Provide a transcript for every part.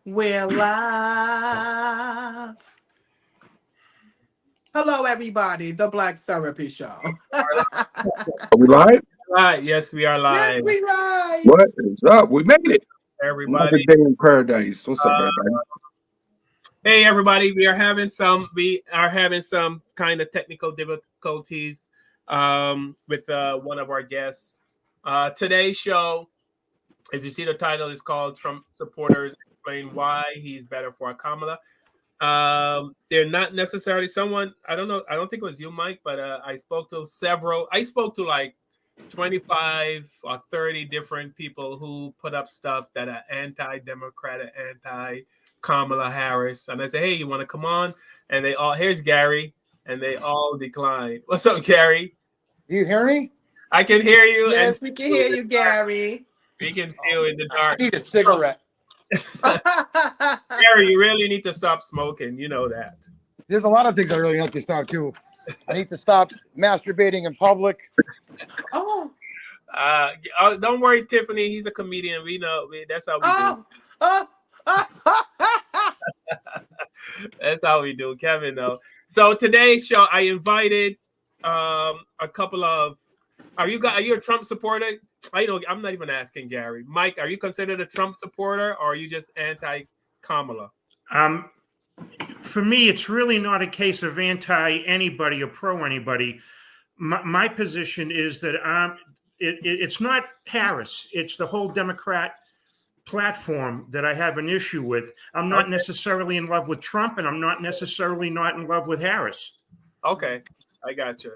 We're live. Hello, everybody. The Black Therapy Show. Are we live? Live. Yes, we are Yes, live. we live. What is up? We made it. Another Everybody. day in paradise. What's up, everybody? Hey, everybody. We are having some kind of technical difficulties with one of our guests. Today's show, as you see, the title is called "Trump Supporters Explain Why He's Better for Kamala." They're not necessarily someone. I don't know. I don't think it was you, Mike, but I spoke to several. I spoke to like 25 or 30 different people who put up stuff that are anti-Democrat, anti-Kamala Harris. And I say, hey, you want to come on? And they all, here's Gary, and they all declined. What's up, Gary? Do you hear me? I can hear you. Yes, and we can hear you, Gary. we can see you in the I dark. need a cigarette. Gary, you really need to stop smoking. You know that. There's a lot of things I really need to stop too. I need to stop masturbating in public. Oh, Don't worry, Tiffany. He's a comedian. We know. That's how we do. oh. That's how we do, Kevin. Though. So today's show, I invited a couple of. Are you a Trump supporter? I'm not even asking Gary. Mike, are you considered a Trump supporter, or are you just anti-Kamala? For me, it's really not a case of anti anybody or pro anybody. My position is that it's not Harris. It's the whole Democrat platform that I have an issue with. I'm not necessarily in love with Trump, and I'm not necessarily not in love with Harris. Okay, I got you.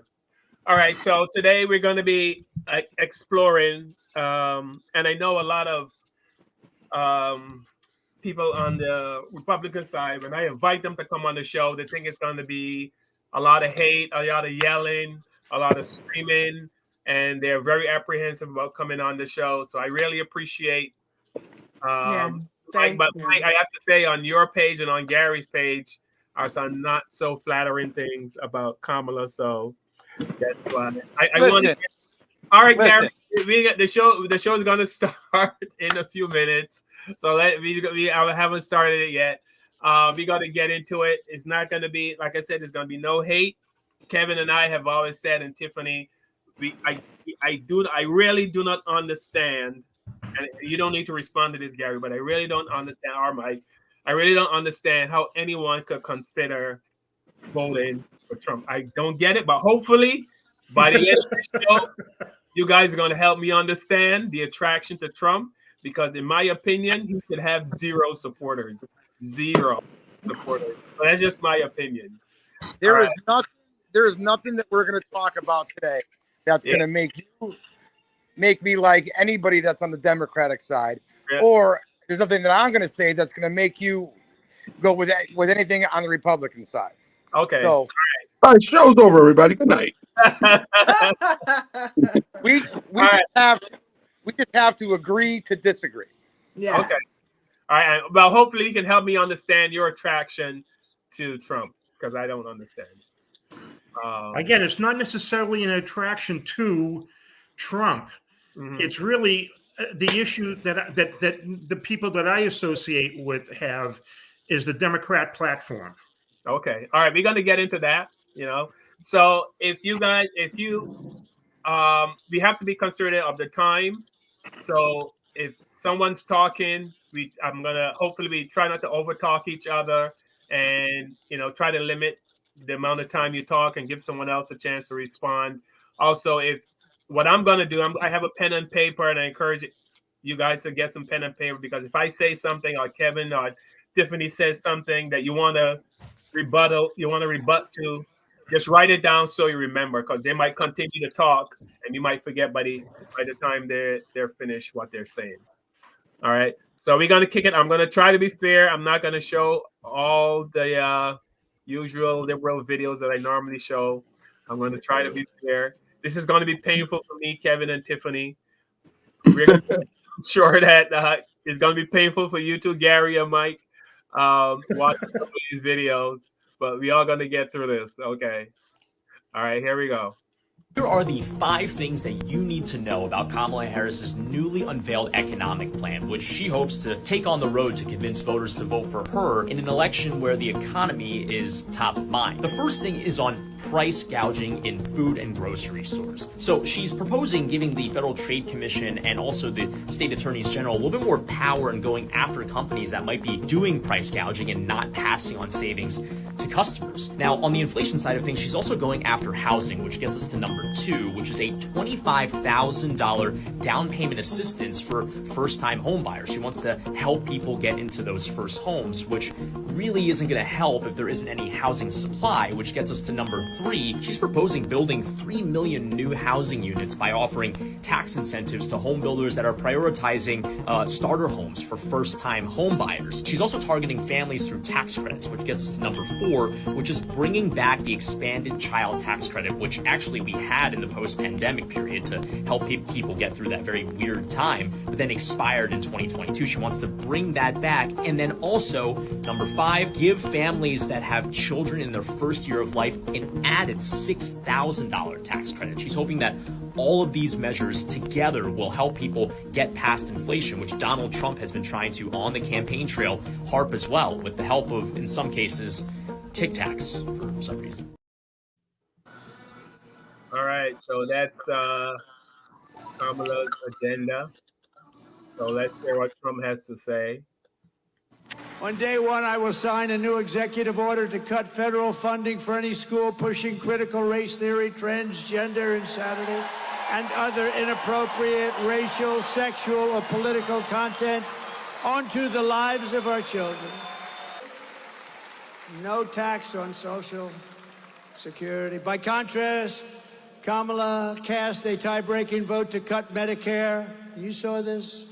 All right, so today we're going to be exploring, and I know a lot of people on the Republican side, when I invite them to come on the show, they think it's going to be a lot of hate, a lot of yelling, a lot of screaming, and they're very apprehensive about coming on the show. So I really appreciate. Yes, Mike, but you. Mike, I have to say, on your page and on Gary's page are some not so flattering things about Kamala. So that's why I want to. All right, Gary, we got the show. The show is going to start in a few minutes. So I haven't started it yet. We got to get into it. It's not going to be, like I said, there's going to be no hate. Kevin and I have always said, and Tiffany, I really do not understand. And you don't need to respond to this, Gary, but I really don't understand, or Mike. I really don't understand how anyone could consider voting for Trump. I don't get it, but hopefully by the end of the show, you guys are going to help me understand the attraction to Trump, because in my opinion, he should have zero supporters. Zero supporters. But that's just my opinion. There is nothing that we're going to talk about today that's going to make me like anybody that's on the Democratic side, or there's nothing that I'm going to say that's going to make you go with anything on the Republican side. Okay. So, all right, show's over, everybody. Good night. we just have to agree to disagree. Yes. Okay. All right. Well, hopefully you can help me understand your attraction to Trump, because I don't understand. Again, it's not necessarily an attraction to Trump. Mm-hmm. It's really the issue that the people that I associate with have is the Democrat platform. Okay. All right. We're going to get into that, So we have to be considerate of the time. So if someone's talking, I'm going to hopefully try not to over talk each other, and, try to limit the amount of time you talk and give someone else a chance to respond. Also, what I'm going to do, I have a pen and paper, and I encourage you guys to get some pen and paper, because if I say something, or Kevin or Tiffany says something that you want to rebut to, just write it down so you remember, because they might continue to talk and you might forget by the time they're finished what they're saying. All right. So we're going to kick it. I'm going to try to be fair. I'm not going to show all the usual liberal videos that I normally show. I'm going to try to be fair. This is going to be painful for me, Kevin and Tiffany. We're going to make sure that it's going to be painful for you too, Gary and Mike, watching some of these videos. But we are going to get through this. Okay. All right, here we go. Here are the 5 things that you need to know about Kamala Harris's newly unveiled economic plan, which she hopes to take on the road to convince voters to vote for her in an election where the economy is top of mind. The first thing is on price gouging in food and grocery stores. So she's proposing giving the Federal Trade Commission and also the state attorneys general a little bit more power in going after companies that might be doing price gouging and not passing on savings to customers. Now, on the inflation side of things, she's also going after housing, which gets us to number 2, which is a $25,000 down payment assistance for first-time home buyers. She wants to help people get into those first homes, which really isn't going to help if there isn't any housing supply, which gets us to number 3. She's proposing building 3 million new housing units by offering tax incentives to home builders that are prioritizing starter homes for first-time home buyers. She's also targeting families through tax credits, which gets us to number 4, which is bringing back the expanded child tax credit, which actually we had in the post-pandemic period to help people get through that very weird time, but then expired in 2022. She wants to bring that back. And then also, number 5, give families that have children in their first year of life an added $6,000 tax credit. She's hoping that all of these measures together will help people get past inflation, which Donald Trump has been trying to, on the campaign trail, harp as well, with the help of, in some cases, Tic Tacs for some reason. All right, so that's Kamala's agenda. So let's hear what Trump has to say. On day 1, I will sign a new executive order to cut federal funding for any school pushing critical race theory, transgender insanity, and other inappropriate racial, sexual, or political content onto the lives of our children. No tax on Social Security. By contrast, Kamala cast a tie-breaking vote to cut Medicare. You saw this?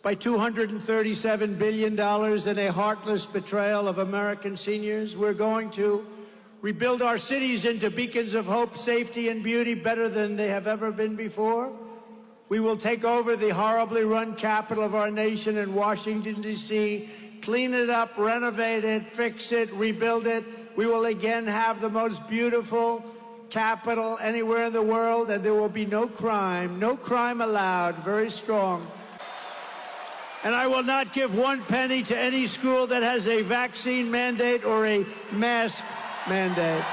By $237 billion in a heartless betrayal of American seniors. We're going to rebuild our cities into beacons of hope, safety, and beauty better than they have ever been before. We will take over the horribly run capital of our nation in Washington, D.C., clean it up, renovate it, fix it, rebuild it. We will again have the most beautiful capital anywhere in the world, and there will be no crime allowed. Very strong. And I will not give 1 penny to any school that has a vaccine mandate or a mask mandate.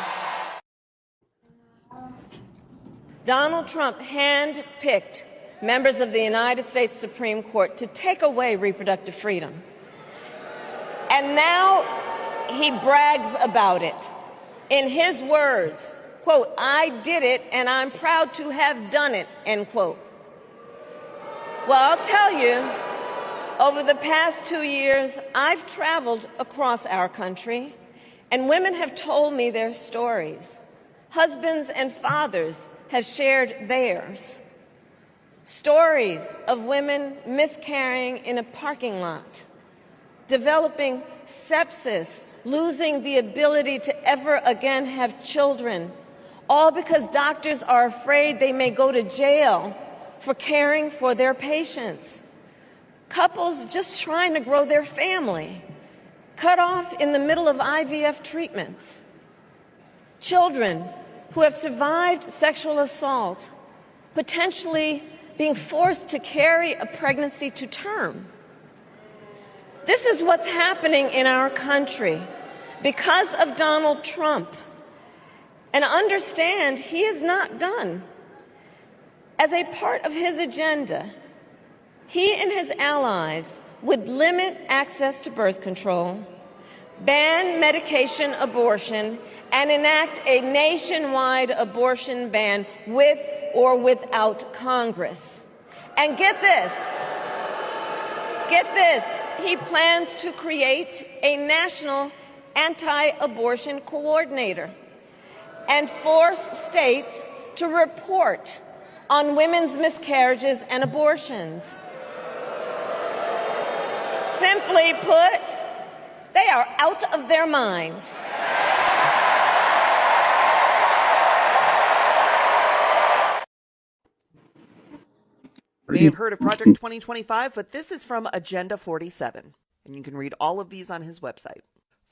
Donald Trump handpicked members of the United States Supreme Court to take away reproductive freedom. And now he brags about it. In his words, quote, "I did it and I'm proud to have done it," end quote. Well, I'll tell you, over the past 2 years, I've traveled across our country, and women have told me their stories. Husbands and fathers have shared theirs. Stories of women miscarrying in a parking lot, developing sepsis, losing the ability to ever again have children, all because doctors are afraid they may go to jail for caring for their patients. Couples just trying to grow their family, cut off in the middle of IVF treatments. Children who have survived sexual assault, potentially being forced to carry a pregnancy to term. This is what's happening in our country because of Donald Trump. And understand, he is not done. As a part of his agenda, he and his allies would limit access to birth control, ban medication abortion, and enact a nationwide abortion ban with or without Congress. And get this, he plans to create a national anti-abortion coordinator and force states to report on women's miscarriages and abortions. Simply put, they are out of their minds. You may have heard of Project 2025, but this is from Agenda 47, and you can read all of these on his website.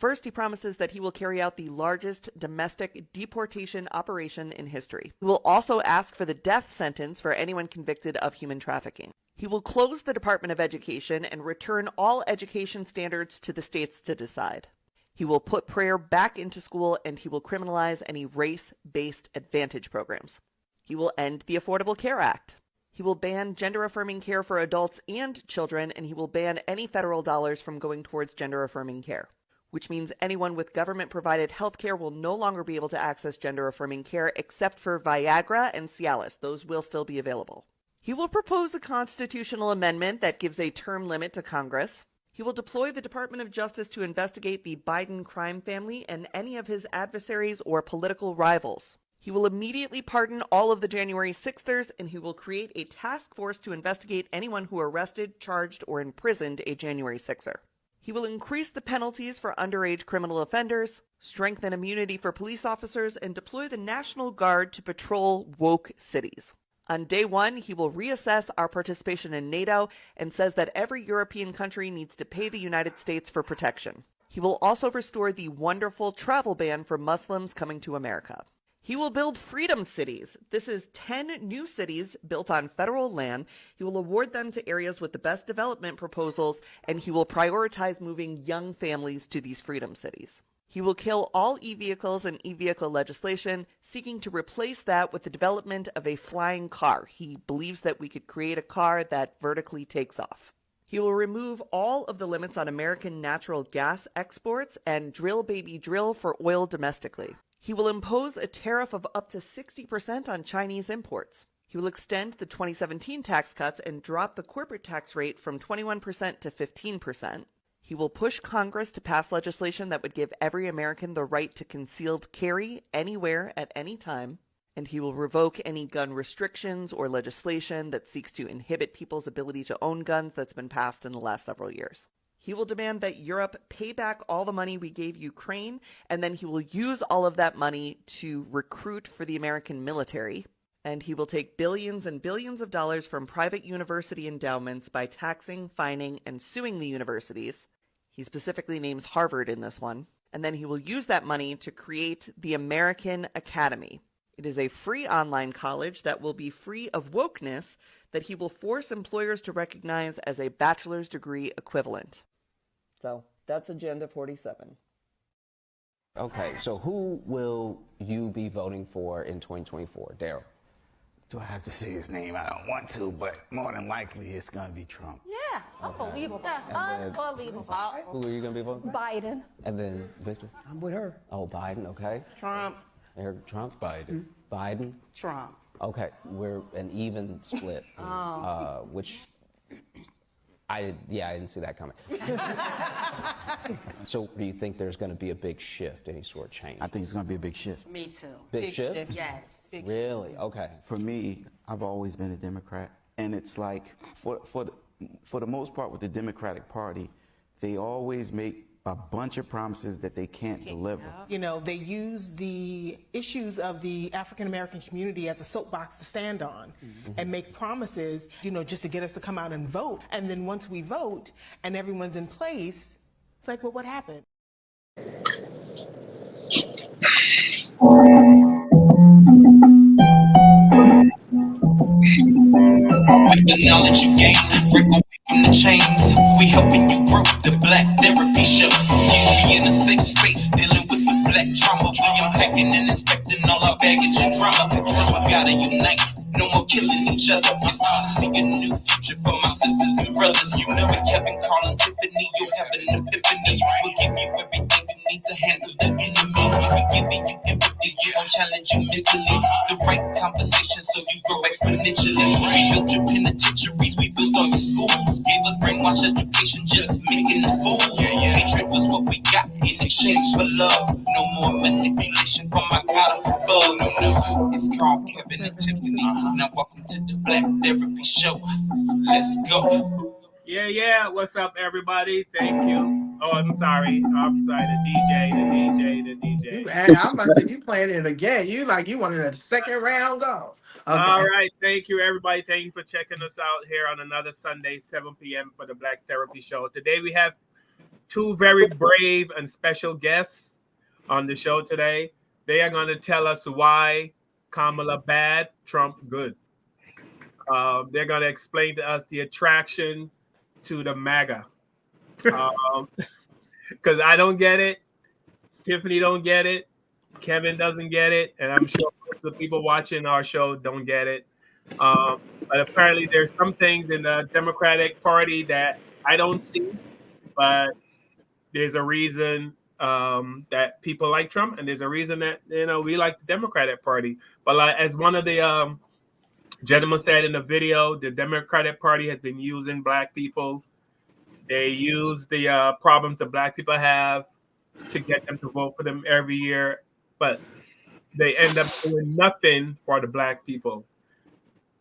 First, he promises that he will carry out the largest domestic deportation operation in history. He will also ask for the death sentence for anyone convicted of human trafficking. He will close the Department of Education and return all education standards to the states to decide. He will put prayer back into school, and he will criminalize any race-based advantage programs. He will end the Affordable Care Act. He will ban gender-affirming care for adults and children, and he will ban any federal dollars from going towards gender-affirming care, which means anyone with government-provided health care will no longer be able to access gender-affirming care except for Viagra and Cialis. Those will still be available. He will propose a constitutional amendment that gives a term limit to Congress. He will deploy the Department of Justice to investigate the Biden crime family and any of his adversaries or political rivals. He will immediately pardon all of the January 6thers, and he will create a task force to investigate anyone who arrested, charged, or imprisoned a January 6er. He will increase the penalties for underage criminal offenders, strengthen immunity for police officers, and deploy the National Guard to patrol woke cities. On day one, he will reassess our participation in NATO and says that every European country needs to pay the United States for protection. He will also restore the wonderful travel ban for Muslims coming to America. He will build freedom cities. This is 10 new cities built on federal land. He will award them to areas with the best development proposals, and he will prioritize moving young families to these freedom cities. He will kill all e-vehicles and e-vehicle legislation, seeking to replace that with the development of a flying car. He believes that we could create a car that vertically takes off. He will remove all of the limits on American natural gas exports and drill baby drill for oil domestically. He will impose a tariff of up to 60% on Chinese imports. He will extend the 2017 tax cuts and drop the corporate tax rate from 21% to 15%. He will push Congress to pass legislation that would give every American the right to concealed carry anywhere at any time. And he will revoke any gun restrictions or legislation that seeks to inhibit people's ability to own guns that's been passed in the last several years. He will demand that Europe pay back all the money we gave Ukraine, and then he will use all of that money to recruit for the American military. And he will take billions and billions of dollars from private university endowments by taxing, fining, and suing the universities. He specifically names Harvard in this one. And then he will use that money to create the American Academy. It is a free online college that will be free of wokeness that he will force employers to recognize as a bachelor's degree equivalent. So that's Agenda 47. Okay, so who will you be voting for in 2024? Daryl? Do I have to say his name? I don't want to, but more than likely it's going to be Trump. Yeah, unbelievable. Unbelievable. Who are you going to be voting for? Biden. And then Victor? I'm with her. Oh, Biden, okay. Trump. Eric, Trump? Biden. Biden? Trump. Okay, we're an even split, which I didn't see that coming. So do you think there's going to be a big shift, any sort of change? I think it's going to be a big shift. Me too. Big shift? Yes. Big Really? Okay. For me, I've always been a Democrat, and it's like for the most part with the Democratic Party, they always make a bunch of promises that they can't deliver. You know, they use the issues of the African American community as a soapbox to stand on and make promises, you know, just to get us to come out and vote. And then once we vote and everyone's in place, it's like, well, what happened? With the knowledge you gain, break away from the chains. We helping you grow the Black Therapy Show. You be in a safe space, dealing with the black trauma. We unpacking and inspecting all our baggage and drama. Cause we gotta unite, no more killing each other. It's time to see a new future for my sisters and brothers. You know it, Kevin, Carl, and Tiffany. You'll have an epiphany. We'll give you everything you need to handle the enemy. We'll be giving you empathy, we won't challenge you mentally. The right conversation so you grow exponentially. We built your penitentiaries, we built all your schools. Gave us brainwashed education, just making us fools. Hatred was what we got in exchange for love. No more manipulation from my God above. No, it's Carl, Kevin, and Tiffany. Now welcome to the Black Therapy Show. Let's go. Yeah. What's up, everybody? Thank you. Oh, I'm sorry. The DJ. I'm about to say, you playing it again. You wanted a second round go. Okay. All right. Thank you, everybody. Thank you for checking us out here on another Sunday, 7 p.m. for the Black Therapy Show. Today we have two very brave and special guests on the show today. They are going to tell us why Kamala bad, Trump good. They're going to explain to us the attraction to the MAGA. Because I don't get it. Tiffany don't get it. Kevin doesn't get it. And I'm sure the people watching our show don't get it. But apparently there's some things in the Democratic Party that I don't see. But there's a reason that people like Trump, and there's a reason that we like the Democratic Party. But like, as one of the gentlemen said in the video, the Democratic Party has been using black people. They use the problems that black people have to get them to vote for them every year, but they end up doing nothing for the black people.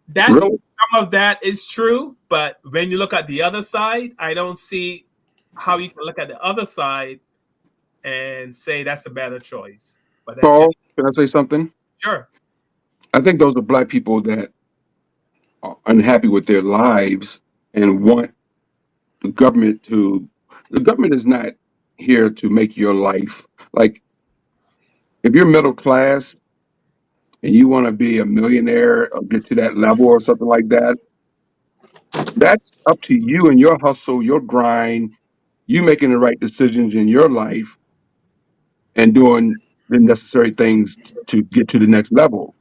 That Really? some of that is true, but when you look at the other side, I don't see how you can look at the other side and say that's a better choice. But that's Paul, can I say something? sure. I think those are black people that are unhappy with their lives and want the government to. The government is not here to make your life like. If you're middle class and you want to be a millionaire or get to that level or something like that, that's up to you and your hustle, your grind, you making the right decisions in your life and doing the necessary things to get to the next level.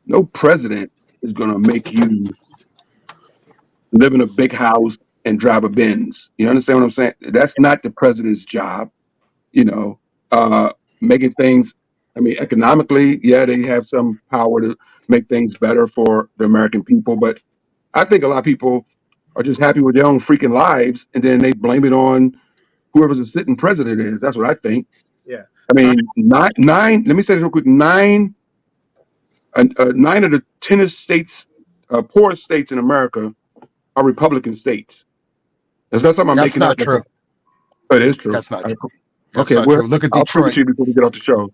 No president is going to make you live in a big house and drive a Benz. You understand what I'm saying? That's not the president's job. You know, making things. I mean, economically, yeah, they have some power to make things better for the American people, but I think a lot of people are just happy with their own freaking lives, and then they blame it on whoever's the sitting president is. That's what I think. Yeah. I mean, nine. Let me say this real quick. Nine of the 10 states, poorest states in America, are Republican states. That's not something I'm That's making not up. true. It is true. That's not true. That's Okay, not well, true. Look at I'll prove it Detroit. to you before we get off the show.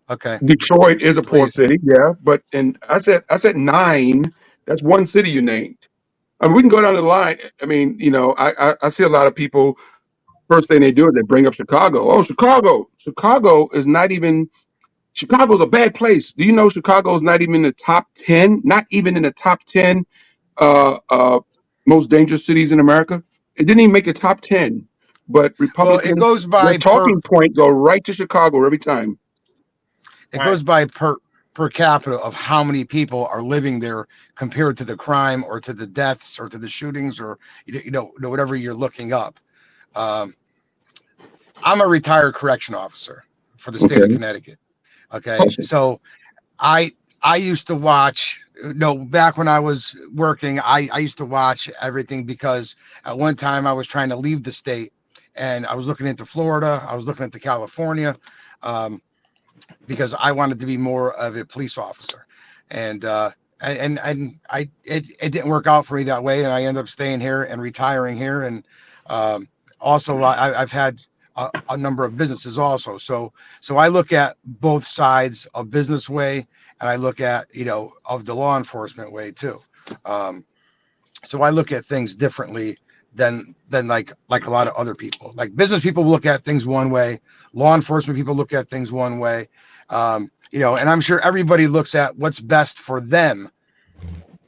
Okay. Detroit is a poor Please. city, yeah, but and I said 9. That's one city you named. I mean, we can go down the line. I mean, I see a lot of people. First thing they do is they bring up Chicago. Oh, Chicago! Chicago is not even. Chicago's a bad place. Do you know Chicago's not even in the top 10? Not even in the top 10 most dangerous cities in America. It didn't even make the top 10. But Republicans, it goes by their talking point go right to Chicago every time. It goes by per capita of how many people are living there compared to the crime or to the deaths or to the shootings or whatever you're looking up. I'm a retired correction officer for the state of Connecticut. Okay, Awesome. so I used to watch. Back when I was working, I used to watch everything because at one time I was trying to leave the state and I was looking into Florida. I was looking into California. Because I wanted to be more of a police officer, and it didn't work out for me that way, and I ended up staying here and retiring here, and also I've had a number of businesses also, so I look at both sides of business way, and I look at of the law enforcement way too, so I look at things differently than like a lot of other people. Like business people look at things one way, law enforcement people look at things one way. And I'm sure everybody looks at what's best for them,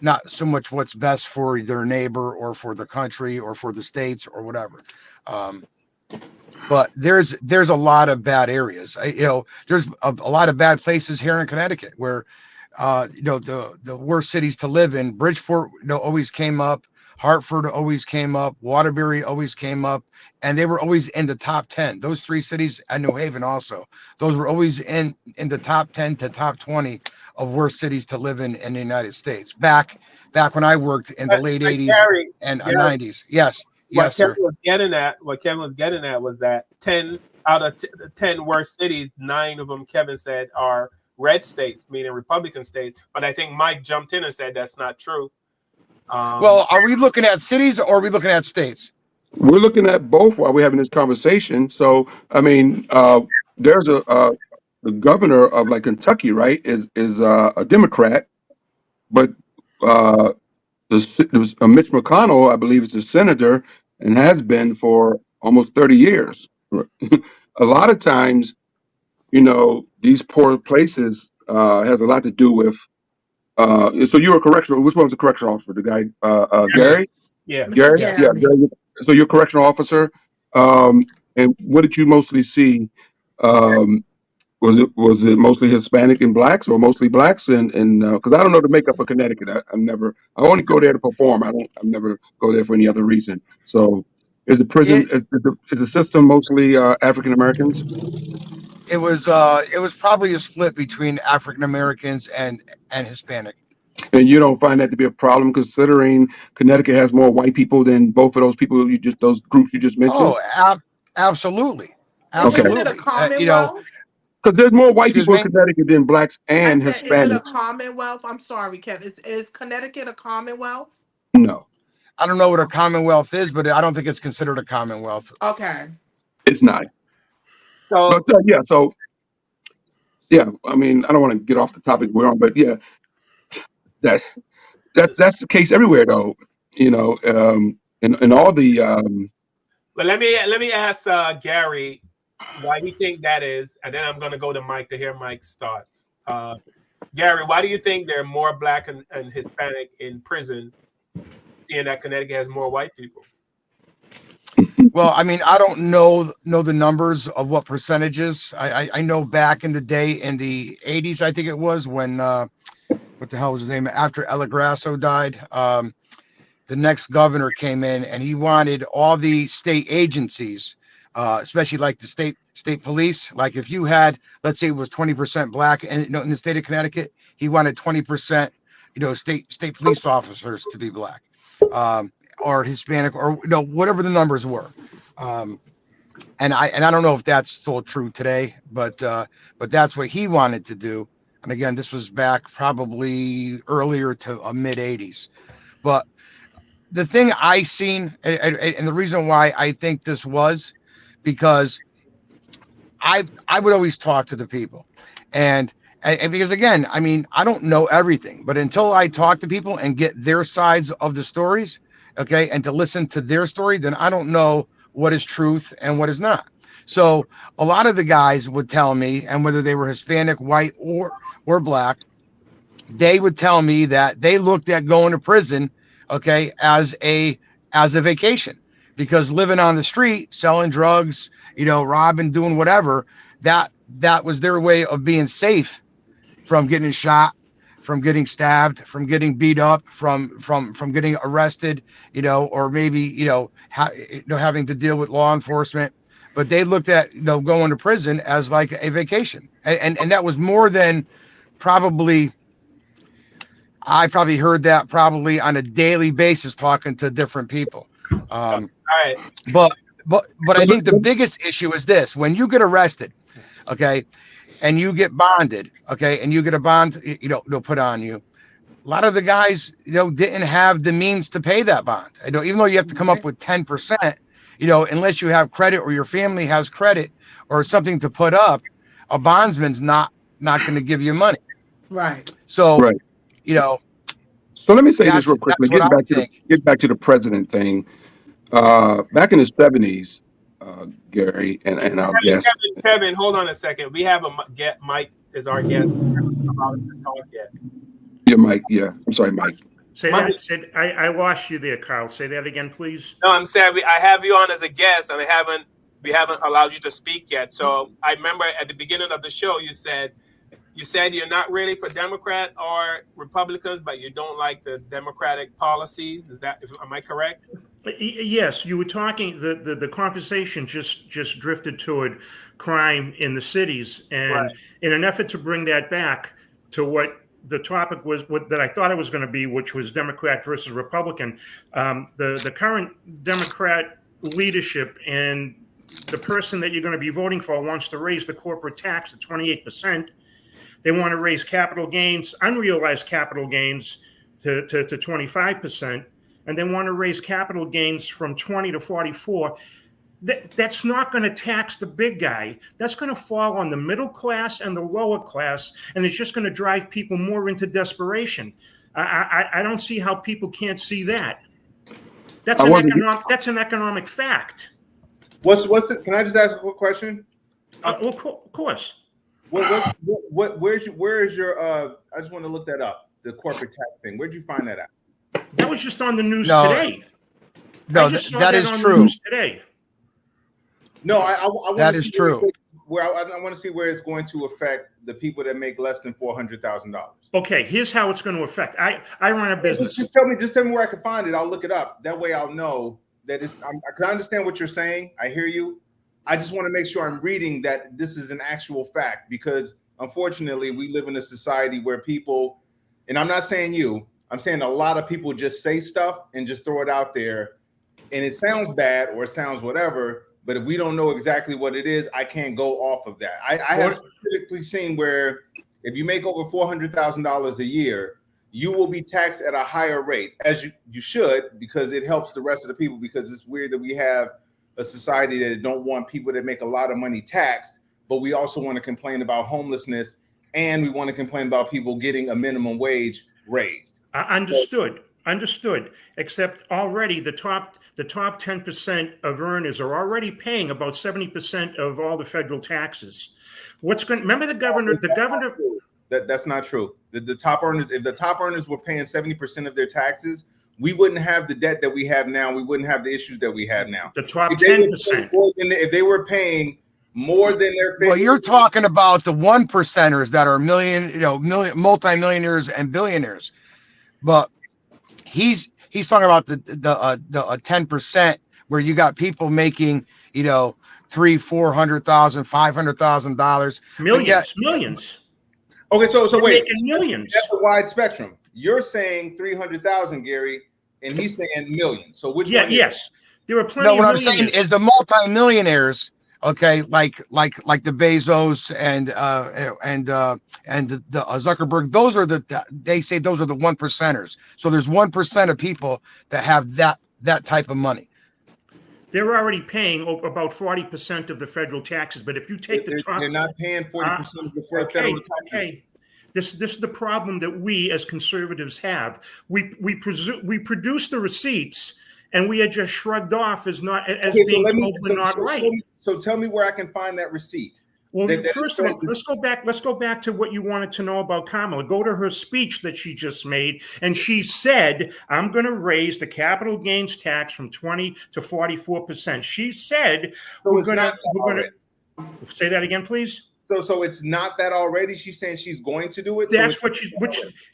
not so much what's best for their neighbor or for the country or for the states or whatever. But there's a lot of bad areas. There's a lot of bad places here in Connecticut where, the worst cities to live in. Bridgeport, always came up. Hartford always came up. Waterbury always came up. And they were always in the top 10. Those 3 cities and New Haven also. Those were always in the top 10 to top 20 of worst cities to live in the United States. Back when I worked in the late 80s and 90s. Yes. Yes, sir. What Kevin was getting at was that 10 out of the 10 worst cities, 9 of them, Kevin said, are red states, meaning Republican states. But I think Mike jumped in and said that's not true. Well, are we looking at cities or are we looking at states? We're looking at both while we're having this conversation. So, I mean, there's the governor of like Kentucky, right, is a Democrat, but Mitch McConnell, I believe, is a senator and has been for almost 30 years. A lot of times, these poor places has a lot to do with. So you're a correctional. Which one was a correctional officer? The guy, Gary. Yeah. Mr. Gary. Yeah, Gary. Gary. So you're a correctional officer. And what did you mostly see? Um, was it mostly Hispanic and blacks, or mostly blacks? And because I don't know the makeup of Connecticut, I only go there to perform. I never go there for any other reason. So is the prison It is the system mostly African Americans? it was probably a split between African Americans and Hispanic. And you don't find that to be a problem, considering Connecticut has more white people than both of those groups you just mentioned? Oh, absolutely, Okay, Isn't it a absolutely. commonwealth? because there's more white Excuse people in me. Connecticut than blacks I and said, is it a Hispanics. commonwealth? I'm sorry, Kevin. Is Connecticut a commonwealth? No, I don't know what a commonwealth is, but I don't think it's considered a commonwealth. Okay. it's not. But So yeah. I mean, I don't want to get off the topic we're on, but yeah, that that's the case everywhere, though. In all the but let me ask Gary why he think that is, and then I'm going to go to Mike to hear Mike's thoughts. Gary, why do you think there are more black and Hispanic in prison, seeing that Connecticut has more white people? Well, I mean, I don't know the numbers of what percentages. I know back in the day in the 80s, I think it was, when what the hell was his name? After El Grasso died, the next governor came in and he wanted all the state agencies, especially like the state police. Like if you had, let's say it was 20% black and in the state of Connecticut, he wanted 20%, state police officers to be black, or Hispanic, or whatever the numbers were. And I don't know if that's still true today, but that's what he wanted to do. And again, this was back probably earlier to mid 80s. But the thing I seen, and the reason why I think this was, because I would always talk to the people, and because again, I mean, I don't know everything, but until I talk to people and get their sides of the stories, okay, and to listen to their story, then I don't know what is truth and what is not. So a lot of the guys would tell me, and whether they were Hispanic, white, or black, they would tell me that they looked at going to prison, okay, as a vacation, because living on the street, selling drugs, robbing, doing whatever, that was their way of being safe from getting shot, from getting stabbed, from getting beat up, from getting arrested, or maybe having to deal with law enforcement. But they looked at going to prison as like a vacation, and that was more than probably. I probably heard that probably on a daily basis talking to different people. All right. But I think the biggest issue is this: when you get arrested, okay, and you get bonded, okay, and you get a bond, they'll put on you. A lot of the guys, didn't have the means to pay that bond. Even though you have to come up with 10%, unless you have credit or your family has credit or something to put up, a bondsman's not going to give you money. Right. So, right. So let me say this real quickly. Get back to the president thing. Back in the 70s, Gary and our guest. Kevin, hold on a second. We have Mike is our guest. Yeah, Mike. Yeah, I'm sorry, Mike. I lost you there, Carl. Say that again, please. No, I'm saying I have you on as a guest, and we haven't allowed you to speak yet. So I remember at the beginning of the show, you said you're not really for Democrat or Republicans, but you don't like the Democratic policies. Am I correct? Yes, you were talking. The conversation just drifted toward crime in the cities, and right. In an effort to bring that back to what the topic was, that I thought it was going to be, which was Democrat versus Republican. The current Democrat leadership and the person that you're going to be voting for wants to raise the corporate tax to 28%. They want to raise capital gains, unrealized capital gains, to 25%, and they want to raise capital gains from 20 to 44. That's not going to tax the big guy. That's going to fall on the middle class and the lower class, and it's just going to drive people more into desperation. I don't see how people can't see that. That's an economic fact. What's it? Can I just ask a quick question? Well, of course. Where's your I just want to look that up. The corporate tax thing. Where'd you find that at? That was just on the news No, today. No, I just saw that that is on true. the news today. No, I want That to is see true. Where I want to see where it's going to affect the people that make less than $400,000. Okay, here's how it's going to affect. I run a business. Just tell me where I can find it. I'll look it up. That way I'll know that it's. Because I understand what you're saying. I hear you. I just want to make sure I'm reading that this is an actual fact, because unfortunately we live in a society where people, and I'm not saying you, I'm saying a lot of people just say stuff and just throw it out there, and it sounds bad or it sounds whatever. But if we don't know exactly what it is, I can't go off of that. I have specifically seen where if you make over $400,000 a year, you will be taxed at a higher rate, as you should, because it helps the rest of the people. Because it's weird that we have a society that don't want people that make a lot of money taxed, but we also want to complain about homelessness, and we want to complain about people getting a minimum wage raised. Understood. Except already the top 10% of earners are already paying about 70% of all the federal taxes. Remember the governor? That's not true. The top earners, if the top earners were paying 70% of their taxes, we wouldn't have the debt that we have now. We wouldn't have the issues that we have now. The top 10%. If they were paying more than their, well, you're talking about the 1%ers that are multimillionaires and billionaires, but he's talking about the 10% where you got people making $300,000, $400,000, $500,000, millions. Okay, so wait, millions. That's a wide spectrum. You're saying 300,000, Gary, and he's saying millions. So which one? Yes, there are plenty. No, what I'm saying is the multimillionaires. Okay, like the Bezos and the Zuckerberg. Those are they say those are the 1%ers. So there's 1% of people that have that type of money. They're already paying about 40% of the federal taxes. But if you take the top, they're not paying 40% of the federal taxes. Okay. This is the problem that we as conservatives have. We produce the receipts, and we are just shrugged off as being told we're not right. So tell me where I can find that receipt. Well, first of all, let's go back to what you wanted to know about Kamala. Go to her speech that she just made, and she said, "I'm going to raise the capital gains tax from 20 to 44%." She said, "We're going to say that again, please." So it's not that already. She's saying she's going to do it. That's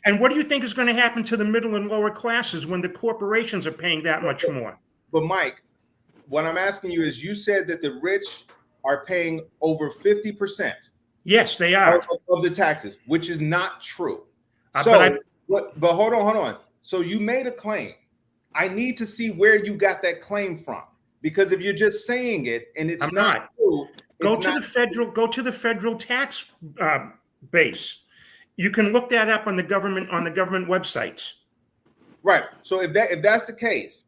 and what do you think is going to happen to the middle and lower classes when the corporations are paying that much more? But Mike, what I'm asking you is, you said that the rich are paying over 50%. Yes, they are of the taxes, which is not true. But hold on. So you made a claim. I need to see where you got that claim from, because if you're just saying it and it's not true. Go to the federal tax base. You can look that up on the government websites. Right. So if that's the case,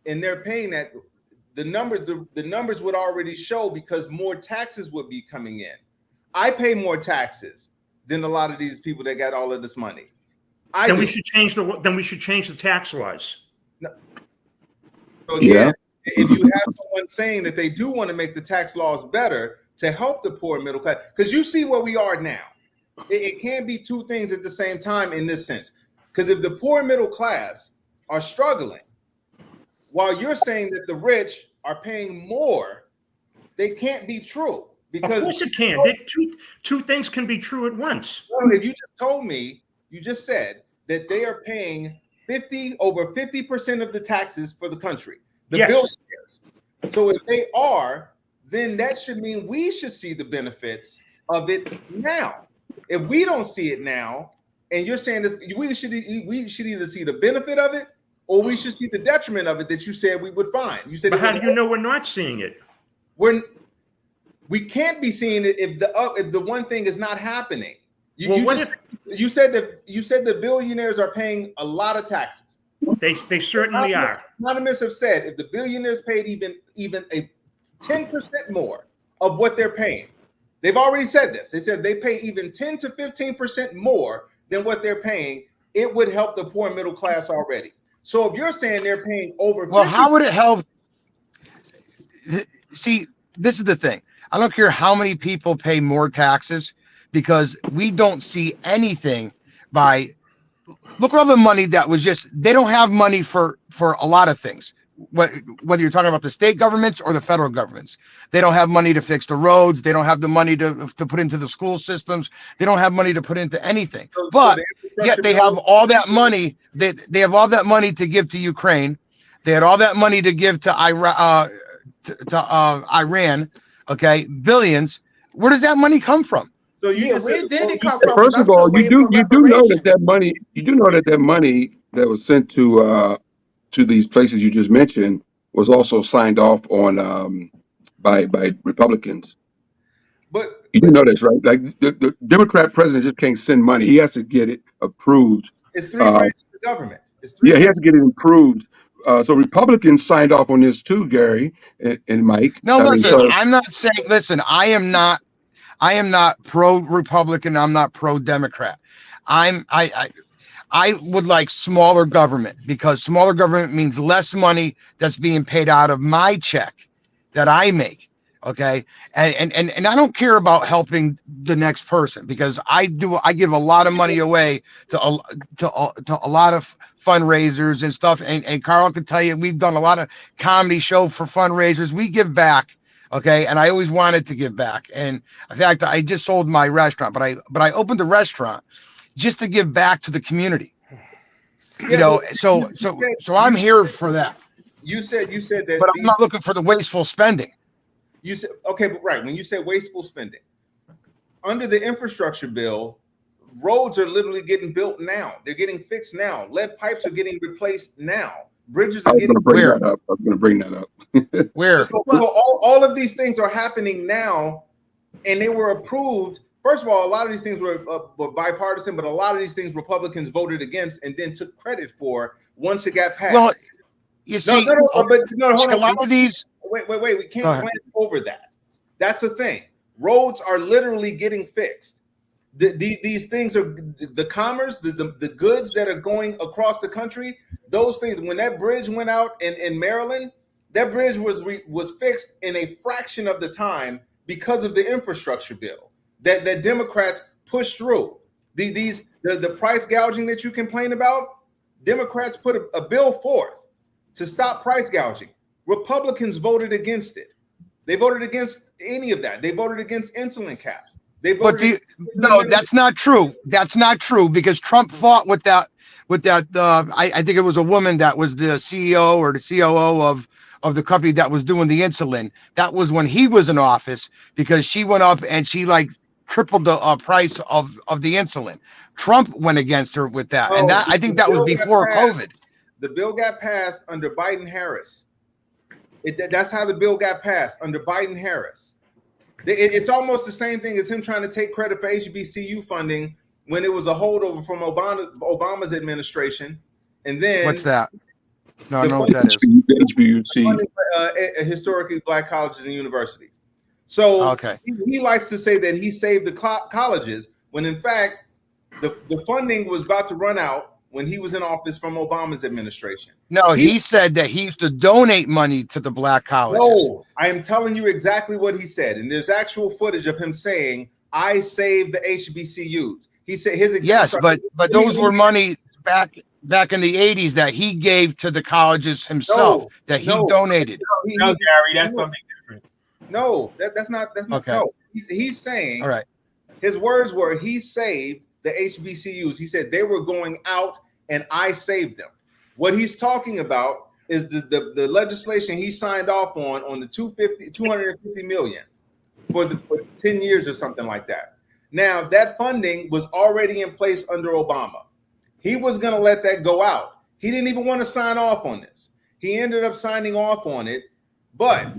and they're paying that, the numbers would already show, because more taxes would be coming in. I pay more taxes than a lot of these people that got all of this money. We should change the tax laws. No. So again, if you have someone saying that they do want to make the tax laws better to help the poor middle class, because you see where we are now. It can't be two things at the same time in this sense. Because if the poor middle class are struggling, while you're saying that the rich are paying more, they can't be true. Because of course it can. Two things can be true at once. If you just told me, you just said that they are paying over 50% of the taxes for the country. The billionaires. So if they are, then that should mean we should see the benefits of it now. If we don't see it now, and you're saying this, we should either see the benefit of it, or we should see the detriment of it that you said we would find. You said, but how do you know we're not seeing it? We can't be seeing it if the one thing is not happening. You said the billionaires are paying a lot of taxes. They certainly are. Economists have said if the billionaires paid even a 10% more of what they're paying, they've already said this. They said they pay even 10 to 15% more than what they're paying, it would help the poor middle class already. So if you're saying they're paying over, how would it help? see, this is the thing. I don't care how many people pay more taxes because we don't see anything by look at all the money that was just they don't have money for a lot of things. Whether you're talking about the state governments or the federal governments, they don't have money to fix the roads. They don't have the money to put into the school systems. They don't have money to put into anything. But yet they have all that money. They have all that money to give to Ukraine. They had all that money to give to Iran. Okay, billions. Where does that money come from? So you where did it come from? First of all, you do know that that money that was sent to these places you just mentioned was also signed off on by Republicans. But you know that's right. Like the Democrat president just can't send money; he has to get it approved. It's three branches of the government. He has to get it approved. So Republicans signed off on this too, Gary and Mike. No, listen, I'm not saying. Listen, I am not pro-Republican. I'm not pro-Democrat. I would like smaller government because smaller government means less money that's being paid out of my check that I make. Okay. And I don't care about helping the next person because I give a lot of money away to a lot of fundraisers and stuff. And Carl can tell you, we've done a lot of comedy show for fundraisers. We give back. Okay. And I always wanted to give back. And in fact, I just sold my restaurant, but I opened a restaurant just to give back to the community. You know, so I'm here for that. You said that, but I'm not looking for the wasteful spending. You said okay, but right when you say wasteful spending, under the infrastructure bill, roads are literally getting built now. They're getting fixed now. Lead pipes are getting replaced now. Bridges are getting. I was going to bring that up. Where? So all of these things are happening now, and they were approved. First of all, a lot of these things were bipartisan, but a lot of these things Republicans voted against and then took credit for once it got passed. Well, you see, hold on. A lot of these. Wait. We can't glance over that. That's the thing. Roads are literally getting fixed. These things are the commerce, the goods that are going across the country. Those things. When that bridge went out in Maryland, that bridge was fixed in a fraction of the time because of the infrastructure bill that Democrats pushed through. The price gouging that you complain about, Democrats put a bill forth to stop price gouging. Republicans voted against it. They voted against any of that. They voted against insulin caps. They voted. No, that's not true. That's not true because Trump fought with that. I think it was a woman that was the CEO or the COO of the company that was doing the insulin. That was when he was in office because she went up and she like tripled the price of the insulin. Trump went against her with that, and that I think that was before COVID. The bill got passed under Biden-Harris. That's how the bill got passed under Biden-Harris. It's almost the same thing as him trying to take credit for HBCU funding when it was a holdover from Obama's administration. And then what's that? No, I know what that is. HBCU, historically black colleges and universities. So he likes to say that he saved the colleges when in fact the funding was about to run out when he was in office from Obama's administration. No, he said that he used to donate money to the black colleges. No, I am telling you exactly what he said. And there's actual footage of him saying, I saved the HBCUs. He said his yes, but those were money back in the 80s that he gave to the colleges himself, that he donated. No, Gary, that's something different. No, that's not okay. No. He's saying, all right. His words were he saved the HBCUs. He said they were going out and I saved them. What he's talking about is the legislation he signed off on the 250 million for 10 years or something like that. Now that funding was already in place under Obama. He was going to let that go out. He didn't even want to sign off on this. He ended up signing off on it, but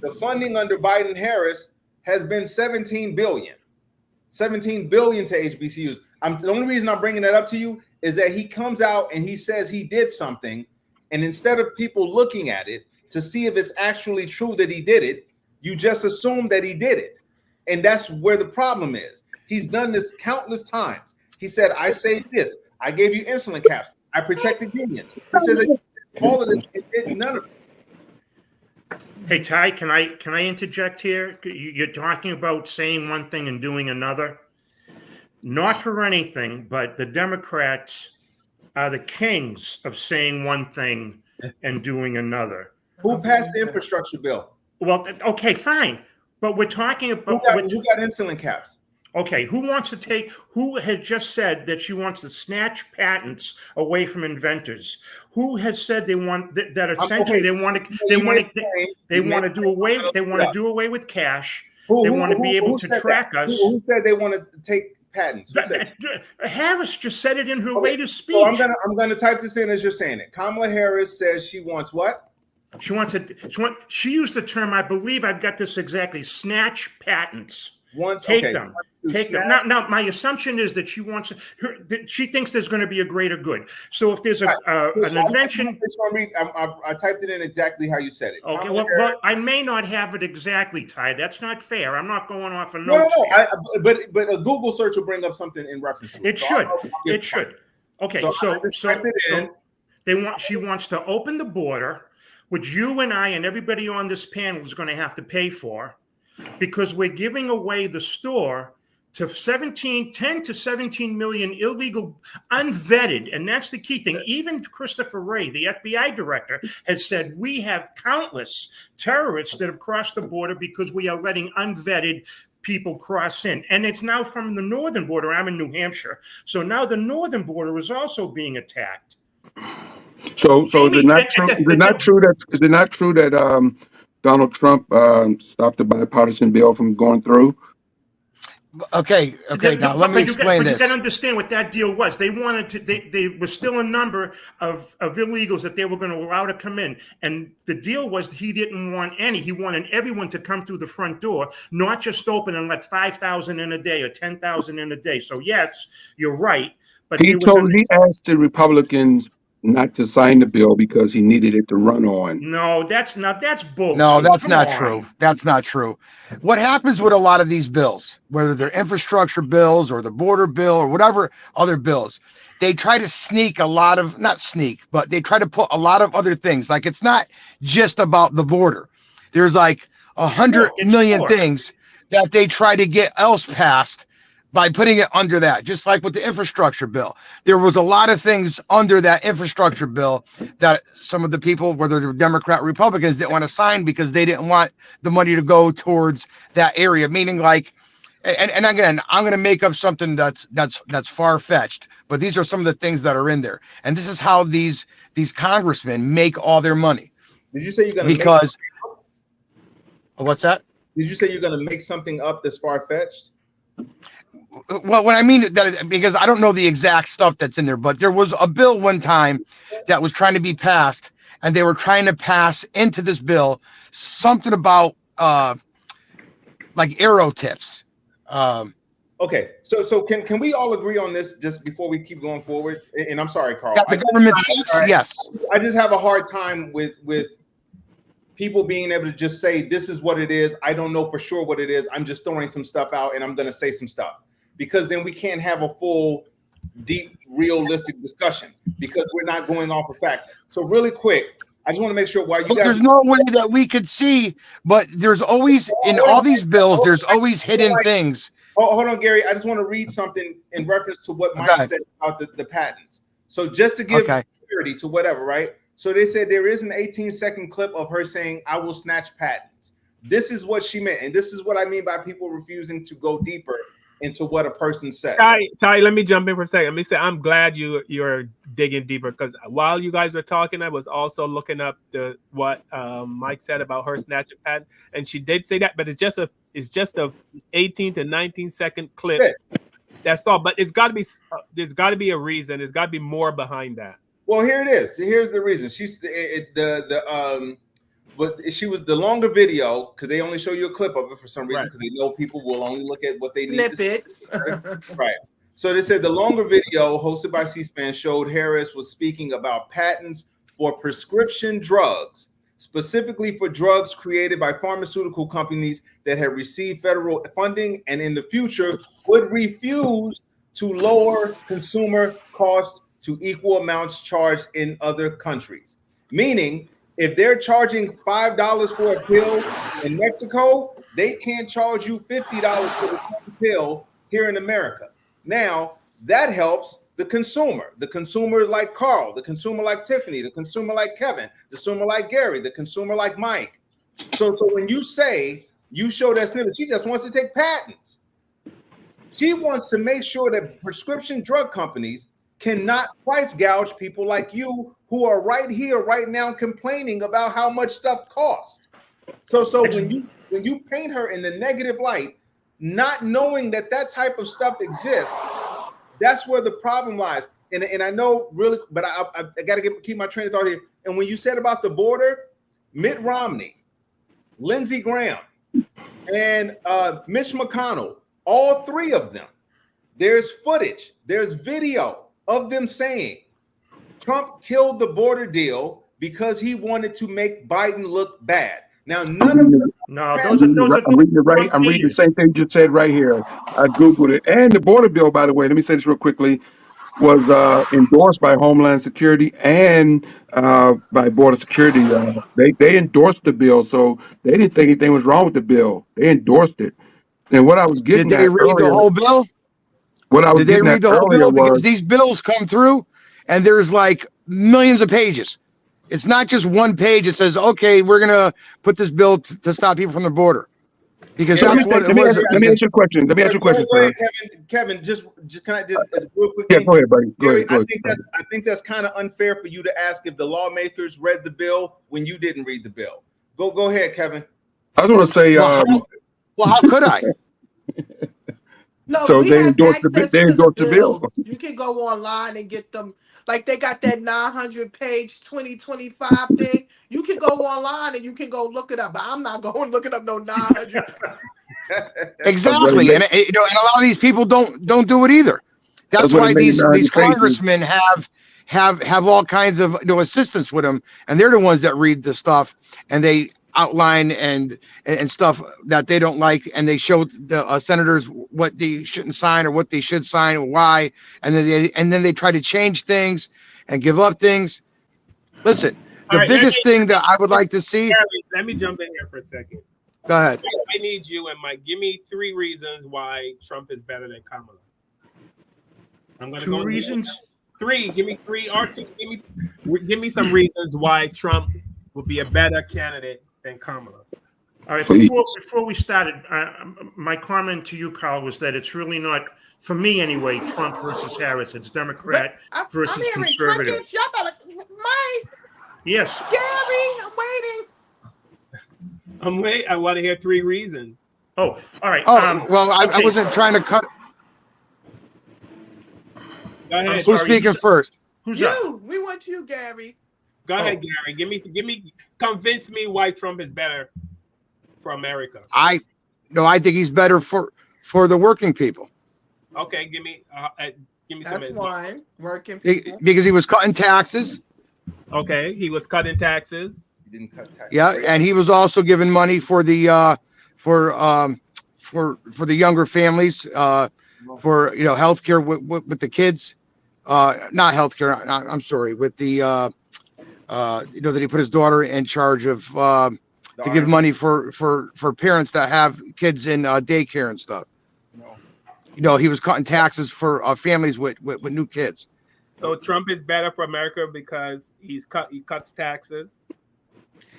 the funding under Biden-Harris has been 17 billion to HBCUs. The only reason I'm bringing that up to you is that he comes out and he says he did something, and instead of people looking at it to see if it's actually true that he did it, you just assume that he did it. And that's where the problem is. He's done this countless times. He said, I saved this. I gave you insulin caps. I protected unions. He says that all of this, none of it. Hey, Ty, can I interject here? You're talking about saying one thing and doing another. Not for anything, but the Democrats are the kings of saying one thing and doing another. Who passed the infrastructure bill? Well, okay, fine. But we're talking about who got insulin caps? Okay, who had just said that she wants to snatch patents away from inventors? Who has said they want that essentially they want to do away with cash. They want to be able to track us. Who said they want to take patents? Harris just said it in her latest speech. So I'm gonna type this in as you're saying it. Kamala Harris says she wants what? She used the term, I believe I've got this exactly, snatch patents. Take them. Now, my assumption is that she thinks there's going to be a greater good. So if there's an invention, I typed it in exactly how you said it. Okay, well, I may not have it exactly, Ty. That's not fair. I'm not going off a notes. No. But a Google search will bring up something in reference to it. It should. Okay, so she wants to open the border, which you and I and everybody on this panel is going to have to pay for, because we're giving away the store to 10 to 17 million illegal, unvetted, and that's the key thing. Even Christopher Wray, the FBI director, has said we have countless terrorists that have crossed the border because we are letting unvetted people cross in. And it's now from the northern border. I'm in New Hampshire. So now the northern border is also being attacked. So is it not true? Is it not true that Donald Trump stopped the bipartisan bill from going through? Okay. Now let me explain this. You got to understand what that deal was. They wanted to. They were still a number of illegals that they were going to allow to come in, and the deal was he didn't want any. He wanted everyone to come through the front door, not just open and let 5,000 in a day or 10,000 in a day. So yes, you're right. But he asked the Republicans not to sign the bill because he needed it to run on. No, that's bull. No, that's not true. That's not true. What happens with a lot of these bills, whether they're infrastructure bills or the border bill or whatever other bills, they try to sneak a lot of, not sneak, but they try to put a lot of other things. Like it's not just about the border. There's like 100 million things that they try to get else passed by putting it under that, just like with the infrastructure bill. There was a lot of things under that infrastructure bill that some of the people, whether they're Democrat, Republicans, didn't want to sign because they didn't want the money to go towards that area. Meaning like, and again, I'm going to make up something that's far-fetched, but these are some of the things that are in there. And this is how these congressmen make all their money. Did you say you're going to what's that? Did you say you're going to make something up that's far-fetched? Well, what I mean that because I don't know the exact stuff that's in there, but there was a bill one time that was trying to be passed, and they were trying to pass into this bill something about like arrow tips. Okay, so can we all agree on this just before we keep going forward? And I'm sorry, Carl. The government yes. I just have a hard time with people being able to just say this is what it is. I don't know for sure what it is. I'm just throwing some stuff out and I'm going to say some stuff, because then we can't have a full, deep, realistic discussion because we're not going off of facts. So really quick, I just want to make sure why you guys. There's no way that we could see, but there's always in all these bills, there's always hidden things. Hold on, Gary. I just want to read something in reference to what Mike said about the patents. So just to give clarity to whatever, right? So they said there is an 18-second clip of her saying, "I will snatch patents." This is what she meant. And this is what I mean by people refusing to go deeper into what a person said. Ty, let me jump in for a second. Let me say, I'm glad you're digging deeper, because while you guys were talking, I was also looking up what Mike said about her snatching patent. And she did say that, but it's just a 18 to 19 second clip. That's all. But there's got to be a reason. There's got to be more behind that. Well, here it is. Here's the reason. But she was the longer video, because they only show you a clip of it for some reason, because they know people will only look at what they need to see. Right. So they said the longer video hosted by C-SPAN showed Harris was speaking about patents for prescription drugs, specifically for drugs created by pharmaceutical companies that have received federal funding and in the future would refuse to lower consumer costs to equal amounts charged in other countries. Meaning, If they're charging $5 for a pill in Mexico, they can't charge you $50 for the same pill here in America. Now, that helps the consumer like Carl, the consumer like Tiffany, the consumer like Kevin, the consumer like Gary, the consumer like Mike. So when you say you show that snippet, she just wants to take patents. She wants to make sure that prescription drug companies cannot price gouge people like you who are right here, right now, complaining about how much stuff costs. So when you paint her in the negative light, not knowing that type of stuff exists, that's where the problem lies. And I know really, but I got to keep my train of thought here. And when you said about the border, Mitt Romney, Lindsey Graham, and Mitch McConnell, all three of them, there's footage, there's video of them saying Trump killed the border deal because he wanted to make Biden look bad. Now, none of them. No, those are I'm reading it right. I'm reading the same thing you said right here. I Googled it. And the border bill, by the way, let me say this real quickly, was endorsed by Homeland Security and by Border Security. They endorsed the bill, so they didn't think anything was wrong with the bill. They endorsed it. And what I was getting Did they at read earlier, the whole bill? What I was Did they getting read at the whole earlier bill? Because was these bills come through and there's like millions of pages. It's not just one page that says, okay, we're going to put this bill to stop people from the border. Because so let me that's ask you a question. Let me ask you a question, Go sir. ahead, Kevin. Just can I just real quick? Yeah, go ahead, buddy. Go ahead. I think that's kind of unfair for you to ask if the lawmakers read the bill when you didn't read the bill. Go ahead, Kevin. I was going to say, well, how could I? No, so we they have endorsed access the to the bill. bills. You can go online and get them. Like they got that 900-page 2025 thing. You can go online and you can go look it up. But I'm not going to look it up no 900. Exactly, and and a lot of these people don't do it either. That's why these congressmen have all kinds of assistants with them, and they're the ones that read the stuff and they outline and stuff that they don't like, and they show the senators what they shouldn't sign or what they should sign and why, and then they try to change things and give up things. Listen, the biggest thing that I would like to see. Let me jump in here for a second. Go ahead. I need you and Mike. Give me 3 reasons why Trump is better than Kamala. I'm gonna 2 reasons. 3. Give me 3 or 2. Give me some reasons why Trump would be a better candidate than Kamala. All right. Before we started, my comment to you, Carl, was that it's really not, for me anyway, Trump versus Harris. It's Democrat versus conservative. Mike. Yes. Gary, I'm waiting. I want to hear 3 reasons. Oh, all right. Well, I wasn't trying to cut. Go ahead. Who's speaking first? Who's you? Up? We want you, Gary. Go ahead, Gary. Give me, convince me why Trump is better for America. I think he's better for the working people. Okay, give me some. That's one. Working people. Because he was cutting taxes. Okay, he was cutting taxes. He didn't cut taxes. Yeah, and he was also giving money for the for the younger families, for healthcare with the kids, not healthcare. I'm sorry, with the that he put his daughter in charge of to give money for parents that have kids in daycare and stuff. No. He was cutting taxes for families with new kids. So Trump is better for America because he cuts taxes.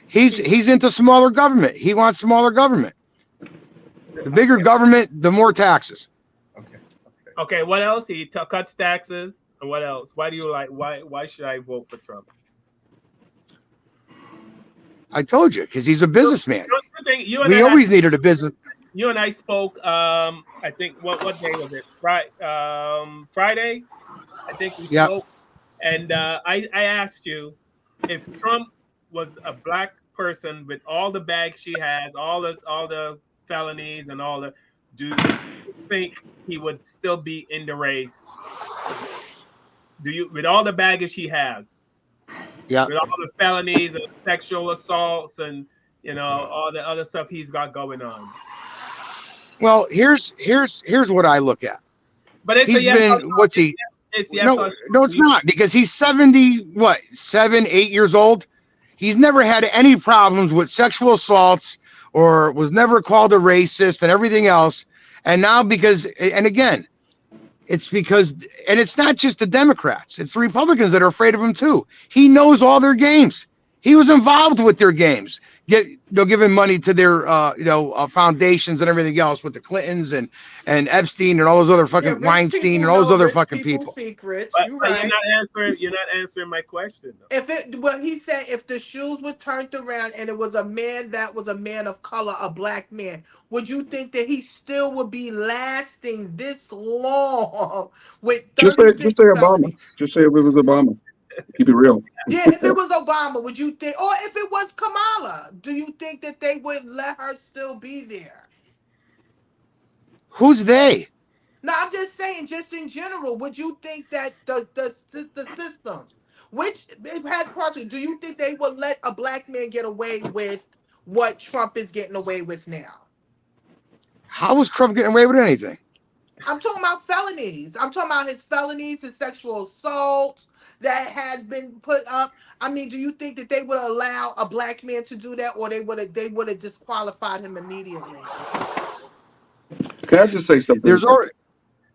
He's into smaller government. He wants smaller government. The bigger government, the more taxes. Okay. What else? He cuts taxes. And what else? Why do you like? Why should I vote for Trump? I told you, because he's a businessman. We always needed a business. You and I spoke. I think what day was it? Right. Friday. I think we spoke. And I asked you if Trump was a black person with all the bags she has, all the felonies and all the, do you think he would still be in the race? Do you, with all the baggage he has? Yeah. With all the felonies and sexual assaults and all the other stuff he's got going on. Well, here's what I look at. But it's he's been what's he? It's yes no, it's not, because he's 7, 8 years old. He's never had any problems with sexual assaults or was never called a racist and everything else. And now and again, it's because, and it's not just the Democrats, it's the Republicans that are afraid of him too. He knows all their games. He was involved with their games, giving money to their, foundations and everything else with the Clintons and Epstein and all those other Yeah, fucking rich Weinstein people and all those know other rich fucking people's people. secrets. You're But right. you're not answering my question though. Well, he said if the shoes were turned around and it was a man that was a man of color, a black man, would you think that he still would be lasting this long with Just say 36 Obama. felonies? Just say if it was Obama. Keep it real. Yeah, if it was Obama, would you think, or if it was Kamala, do you think that they would let her still be there? Who's they? No, I'm just saying, just in general, would you think that the system, which it has parts, do you think they would let a black man get away with what Trump is getting away with now? How was Trump getting away with anything? I'm talking about felonies. I'm talking about his felonies, his sexual assault that has been put up. I mean, do you think that they would allow a black man to do that, or they would have disqualified him immediately? Can I just say something? There's already.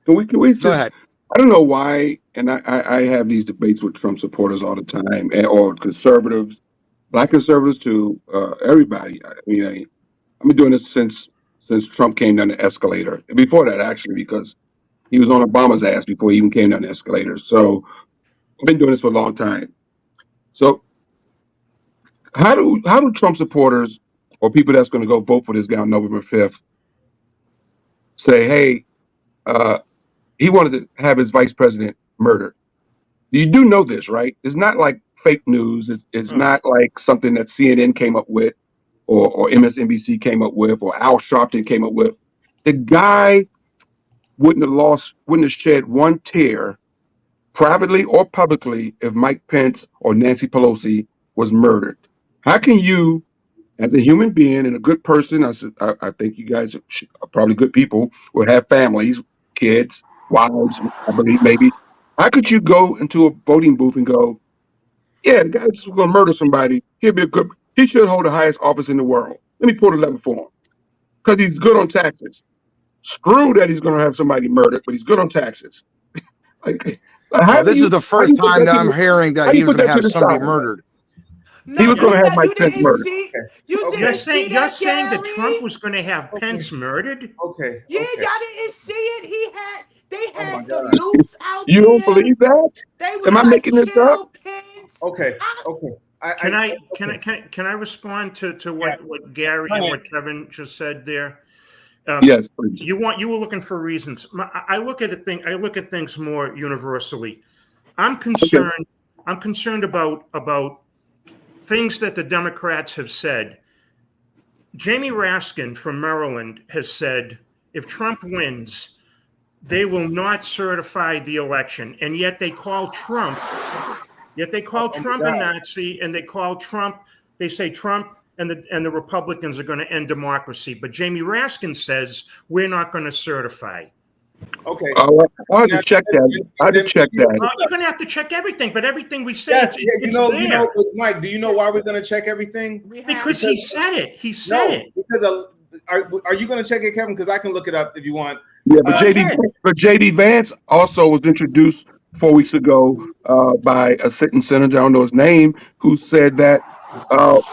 Can we Go just? ahead. I don't know why, and I have these debates with Trump supporters all the time, or conservatives, black conservatives to everybody. I mean, I've been doing this since Trump came down the escalator. Before that, actually, because he was on Obama's ass before he even came down the escalator. So I've been doing this for a long time. So how do Trump supporters or people that's going to go vote for this guy on November 5th say, hey, he wanted to have his vice president murdered? You do know this, right? It's not like fake news. It's not like something that CNN came up with or MSNBC came up with or Al Sharpton came up with. The guy wouldn't have shed one tear privately or publicly if Mike Pence or Nancy Pelosi was murdered. How can you, as a human being and a good person, I think you guys are probably good people, would have families, kids, wives, I believe maybe. How could you go into a voting booth and go, yeah, the guy's going to murder somebody. He should hold the highest office in the world. Let me pull the lever for him because he's good on taxes. Screw that he's going to have somebody murdered, but he's good on taxes. Like, how Well, do this is the how do first you put time that that to I'm hearing how that do he you was put going to that to have the somebody side? murdered. He No, was going to have Mike you Pence didn't murdered. see. You Okay. didn't see You're that, saying that Trump Gary. was going to have Pence murdered? Okay. Yeah, Okay. y'all didn't see it. They Oh my had the God. loose out You don't there. believe that? They Am was I like, making this up? kill Pence. Okay. Okay. Can I respond to what Gary Go and ahead. what Kevin just said there? Yes, please. You were looking for reasons. I look at things more universally. I'm Okay. concerned about things that the Democrats have said. Jamie Raskin from Maryland has said if Trump wins, they will not certify the election, and yet they call Trump a Nazi, and they say Trump and the Republicans are going to end democracy. But Jamie Raskin says we're not going to certify. Okay. I had to check that. I had to check that. Well, you're going to have to check everything, but everything we say, Yes, it's you know, there. Mike. Do you know why we're going to check everything? Because he said it. He said it. Because are you going to check it, Kevin? Because I can look it up if you want. Yeah, but JD Vance also was introduced 4 weeks ago by a sitting senator, I don't know his name, who said that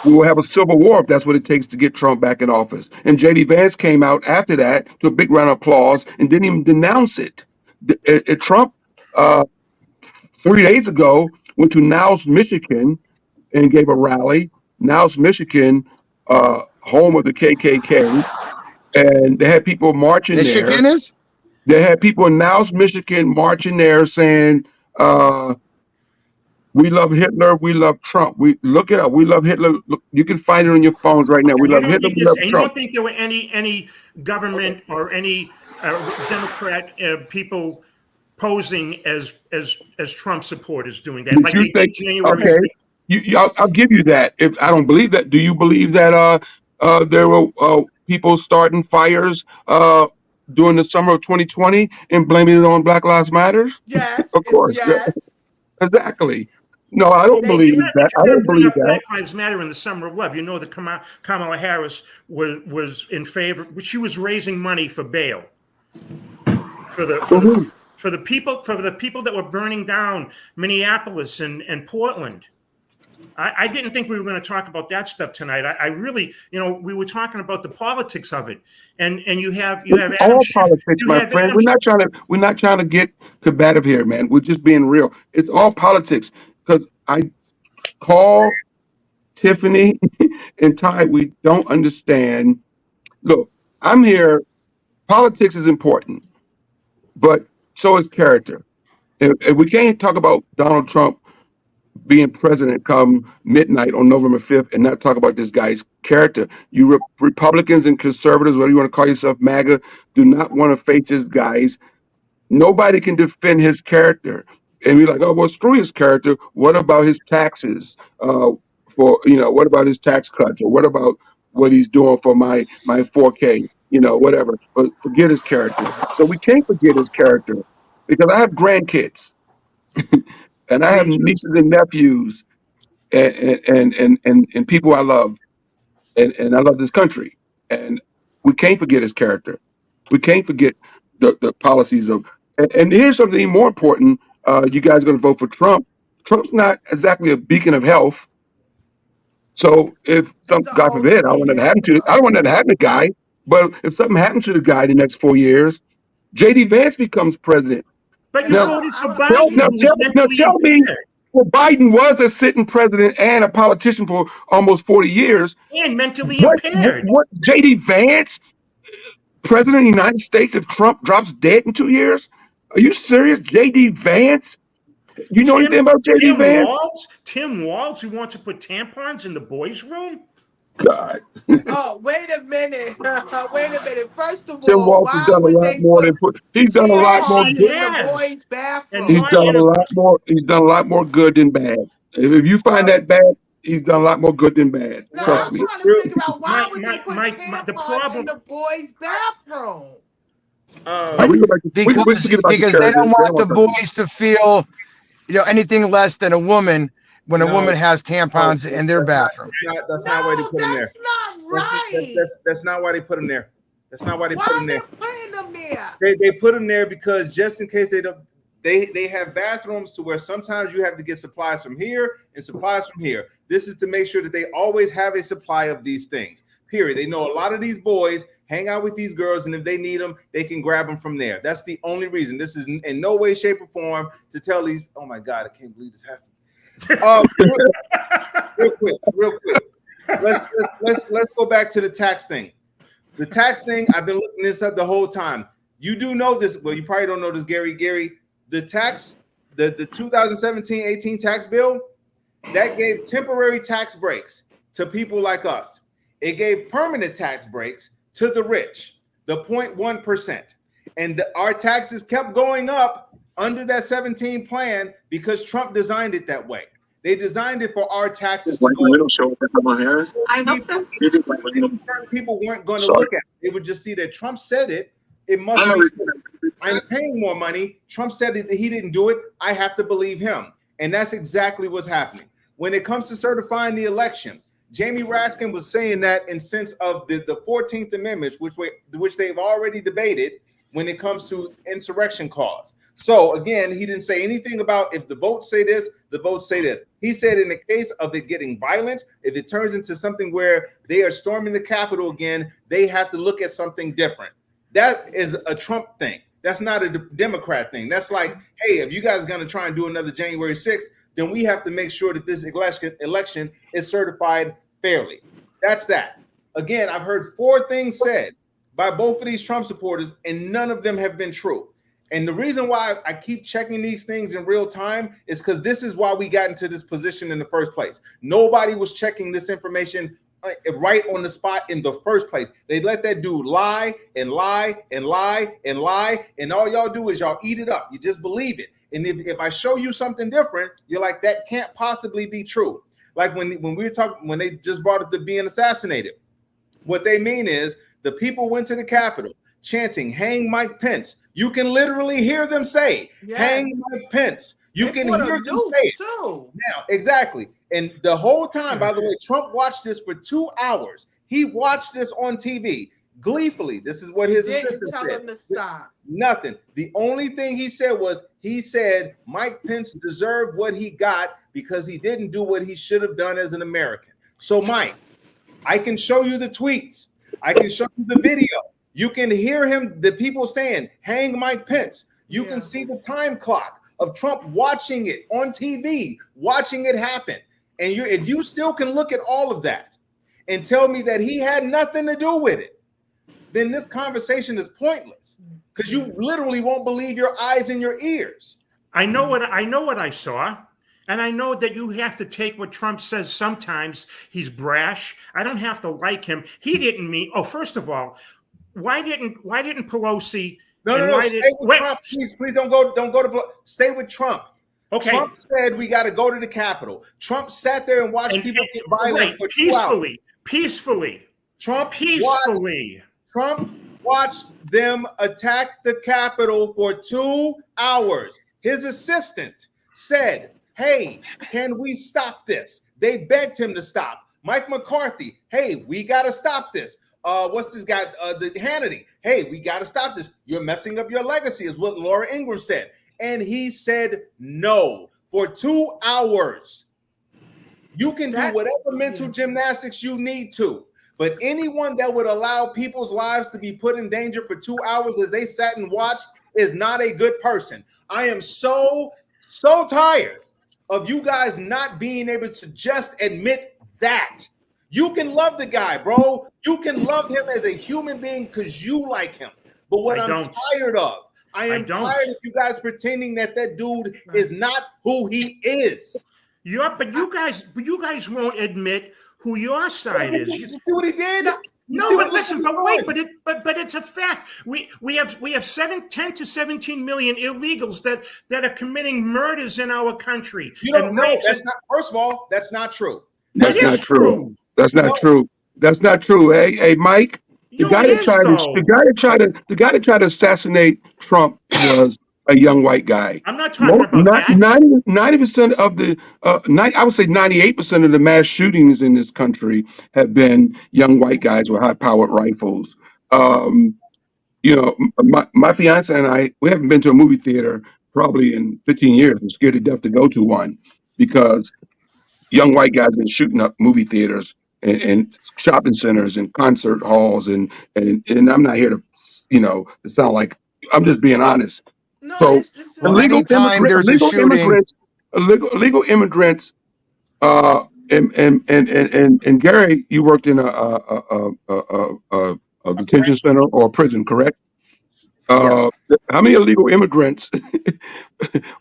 we will have a civil war if that's what it takes to get Trump back in office. And JD Vance came out after that to a big round of applause and didn't even denounce it. Trump 3 days ago went to Niles, Michigan, and gave a rally. Niles, Michigan, home of the KKK, and they had people marching there. Michigan is? They had people in Niles, Michigan marching there saying, we love Hitler, we love Trump. We look it up. We love Hitler. Look, you can find it on your phones right now. We And love Hitler, we love you Trump. don't think there were any government or any Democrat people posing as Trump supporters doing that, Did like you they did think? January Okay, 6th? I'll give you that. If I don't believe that, do you believe that there were people starting fires during the summer of 2020 and blaming it on Black Lives Matter? Yes, Of course, yes. exactly. No, I don't believe that. I don't Bring believe up that. Black Lives Matter in the summer of love. You know that Kamala Harris was in favor, but she was raising money for bail for the people that were burning down Minneapolis and Portland. I didn't think we were going to talk about that stuff tonight. I really, we were talking about the politics of it, and you have It's Adam all Schiff. politics, You my have friend. Adam We're not trying to get combative here, man. We're just being real. It's all politics. Because I call Tiffany and Ty, we don't understand. Look, I'm here. Politics is important, but so is character. And we can't talk about Donald Trump being president come midnight on November 5th and not talk about this guy's character. You Republicans and conservatives, whatever you want to call yourself, MAGA, do not want to face this guy's. Nobody can defend his character. And we're like, oh, well, screw his character. What about his taxes? What about his tax cuts? Or what about what he's doing for my 4K? Whatever. But forget his character. So we can't forget his character because I have grandkids and I have nieces and nephews and people I love, and I love this country, and we can't forget his character. We can't forget the policies of. And here's something even more important. You guys are going to vote for Trump. Trump's not exactly a beacon of health. So if He's an God older forbid, I don't want that to man. happen He's to. an I don't want older that to man. happen to the guy. But if something happens to the guy in the next 4 years, J.D. Vance becomes president. But you Now, voted for tell, Biden, now, who was tell, now mentally tell me, impaired well, Biden was a sitting president and a politician for almost 40 years. and mentally What impaired. J.D. Vance, president of the United States, if Trump drops dead in 2 years? Are you serious? J.D. Vance? You know anything about J.D. Vance? Tim Walz, who wants to put tampons in the boys' room? God. Oh, wait a minute. Wait a minute. First of Tim all, Walz has why done a would lot they more than put he's done a lot Yes, more tampons he good. in the has. boys' And He's bathroom? not done in a a lot more. He's done a lot more good than bad. If you find that bad, he's done a lot more good than bad. No, Trust I'm me. trying to figure out why would they put the tampons in problem. the boys' bathroom? We go back to, we because forget about the because they character. don't They want don't the want to talk about boys to feel anything less than a woman when a No, woman has no, tampons in their bathroom. that's not why they No, put them there. that's not right. That's not why they put them there. That's not why they Why put are them there. they putting them there? They put them there because just in case they don't, they have bathrooms to where sometimes you have to get supplies from here and supplies from here. This is to make sure that they always have a supply of these things. Period. They know a lot of these boys hang out with these girls, and if they need them, they can grab them from there. That's the only reason. This is in no way, shape, or form to tell these. Oh my God, I can't believe this has to. Real quick. Let's go back to the tax thing. The tax thing, I've been looking this up the whole time. You do know this. Well, you probably don't know this, Gary. The 2017-18 tax bill that gave temporary tax breaks to people like us. It gave permanent tax breaks to the rich, the 0.1%. And our taxes kept going up under that 17 plan because Trump designed it that way. They designed it for our taxes to go up. show for Kamala Harris. I hope so. Certain people weren't going to look at it. They would just see that Trump said it. It must be true. I'm paying more money. Trump said that he didn't do it. I have to believe him. And that's exactly what's happening. When it comes to certifying the election, Jamie Raskin was saying that in sense of the 14th Amendment, which they've already debated when it comes to insurrection clause. So again, he didn't say anything about if the votes say this, the votes say this. He said in the case of it getting violent, if it turns into something where they are storming the Capitol again, they have to look at something different. That is a Trump thing. That's not a Democrat thing. That's like, hey, if you guys are going to try and do another January 6th, then we have to make sure that this election is certified fairly. That's that. Again, I've heard 4 things said by both of these Trump supporters, and none of them have been true. And the reason why I keep checking these things in real time is because this is why we got into this position in the first place. Nobody was checking this information right on the spot in the first place. They let that dude lie and lie and lie and lie, and all y'all do is y'all eat it up. You just believe it. And if I show you something different, you're like, that can't possibly be true. Like when we were talking, when they just brought up the being assassinated, what they mean is the people went to the Capitol chanting, "Hang Mike Pence." You can literally hear them say, Yes. "Hang Mike Pence." You They can bought hear a him noose say it. too. Now, exactly. And the whole time, by the way, Trump watched this for 2 hours. He watched this on TV gleefully. This is what his Didn't assistant tell said. him to stop. Nothing. The only thing he said was Mike Pence deserved what he got because he didn't do what he should have done as an American. So, Mike, I can show you the tweets. I can show you the video. You can hear him, the people saying, hang Mike Pence. You can see the time clock of Trump watching it on TV, watching it happen. And if you still can look at all of that and tell me that he had nothing to do with it, then this conversation is pointless because you literally won't believe your eyes and your ears. I know what I saw. And I know that you have to take what Trump says sometimes. He's brash. I don't have to like him. He didn't mean, first of all, why didn't Pelosi? No. Stay with Trump. Please don't go to stay with Trump. Okay. Trump said we got to go to the Capitol. Trump sat there and watched people get violent for 2 hours. Peacefully. Trump watched them attack the Capitol for 2 hours. His assistant said, hey, can we stop this? They begged him to stop. Mike McCarthy, hey, we got to stop this. What's this guy? The Hannity, hey, we got to stop this. You're messing up your legacy, is what Laura Ingraham said. And he said no for 2 hours. You can do whatever mental gymnastics you need to. But anyone that would allow people's lives to be put in danger for 2 hours as they sat and watched is not a good person. I am so tired of you guys not being able to just admit that. You can love the guy, bro. You can love him as a human being because you like him. But what I'm tired of, I am tired of you guys pretending that dude is not who he is. But you guys won't admit who your side is. You see what he did? No, but listen, but it's a fact. We have 10 to 17 million illegals that are committing murders in our country. You don't know. That's not. First of all, that's not true. That's not true. That's not true. That's not true. Hey, Mike. The guy that tried to assassinate Trump was a young white guy. I'm not talking about that. 90% of the, I would say 98% of the mass shootings in this country have been young white guys with high-powered rifles. My fiance and I, we haven't been to a movie theater probably in 15 years. I'm scared to death to go to one because young white guys have been shooting up movie theaters and shopping centers and concert halls and I'm not here to to sound like I'm just being honest. No, so illegal immigrants, and Gary, you worked in a detention center or a prison, correct? How many illegal immigrants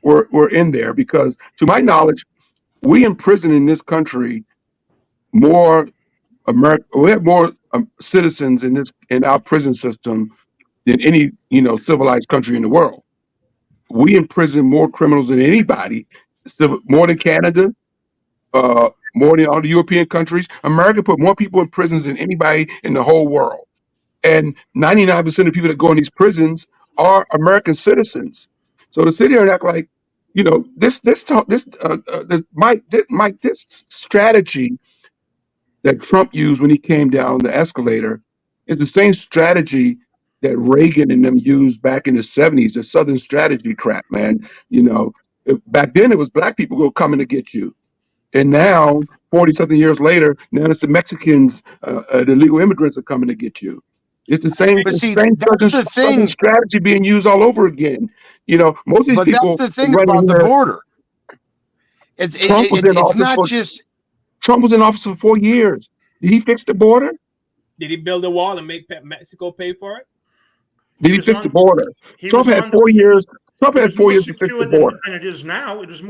were in there? Because to my knowledge, we imprison in this country more we have more citizens in our prison system than any civilized country in the world. We imprison more criminals than anybody, more than Canada, more than all the European countries. America put more people in prisons than anybody in the whole world, and 99% of people that go in these prisons are American citizens. So to sit here and act like, this strategy that Trump used when he came down the escalator is the same strategy that Reagan and them used back in the 70s, the Southern strategy crap, man. Back then it was black people go coming to get you. And now, 40-something years later, now it's the Mexicans, the illegal immigrants are coming to get you. It's the same, Southern strategy being used all over again. Most of these people. That's the thing about the border. Trump was in office for 4 years. Did he fix the border? Did he build a wall and make Mexico pay for it? Did he fix the border? Trump had 4 years. Trump had 4 years to fix the border. Than it is now. It was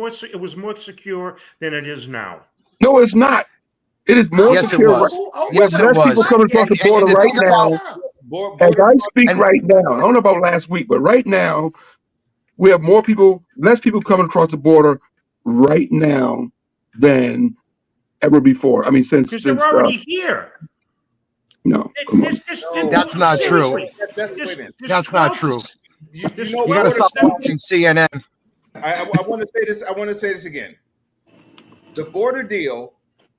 more secure than it is now. No, it's not. It is more secure. Yes, it was. People coming across the border right now. As I speak right now, I don't know about last week, but right now, we have less people coming across the border right now than ever before. I mean, since they're already here. No, that's not true. That's not true. You got to stop watching CNN. I want to say this. I want to say this again. The border deal,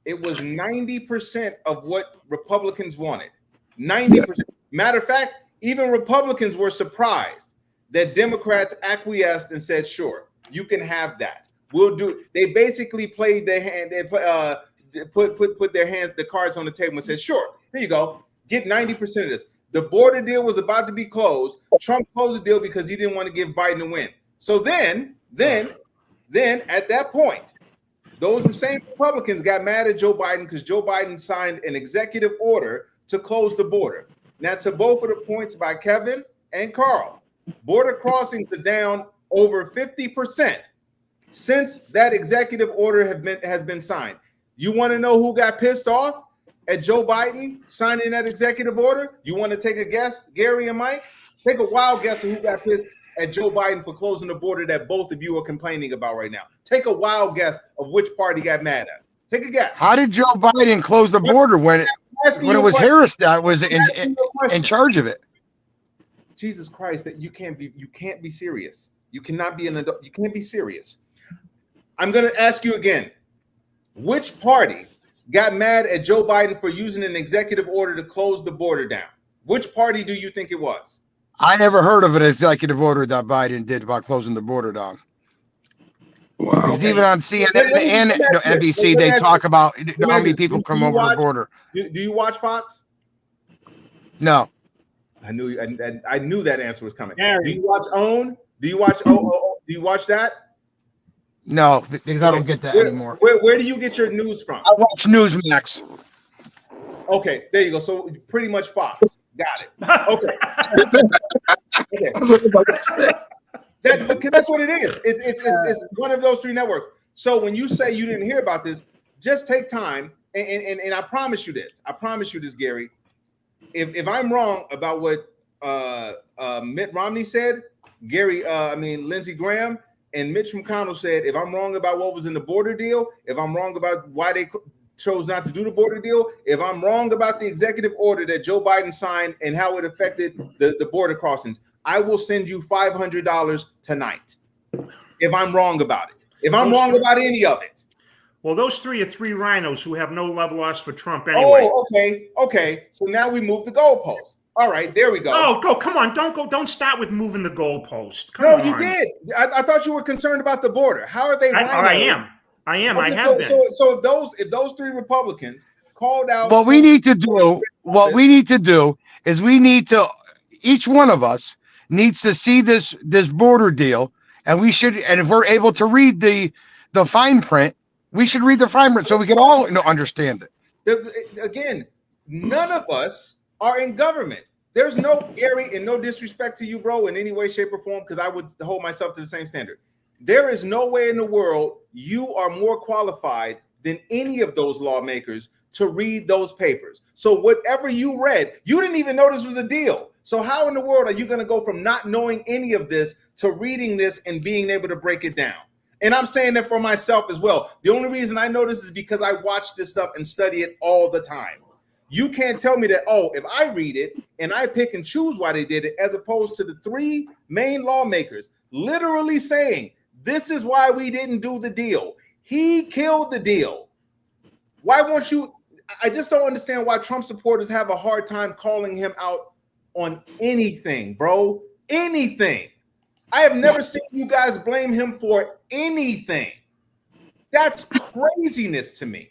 it was 90% of what Republicans wanted. 90%. Matter of fact, even Republicans were surprised that Democrats acquiesced and said, "Sure, you can have that. We'll do." They basically played their hand. They put their hands, the cards on the table, and said, "Sure, here you go. Get 90% of this." The border deal was about to be closed. Trump closed the deal because he didn't want to give Biden a win. So then at that point, those same Republicans got mad at Joe Biden because Joe Biden signed an executive order to close the border. Now, to both of the points by Kevin and Carl, border crossings are down over 50% since that executive order has been signed. You want to know who got pissed off at Joe Biden signing that executive order? You want to take a guess, Gary and Mike? Take a wild guess of who got pissed at Joe Biden for closing the border that both of you are complaining about right now. Take a wild guess of which party got mad at. Take a guess. How did Joe Biden close the border when it was Harris that was in charge of it? Jesus Christ, that you can't be serious. You cannot be an adult. You can't be serious. I'm going to ask you again. Which party got mad at Joe Biden for using an executive order to close the border down? Which party do you think it was? I never heard of an executive order that Biden did about closing the border down. Wow. Because even on CNN and NBC, they talk about how many people come over the border. Do you watch Fox? No. I knew that answer was coming. Do you watch OWN? Do you watch do you watch that? No, because I don't get that anymore. Where do you get your news from? I watch Newsmax. Okay, there you go. So pretty much Fox. Got it. Okay. Because that's what it is. It's one of those three networks. So when you say you didn't hear about this, just take time and I promise you this. I promise you this, Gary. If I'm wrong about what Mitt Romney said, Lindsey Graham and Mitch McConnell said, if I'm wrong about what was in the border deal, if I'm wrong about why they chose not to do the border deal, if I'm wrong about the executive order that Joe Biden signed and how it affected the border crossings, I will send you $500 tonight if I'm wrong about it. If I'm wrong about any of it. Well, those three are three rhinos who have no love lost for Trump anyway. Oh, okay. So now we move the goalpost. All right, there we go. Oh, come on. Don't start with moving the goalpost. Come on. You did. I thought you were concerned about the border. How are they rhinos? I am. Okay, I have been. So if those three Republicans called out, what we need to do is each one of us needs to see this border deal, and if we're able to read the fine print, we should read the fine print so we can all understand it. Again, none of us are in government. There's no, Gary, and no disrespect to you, bro, in any way, shape, or form, because I would hold myself to the same standard. There is no way in the world you are more qualified than any of those lawmakers to read those papers. So whatever you read, you didn't even know this was a deal. So how in the world are you going to go from not knowing any of this to reading this and being able to break it down? And I'm saying that for myself as well. The only reason I know this is because I watch this stuff and study it all the time. You can't tell me that, if I read it and I pick and choose why they did it, as opposed to the three main lawmakers literally saying, this is why we didn't do the deal. He killed the deal. Why won't you? I just don't understand why Trump supporters have a hard time calling him out on anything, bro. Anything. I have never seen you guys blame him for anything. That's craziness to me.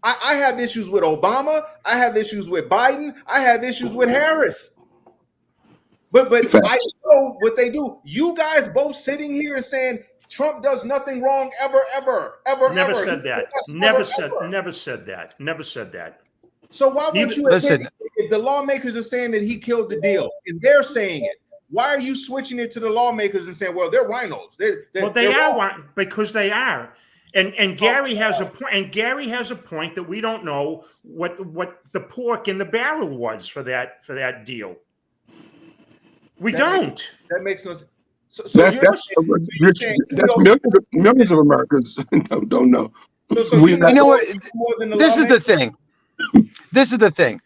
I have issues with Obama. I have issues with Biden. I have issues with Harris. But I know what they do. You guys both sitting here and saying Trump does nothing wrong ever. Never said that. Never said that. So why won't you listen? If the lawmakers are saying that he killed the deal and they're saying it, why are you switching it to the lawmakers and saying, well, they're rhinos? They are because they are. And Gary has a point. And Gary has a point that we don't know what the pork in the barrel was for that deal. That makes no sense. So that's millions of Americans don't know. You know what? This is the thing.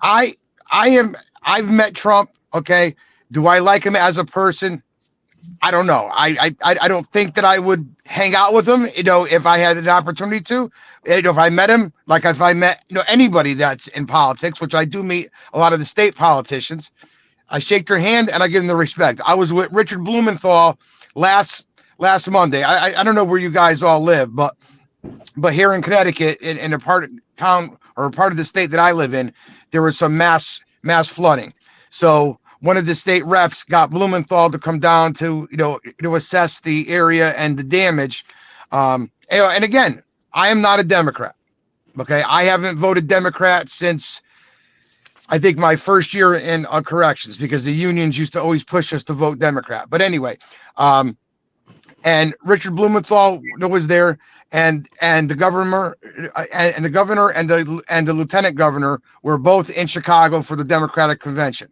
I've met Trump. Okay. Do I like him as a person? I don't know. I don't think that I would hang out with him, if I had an opportunity to. If I met him, like if I met, anybody that's in politics, which I do meet a lot of the state politicians, I shake their hand and I give them the respect. I was with Richard Blumenthal last Monday. I don't know where you guys all live, but here in Connecticut, in a part of town or a part of the state that I live in, there was some mass flooding. So one of the state reps got Blumenthal to come down to assess the area and the damage. And again, I am not a Democrat. Okay, I haven't voted Democrat since I think my first year in corrections, because the unions used to always push us to vote Democrat. But anyway, and Richard Blumenthal was there, and the governor and the lieutenant governor were both in Chicago for the Democratic convention.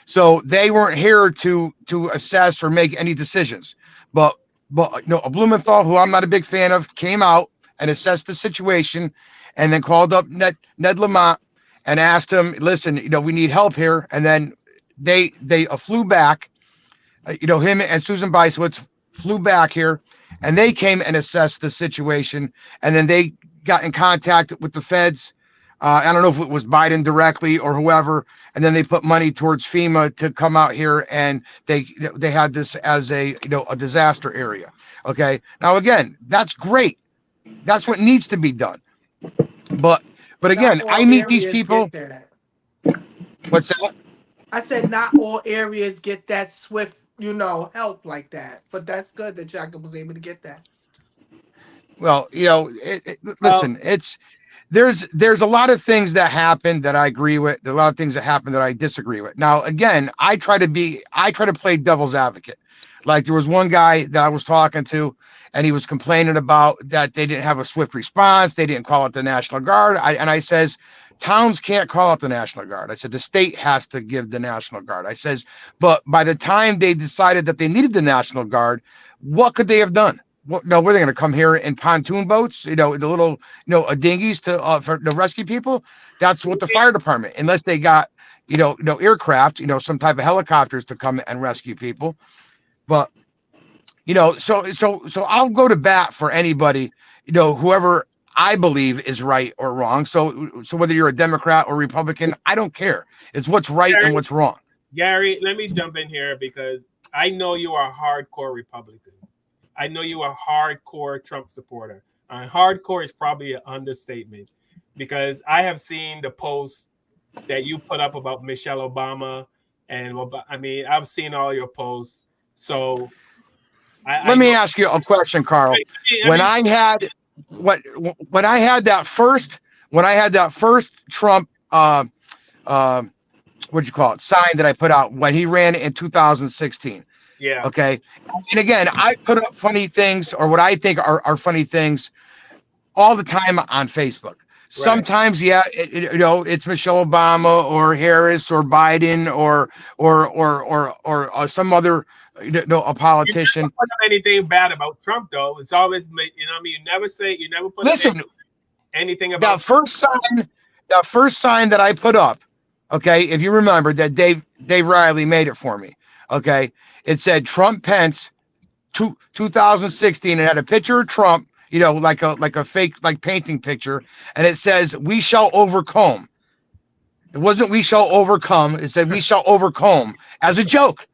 So they weren't here to assess or make any decisions. But Blumenthal, who I'm not a big fan of, came out and assessed the situation, and then called up Ned Lamont and asked him, listen, we need help here. And then they flew back, him and Susan Beiswitz flew back here, and they came and assessed the situation. And then they got in contact with the feds. I don't know if it was Biden directly or whoever. And then they put money towards FEMA to come out here, and they had this as a disaster area. Okay. Now, again, that's great. That's what needs to be done. But again, I meet these people. What's that? I said not all areas get that swift, help like that. But that's good that Jacob was able to get that. Well, listen, there's a lot of things that happen that I agree with. There are a lot of things that happen that I disagree with. Now, again, I try to play devil's advocate. Like there was one guy that I was talking to, and he was complaining about that they didn't have a swift response. They didn't call it the National Guard. I says, towns can't call it the National Guard. I said, the state has to give the National Guard. I says, but by the time they decided that they needed the National Guard, what could they have done? Well, no, were they going to come here in pontoon boats, the little, dinghies to rescue people? That's what the fire department, unless they got, aircraft, some type of helicopters to come and rescue people. But, so I'll go to bat for anybody, whoever I believe is right or wrong. So whether you're a Democrat or Republican, I don't care. It's what's right Gary, and what's wrong. Gary, let me jump in here because I know you are a hardcore Republican. I know you are a hardcore Trump supporter. Hardcore is probably an understatement because I have seen the posts that you put up about Michelle Obama, and I've seen all your posts. So let me ask you a question, Carl. When I had that first Trump what'd you call it, sign that I put out when he ran in 2016. Yeah. Okay. And again, I put up funny things, or what I think are funny things, all the time on Facebook. Right. Sometimes, yeah, it's Michelle Obama or Harris or Biden or some other, a politician. You never put anything bad about Trump, though. It's always, you never put anything about that first sign that I put up. Okay, if you remember that Dave Riley made it for me. Okay, it said Trump Pence 2016, and had a picture of Trump, like a fake painting picture, and it says we shall overcome. It wasn't we shall overcome, it said we shall overcome, as a joke.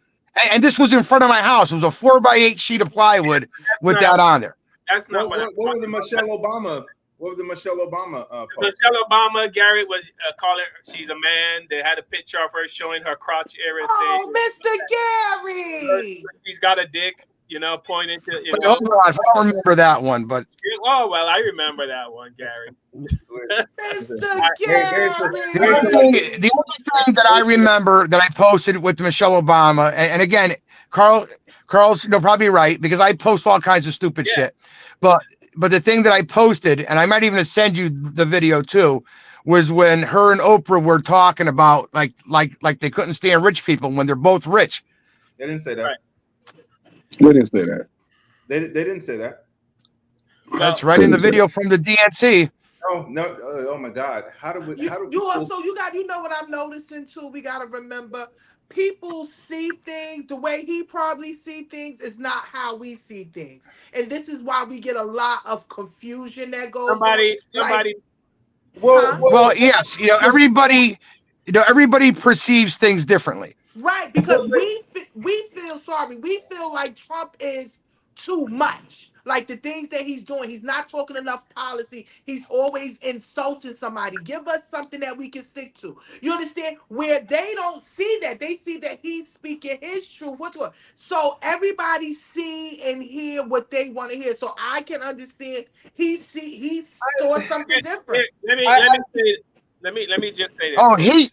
And this was in front of my house. It was a 4x8 sheet of plywood with that on there. That's not what was the Michelle Obama? What was the Michelle Obama post? Michelle Obama, Gary was calling her, she's a man. They had a picture of her showing her crotch area. Oh, Mr. Gary! She's got a dick, pointing to. Hold on, I don't remember that one, but. Oh, well, I remember that one, Gary. Mr. Gary! The only thing that I remember that I posted with Michelle Obama, and again, Carl's probably right, because I post all kinds of stupid shit. But the thing that I posted, and I might even send you the video too, was when her and Oprah were talking about like they couldn't stand rich people when they're both rich. They didn't say that. Right. They didn't say that. They didn't say that. That's right in the video from the DNC. Oh no! Oh my God! How do we? You know what I'm noticing too? We got to remember people see things, the way he probably see things is not how we see things. And this is why we get a lot of confusion that goes on. Like, Well, yes, everybody perceives things differently. right, because we feel sorry. We feel like Trump is too much. Like the things that he's doing, he's not talking enough policy. He's always insulting somebody. Give us something that we can stick to. You understand? Where they don't see that, they see that he's speaking his truth. So everybody see and hear what they want to hear. So I can understand. He saw something different. Let me just say this. Oh, he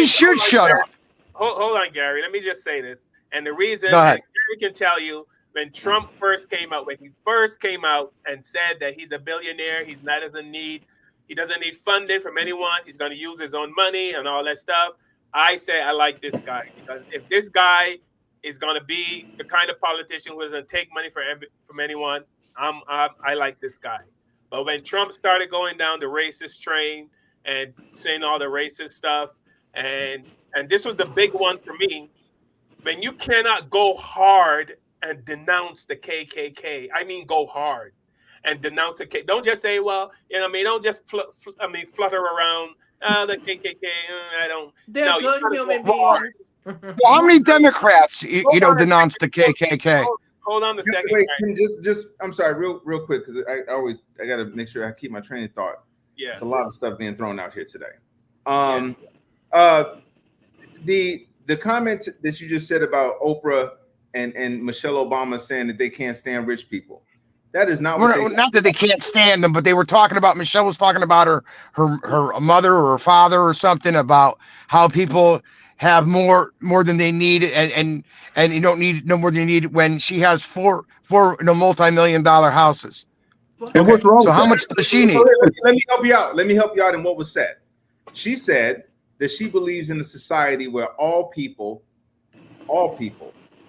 should shut up. Hold on, Gary. Let me just say this. And the reason Gary can tell you, when Trump first came out, and said that he's a billionaire, he doesn't need funding from anyone, he's going to use his own money and all that stuff. I say I like this guy, because if this guy is going to be the kind of politician who doesn't take money from anyone, I like this guy. But when Trump started going down the racist train and saying all the racist stuff, and this was the big one for me, when you cannot go hard and denounce the KKK, I mean go hard and denounce the KKK. Don't just say, well, don't just flutter around the KKK. They're good human beings. Well, how many Democrats denounce the KKK? Hold on a second. Wait, just I'm sorry, real quick, because I got to make sure I keep my train of thought. Yeah, it's a lot of stuff being thrown out here today. The comment that you just said about Oprah and Michelle Obama saying that they can't stand rich people. That is not what not that they can't stand them, but they were talking about, Michelle was talking about her mother or her father or something, about how people have more than they need, and you don't need no more than you need, when she has four multi-million-dollar houses. And what's wrong? So how much does she need? Let me help you out. Let me help you out in what was said. She said that she believes in a society where all people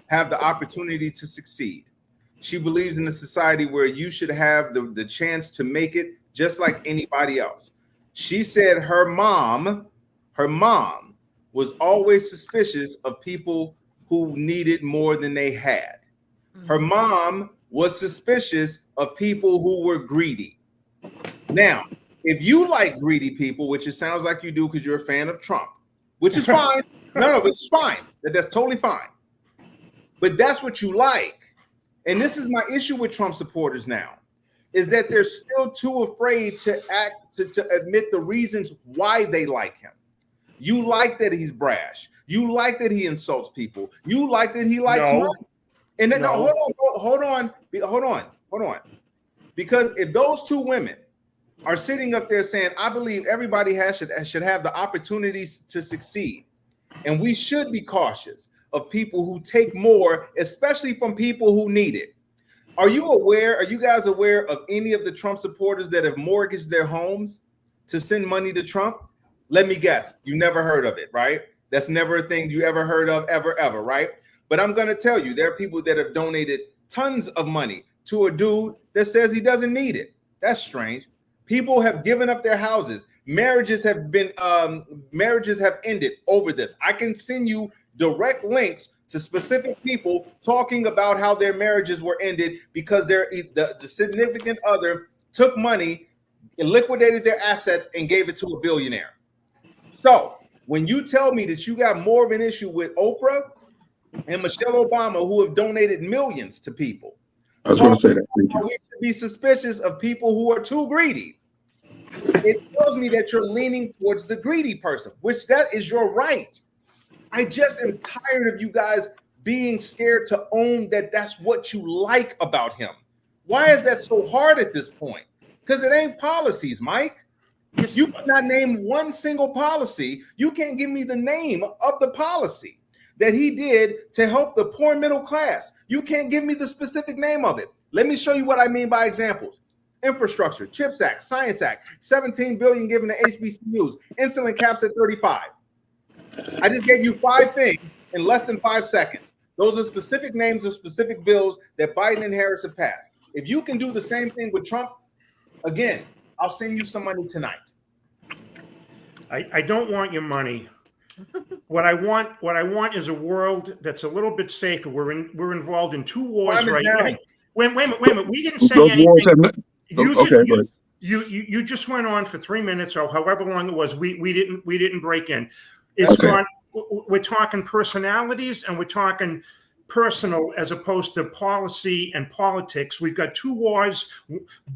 have the opportunity to succeed. She believes in a society where you should have the chance to make it just like anybody else. She said her mom was always suspicious of people who needed more than they had. Her mom was suspicious of people who were greedy. Now, if you like greedy people, which it sounds like you do because you're a fan of Trump, which is fine. No, but it's fine. That's totally fine. But that's what you like. And this is my issue with Trump supporters now, is that they're still too afraid to admit the reasons why they like him. You like that he's brash. You like that he insults people. You like that he likes money. And then hold on. Because if those two women are sitting up there saying, I believe everybody should have the opportunities to succeed, and we should be cautious of people who take more, especially from people who need it. Are you guys aware of any of the Trump supporters that have mortgaged their homes to send money to Trump? Let me guess, you never heard of it, right? That's never a thing you ever heard of, ever, right? But I'm going to tell you, there are people that have donated tons of money to a dude that says he doesn't need it. That's strange. People have given up their houses. Marriages have ended over this. I can send you direct links to specific people talking about how their marriages were ended because the significant other took money, liquidated their assets, and gave it to a billionaire. So when you tell me that you got more of an issue with Oprah and Michelle Obama, who have donated millions to people, I was going to say that. Thank you. We should be suspicious of people who are too greedy. It tells me that you're leaning towards the greedy person, which that is your right. I just am tired of you guys being scared to own that that's what you like about him. Why is that so hard at this point? Because it ain't policies, Mike. You cannot name one single policy. You can't give me the name of the policy that he did to help the poor middle class. You can't give me the specific name of it. Let me show you what I mean by examples. Infrastructure, CHIPS Act, Science Act, $17 billion given to HBCUs, insulin caps at 35. I just gave you 5 things in less than 5 seconds. Those are specific names of specific bills that Biden and Harris have passed. If you can do the same thing with Trump, again, I'll send you some money tonight. I don't want your money. What I want is a world that's a little bit safer. We're involved in 2 wars right now. Wait a minute. We didn't say Those wars anything. have not, okay, but You just went on for 3 minutes or however long it was. We didn't break in. It's okay. gone. We're talking personalities and we're talking personal as opposed to policy and politics. We've got 2 wars,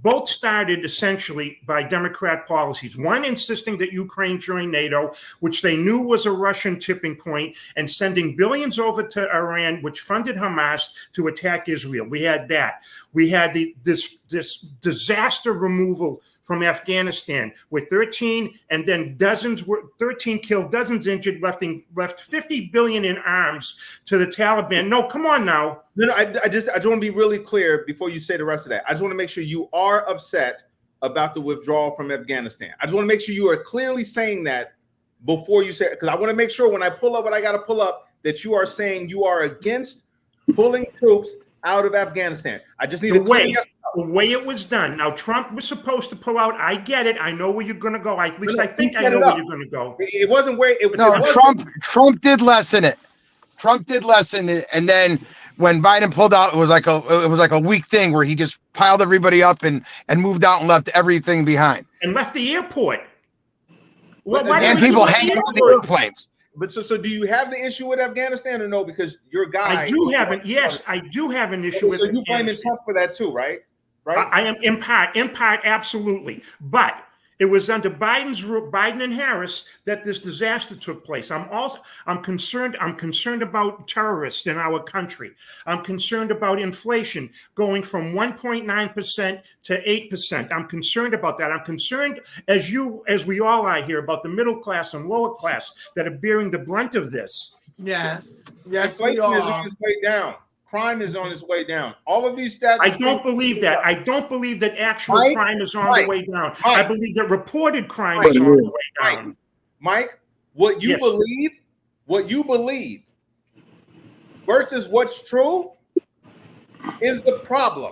both started essentially by Democrat policies. One insisting that Ukraine join NATO, which they knew was a Russian tipping point, and sending billions over to Iran, which funded Hamas to attack Israel. We had that. We had this disaster removal from Afghanistan with 13 and then 13 killed, dozens injured, left 50 billion in arms to the Taliban. No, come on now. No, I just want to be really clear before you say the rest of that. I just want to make sure you are upset about the withdrawal from Afghanistan. I just want to make sure you are clearly saying that before you say it, because I want to make sure when I pull up what I got to pull up that you are saying you are against pulling troops out of Afghanistan. I just need the way it was done. Now, Trump was supposed to pull out. I get it. I know where you're going to go. At least I think I know where you're going to go. It wasn't where it. No, it Trump did lessen it. Trump did lessen it, and then when Biden pulled out, it was like a weak thing where he just piled everybody up and moved out and left everything behind. And left the airport. And people hanging on the airplanes. But so do you have the issue with Afghanistan or no? Because your guy. I do have an issue with. So you blaming Trump for that too, right? Right. I am in part, absolutely. But it was under Biden and Harris that this disaster took place. I'm concerned about terrorists in our country. I'm concerned about inflation going from 1.9% to 8%. I'm concerned about that. I'm concerned, as we all are here, about the middle class and lower class that are bearing the brunt of this. Yes, inflation is on its way down. Crime is on its way down. All of these stats. I don't believe that. I don't believe that actual crime is on the way down. I believe that reported crime is on the way down. Mike, what you believe versus what's true is the problem.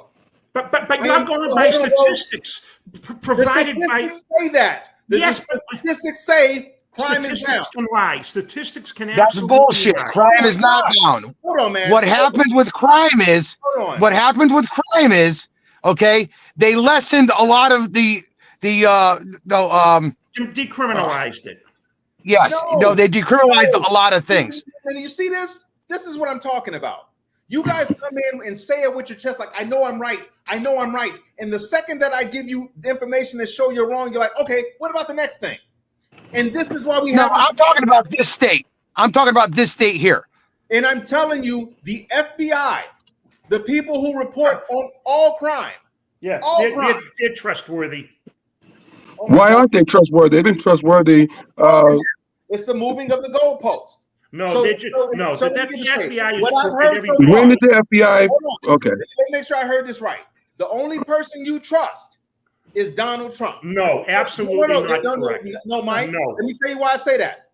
But you're going by statistics provided by. Say that. The statistics say crime is down. Statistics can lie. Statistics can. That's bullshit. Lie. Crime is not down. Hold on, man. What happened with crime is. Okay, they lessened a lot of the decriminalized it. Yes, no, they decriminalized a lot of things. And you see this? This is what I'm talking about. You guys come in and say it with your chest like, I know I'm right. I know I'm right. And the second that I give you the information that show you're wrong, you're like, okay, what about the next thing? And this is why we have. No, I'm talking about this state. I'm talking about this state here. And I'm telling you, the FBI, the people who report on all crime. Yeah, they're trustworthy. Why aren't they trustworthy? They've been trustworthy. It's the moving of the goalpost. No, the FBI is. When did the FBI? Okay. Let me make sure I heard this right. The only person you trust is Donald Trump. No, absolutely not correct. No, Mike. No. Let me tell you why I say that.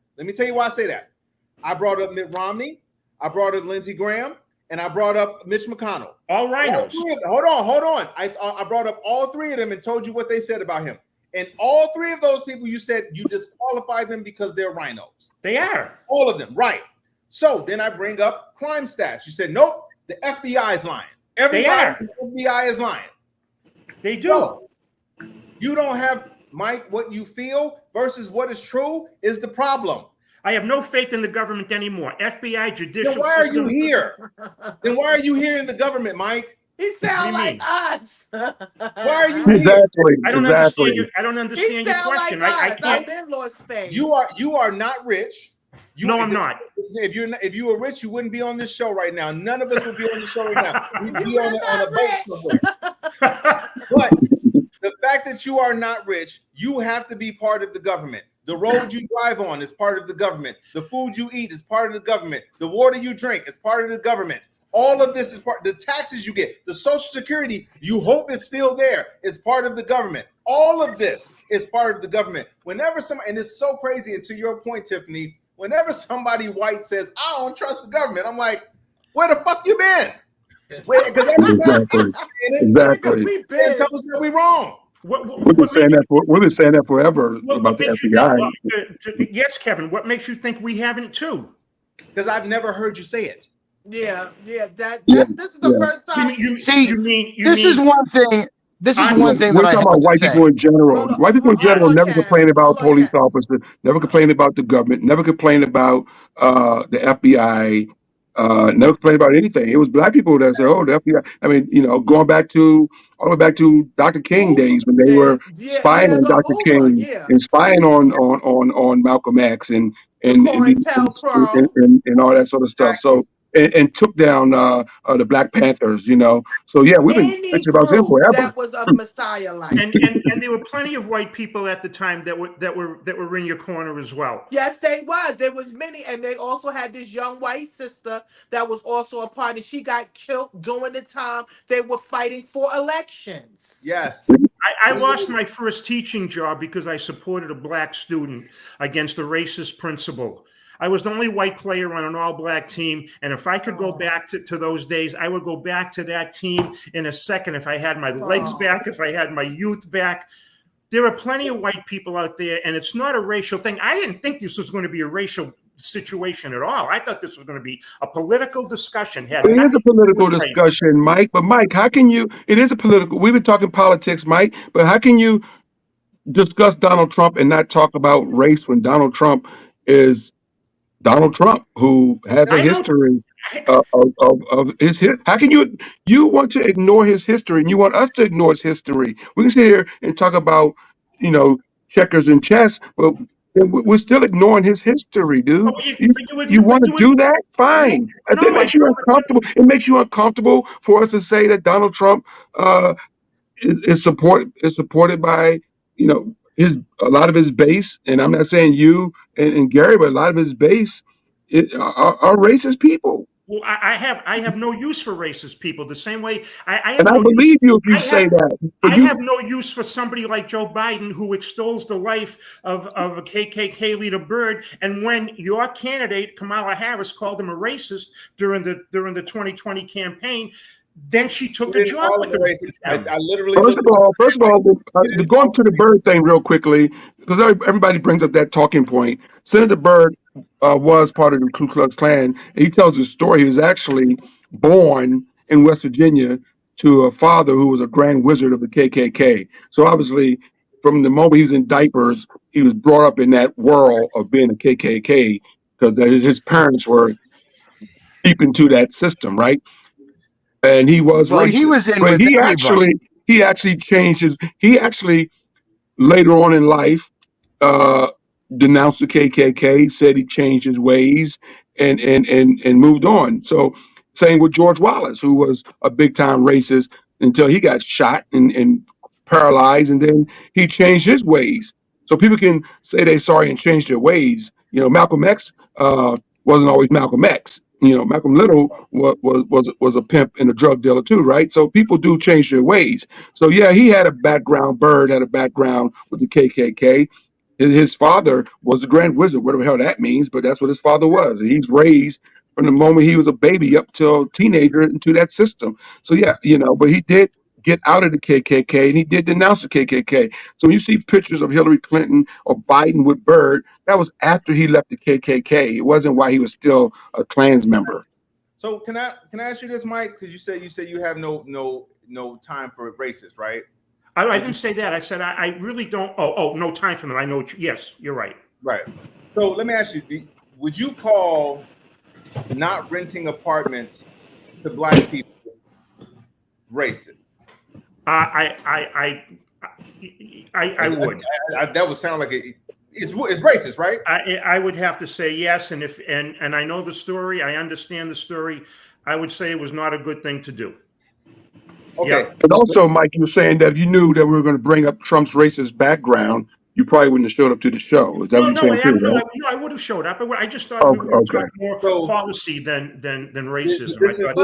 I brought up Mitt Romney. I brought up Lindsey Graham. And I brought up Mitch McConnell. All rhinos. Hold on. I brought up all 3 of them and told you what they said about him. And all 3 of those people, you said you disqualified them because they're rhinos. They are. All of them, right. So then I bring up crime stats. You said, nope, the FBI is lying. Everybody in the FBI is lying. They do. So, you don't have, Mike, what you feel versus what is true is the problem. I have no faith in the government anymore. FBI, judicial system. Then why are you here? Then why are you here in the government, Mike? He sounds like us. Why are you exactly? I don't understand your question. Like I can't. I've been lost faith. You are not rich. No, I'm not. If you were rich, you wouldn't be on this show right now. None of us would be on the show right now. We'd be on a boat somewhere. But the fact that you are not rich, you have to be part of the government. The road you drive on is part of the government. The food you eat is part of the government. The water you drink is part of the government. All of this is part. The taxes you get, the Social Security you hope is still there, is part of the government. All of this is part of the government. Whenever somebody, and it's so crazy, and to your point, Tiffany, whenever somebody white says, I don't trust the government, I'm like, where the fuck you been? Because exactly. Tell us that we wrong. We've been what saying makes that we've been saying that forever what about the makes you think? Well, FBI. yes, Kevin. What makes you think we haven't too? Because I've never heard you say it. Yeah, Yeah, this is the yeah. first time. See, you mean this is one thing. This is Yeah, one thing that we're I talking have about to white people say. in general. Hold on, White people in general never Kev. complain about Hold on, police Kev. officers, never complain about the government, never complain about the FBI, never complain about anything. It was black people that said, "Oh, the FBI." I mean, going back to all the way back to Dr. King Hoover. days when they were spying on Edgar Dr. Hoover. King Yeah, and spying on Malcolm X and the and and, and, COINTELPRO. and all that sort of stuff. So and took down the Black Panthers. So yeah, we've been Any bitching about them group forever. that was of Messiah like. And there were plenty of white people at the time that were in your corner as well. Yes, they was. There was many, and they also had this young white sister that was also a part, and she got killed during the time they were fighting for elections. Yes. I lost my first teaching job because I supported a black student against a racist principal. I was the only white player on an all-black team, and if I could go back to those days, I would go back to that team in a second if I had my legs back, if I had my youth back. There are plenty of white people out there, and it's not a racial thing. I didn't think this was going to be a racial situation at all. I thought this was going to be a political discussion. It is a political discussion, Mike. But Mike, how can you? It is a political. We've been talking politics, Mike. But how can you discuss Donald Trump and not talk about race when Donald Trump is Donald Trump, who has a history of his hit? How can you want to ignore his history and you want us to ignore his history? We can sit here and talk about you know checkers and chess, but we're still ignoring his history, dude. You want to do that? Fine. If it makes you uncomfortable, it makes you uncomfortable for us to say that Donald Trump is supported by a lot of his base, and I'm not saying you and Gary, but a lot of his base are racist people. Well, I have no use for racist people. The same way I have And I no use. believe you if you say that. But I have no use for somebody like Joe Biden who extols the life of a KKK leader Byrd. And when your candidate Kamala Harris called him a racist during the 2020 campaign, then she took the job with the racist. I literally. First of all, going to the Byrd thing real quickly, because everybody brings up that talking point. Senator Byrd was part of the Ku Klux Klan, and he tells his story. He was actually born in West Virginia to a father who was a grand wizard of the KKK. So obviously, from the moment he was in diapers, he was brought up in that world of being a KKK because his parents were deep into that system, right? And he was Well, he racist. was in But with everybody. he actually changed his. He actually later on in life uh, denounced the KKK, said he changed his ways and moved on. So same with George Wallace, who was a big time racist until he got shot and paralyzed, and then he changed his ways. So people can say they're sorry and change their ways. Malcolm X wasn't always Malcolm X. Malcolm Little was a pimp and a drug dealer too, right? So people do change their ways. So yeah, he had a background. Byrd had a background with the KKK. His father was the Grand Wizard, whatever the hell that means, but that's what his father was. He's raised from the moment he was a baby up till a teenager into that system. So yeah, but he did get out of the KKK and he did denounce the KKK. So when you see pictures of Hillary Clinton or Biden with Byrd, that was after he left the KKK. It wasn't while he was still a Klans member. So can I ask you this, Mike? Because you said you have no time for racists, right? I didn't say that. I said I really don't. Oh, no time for them. I know. Yes, you're right. Right. So let me ask you: would you call not renting apartments to black people racist? I would. That would sound like it's racist, right? I would have to say yes, and I know the story. I understand the story. I would say it was not a good thing to do. Okay. Yeah. But also, Mike, you're saying that if you knew that we were going to bring up Trump's racist background, you probably wouldn't have showed up to the show. Is that what you're saying too, right? No, I would have showed up. I just thought we were talking more policy than racism.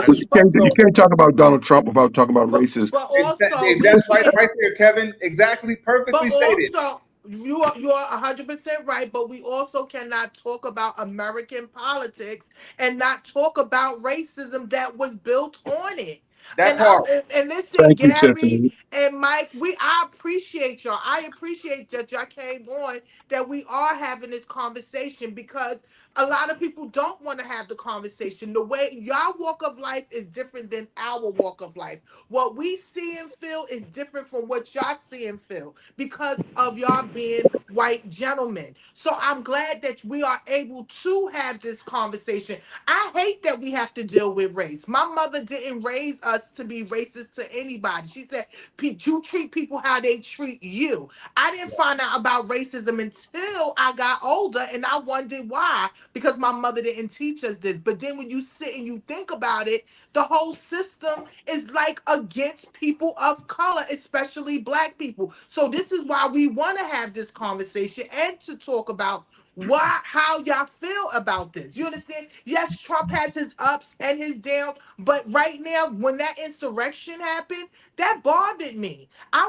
You can't talk about Donald Trump without talking about racism. But also, that's right there, Kevin. Exactly, perfectly stated. Also, you are 100% right, but we also cannot talk about American politics and not talk about racism that was built on it. That And part. listen, Thank you, Gary Tiffany. and Mike, I appreciate y'all. I appreciate that y'all came on, that we are having this conversation, because a lot of people don't want to have the conversation. The way y'all walk of life is different than our walk of life. What we see and feel is different from what y'all see and feel, because of y'all being white gentlemen. So I'm glad that we are able to have this conversation. I hate that we have to deal with race. My mother didn't raise us to be racist to anybody. She said, you treat people how they treat you. I didn't find out about racism until I got older, and I wondered why, because my mother didn't teach us this. But then when you sit and you think about it, the whole system is like against people of color, especially black people. So this is why we want to have this conversation and to talk about how y'all feel about this. You understand? Yes, Trump has his ups and his downs, but right now, when that insurrection happened, that bothered me. I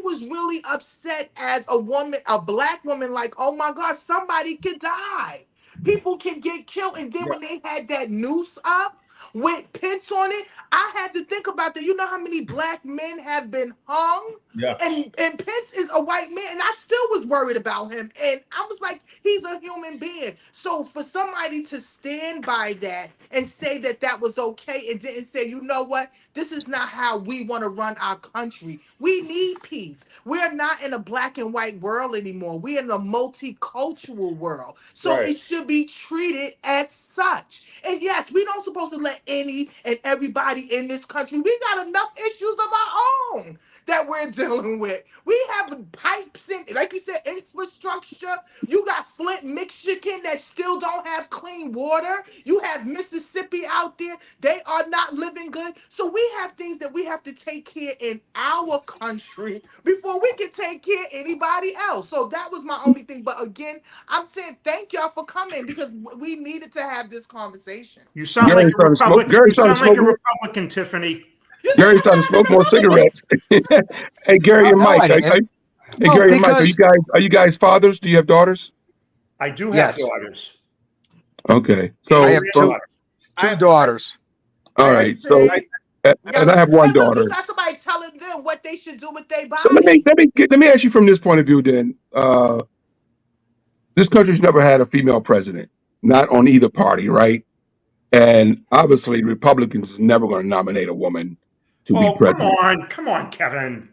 was really upset as a woman, a black woman, like, oh my God, somebody could die. People can get killed. And then Yeah. when they had that noose up with pins on it, I had to think about that. You know how many black men have been hung? Yeah. And Pence is a white man, and I still was worried about him. And I was like, he's a human being. So for somebody to stand by that and say that that was okay, and didn't say, you know what, this is not how we want to run our country. We need peace. We're not in a black and white world anymore. We're in a multicultural world. So Right. it should be treated as such. And yes, we don't supposed to let any and everybody in this country. We got enough issues of our own that we're dealing with. We have pipes and, like you said, infrastructure. You got Flint, Michigan that still don't have clean water. You have Mississippi out there. They are not living good. So we have things that we have to take care in our country before we can take care of anybody else. So that was my only thing. But again, I'm saying thank y'all for coming, because we needed to have this conversation. You sound like Gary's a trying to smoke. Republican. You Gary's trying to sound like smoke a more. Republican, Tiffany. You said Gary's I trying to sounded smoke more Republican? cigarettes. Hey, Gary No, and no, I Mike. didn't. Hey, No, Gary and Mike. because Are you guys fathers? Do you have daughters? I do have yes, daughters. Okay. And I So, have a so two granddaughter. two daughters. all I, right. So, See? and I have one And look, you daughter. got somebody telling them what they should do with their So bodies. let me ask you from this point of view. Then, this country's never had a female president, not on either party, right? And obviously, Republicans is never going to nominate a woman to be Oh, president. come on, Kevin.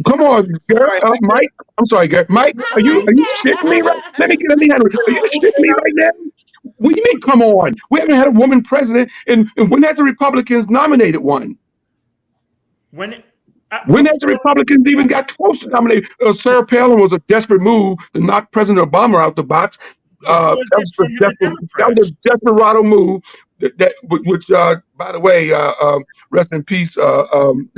Come on, Gary, right. Mike. I'm sorry, Gary. Mike, are I you like shitting me right? that. Let me handle it. Are you shitting me right now? What do you mean? Come on, we haven't had a woman president, and when has the Republicans nominated one? When When has the before Republicans even got close to nominate? Sarah Palin was a desperate move to knock President Obama out the box. before they appointed the That was a Democrats. desperado move. Which, by the way, rest in peace, John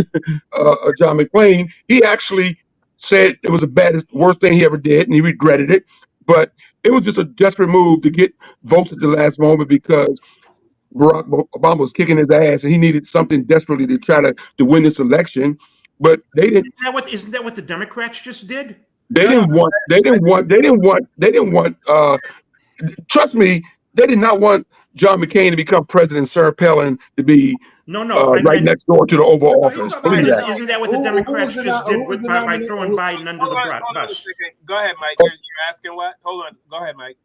McClane. He actually said it was the worst thing he ever did, and he regretted it. But it was just a desperate move to get votes at the last moment because Barack Obama was kicking his ass, and he needed something desperately to try to win this election. But they didn't. Isn't that what the Democrats just did? They No, no. didn't want. They didn't want. They didn't want. They didn't want. Trust me, they did not want John McCain to become president, Sarah Palin to be No. I right meant, next door to the Oval Oh, you Office. talking about Believe that. isn't that what the Who Democrats was just did who was the by nominee? throwing Biden under the Hold on a bus? second. Go ahead, Mike. Oh, You're asking what? Hold on. Go ahead, Mike.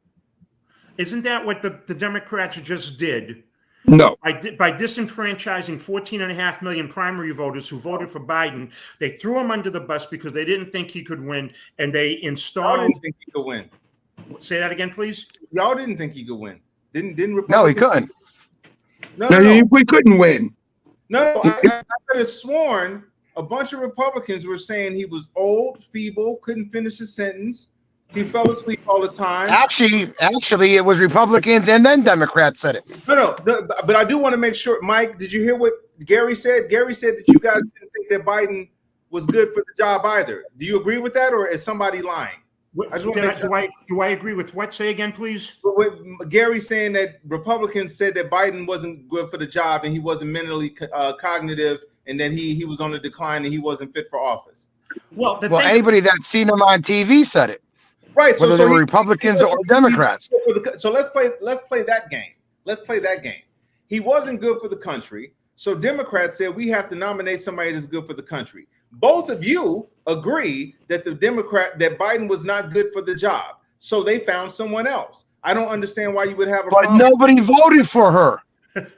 Isn't that what the Democrats just did? No. By disenfranchising 14.5 million primary voters who voted for Biden, they threw him under the bus because they didn't think he could win, and they Y'all installed. didn't think he could win. Say that again, please. Y'all didn't think he could win. Didn't Republicans? No, he couldn't. No. We couldn't win. No, I could have sworn a bunch of Republicans were saying he was old, feeble, couldn't finish a sentence. He fell asleep all the time. Actually, it was Republicans and then Democrats said it. No, but I do want to make sure. Mike, did you hear what Gary said? Gary said that you guys didn't think that Biden was good for the job either. Do you agree with that, or is somebody lying? I just want to make sure. Do I agree with what? Say again, please. With Gary saying that Republicans said that Biden wasn't good for the job and he wasn't mentally cognitive, and that he was on the decline and he wasn't fit for office. Well, anybody that's seen him on TV said it. Right. Whether they were Republicans or Democrats. So let's play that game. He wasn't good for the country. So Democrats said we have to nominate somebody that's good for the country. Both of you agree that that Biden was not good for the job. So they found someone else. I don't understand why you would have a But problem. nobody voted for her.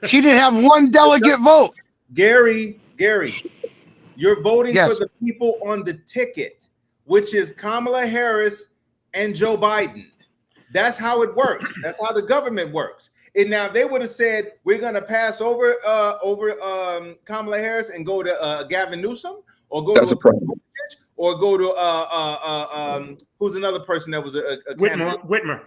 She didn't have one delegate vote. Gary, you're voting Yes. for the people on the ticket, which is Kamala Harris and Joe Biden. That's how it works. That's how the government works. And now they would have said we're going to pass over Kamala Harris and go to Gavin Newsom, or go That's to a problem. or go to who's another person that was a candidate? Whitmer.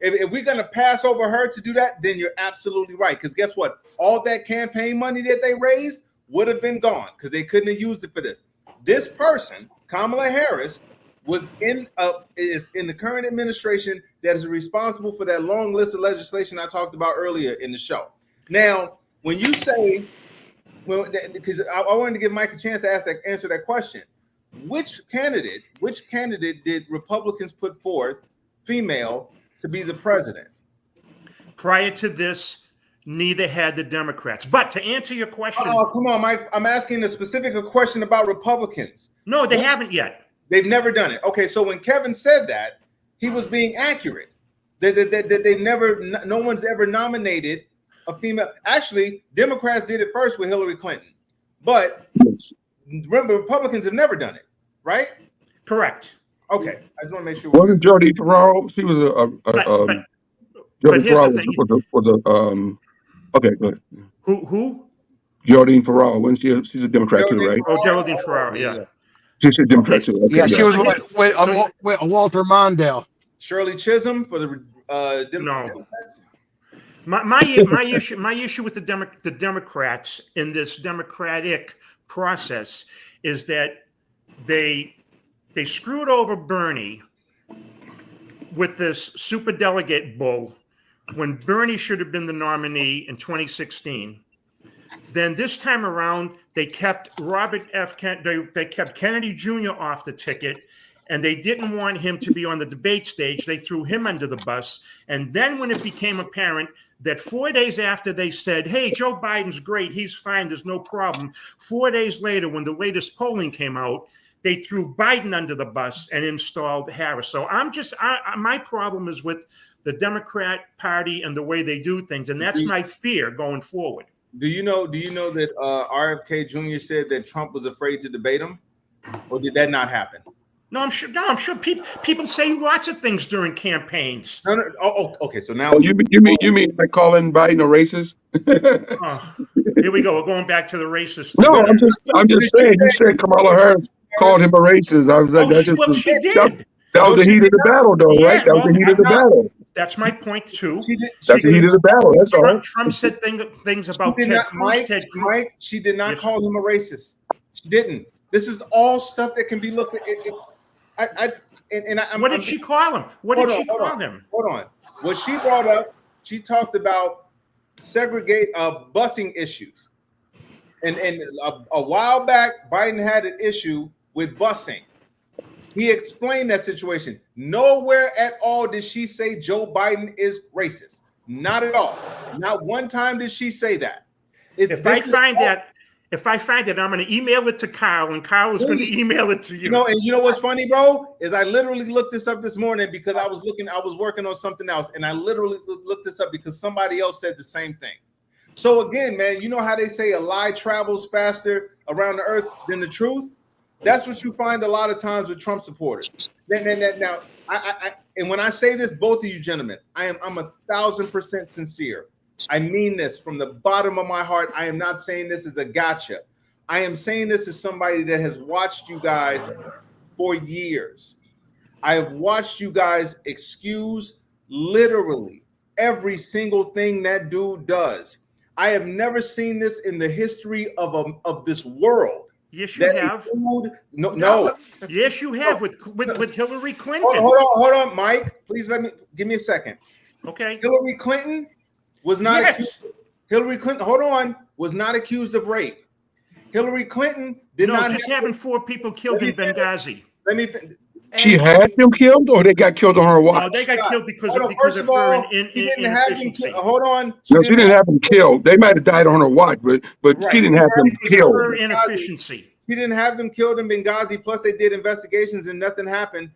If we're going to pass over her to do that, then you're absolutely right. Because guess what? All that campaign money that they raised would have been gone because they couldn't have used it for this. This person, Kamala Harris, is in the current administration that is responsible for that long list of legislation I talked about earlier in the show. Now, when you say, well, because I wanted to give Mike a chance to answer that question. Which candidate did Republicans put forth, female, to be the president? Prior to this, neither had the Democrats. But to answer your question, oh, come on, Mike. I'm asking a specific question about Republicans. No, they haven't yet. They've never done it. Okay, so when Kevin said that, he was being accurate. That they've never, no one's ever nominated a female. Actually, Democrats did it first with Hillary Clinton, but remember, Republicans have never done it, right? Correct. Okay, I just want to make sure. Wasn't Jody Ferraro? She was Jody Ferraro okay, go ahead. Who? Geraldine Ferraro. When she's a Democrat too, right? Oh, Geraldine Ferraro, yeah. She's a Democrat too. Okay, yeah, she was with Walter Mondale. Shirley Chisholm for the Democrats. My issue with the Democrats in this democratic process is that they screwed over Bernie with this superdelegate bull when Bernie should have been the nominee in 2016. Then this time around, they kept they kept Kennedy Jr. off the ticket, and they didn't want him to be on the debate stage. They threw him under the bus. And then when it became apparent that 4 days after they said, hey, Joe Biden's great, he's fine, there's no problem. 4 days later, when the latest polling came out, they threw Biden under the bus and installed Harris. So my problem is with the Democrat Party and the way they do things. And that's my fear going forward. Do you know that RFK Jr. said that Trump was afraid to debate him? Or did that not happen? No, I'm sure people say lots of things during campaigns. No. Oh, okay. So now you mean like calling Biden a racist? Here we go. We're going back to the racist. No, I'm just saying. You said Kamala Harris called him a racist. I was like, she did. That was the heat of the battle, though, right? That was the heat of the battle. That's my point too. That's the heat of the battle. That's all. Trump said things about Ted Cruz. Mike, she did not call him a racist. She didn't. This is all stuff that can be looked at. What did she call him? What did she call him? Hold on. What she brought up, she talked about busing issues. And a while back, Biden had an issue with busing. He explained that situation. Nowhere at all did she say Joe Biden is racist. Not at all. Not one time did she say that. If I find that, I'm going to email it to Kyle, and Kyle is going to email it to you. And you know what's funny, bro? Is I literally looked this up this morning because I was working on something else, and I literally looked this up because somebody else said the same thing. So again, man, you know how they say a lie travels faster around the earth than the truth? That's what you find a lot of times with Trump supporters. Now, and when I say this, both of you gentlemen, I'm 1,000% sincere. I mean this from the bottom of my heart. I am not saying this as a gotcha. I am saying this as somebody that has watched you guys for years. I have watched you guys excuse literally every single thing that dude does. I have never seen this in the history of this world. Yes, you have. No. Yes, you have with Hillary Clinton. Hold on, Mike. Please give me a second. Okay. Hillary Clinton was not accused. Hillary Clinton, hold on, was not accused of rape. Hillary Clinton did not having 4 people killed in Benghazi. She And had them killed, or they got killed on her watch? No, they got killed because Hold of on, first of all, she didn't have them inefficiency. hold on. No, she didn't have them killed. They might have died on her watch, but she Right. didn't have them Because of killed. her inefficiency. She didn't have them killed in Benghazi. Plus, they did investigations and nothing happened.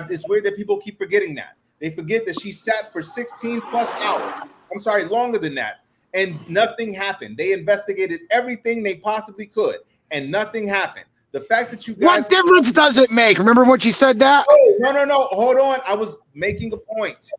It's weird that people keep forgetting that. They forget that she sat for 16 plus hours. I'm sorry, longer than that. And nothing happened. They investigated everything they possibly could, and nothing happened. The fact that you guys— What difference does it make? Remember when she said that? Oh, no. Hold on. I was making a point.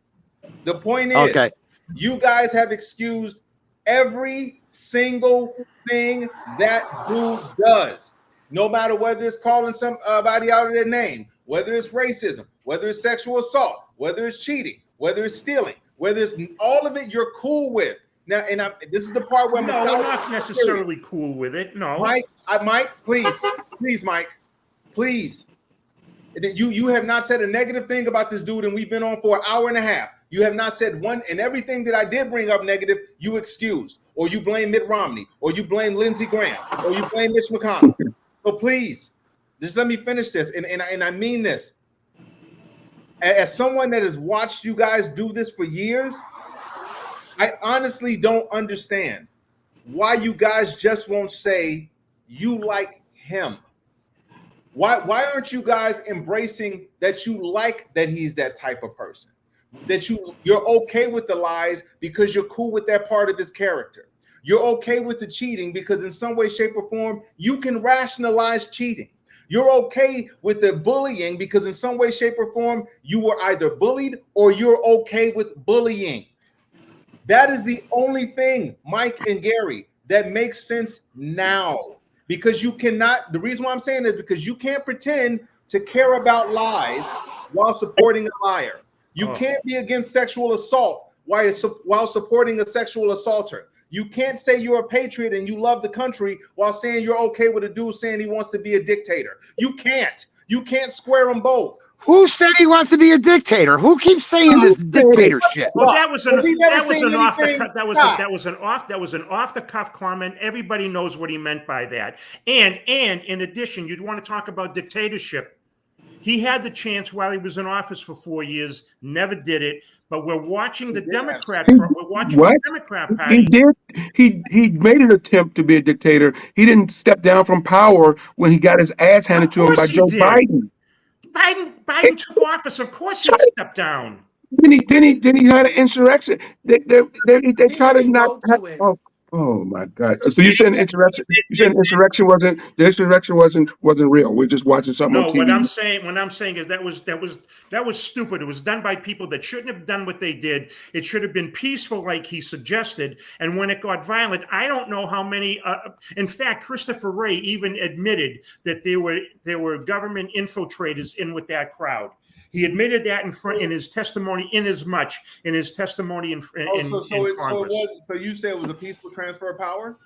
The point is, Okay. you guys have excused every single thing that dude does. No matter whether it's calling somebody out of their name, whether it's racism, whether it's sexual assault, whether it's cheating, whether it's stealing, whether it's all of it, you're cool with. Now, and this is the part where No, we're not necessarily cool with it. No, Mike, Mike, please, Mike, please. You have not said a negative thing about this dude, and we've been on for an hour and a half. You have not said one, and everything that I did bring up negative, you excused, or you blame Mitt Romney, or you blame Lindsey Graham, or you blame Mitch McConnell. So please, just let me finish this, and I mean this. As someone that has watched you guys do this for years, I honestly don't understand why you guys just won't say you like him. Why aren't you guys embracing that you like that he's that type of person? That you're okay with the lies because you're cool with that part of his character. You're okay with the cheating because in some way, shape, or form, you can rationalize cheating. You're okay with the bullying because in some way, shape, or form, you were either bullied or you're okay with bullying. That is the only thing, Mike and Gary, that makes sense now. Because you cannot, the reason why I'm saying this, because you can't pretend to care about lies while supporting a liar. You can't be against sexual assault while supporting a sexual assaulter. You can't say you're a patriot and you love the country while saying you're okay with a dude saying he wants to be a dictator. You can't. You can't square them both. Who said he wants to be a dictator? Who keeps saying this dictator shit? Well, that was an off the cuff comment. Everybody knows what he meant by that. And in addition, you'd want to talk about dictatorship. He had the chance while he was in office for 4 years, never did it. But we're watching the Democrat. We're watching the Democrat Party. He did. He made an attempt to be a dictator. He didn't step down from power when he got his ass handed to him by Joe Biden. Biden took office. Of course, he stepped down. Then he had an insurrection. They try to not. Oh my God! So you saying insurrection? You saying insurrection wasn't real? We're just watching something on TV. What I'm saying is that was stupid. It was done by people that shouldn't have done what they did. It should have been peaceful, like he suggested. And when it got violent, I don't know how many. In fact, Christopher Wray even admitted that there were government infiltrators in with that crowd. He admitted that in his testimony in Congress. So you say it was a peaceful transfer of power?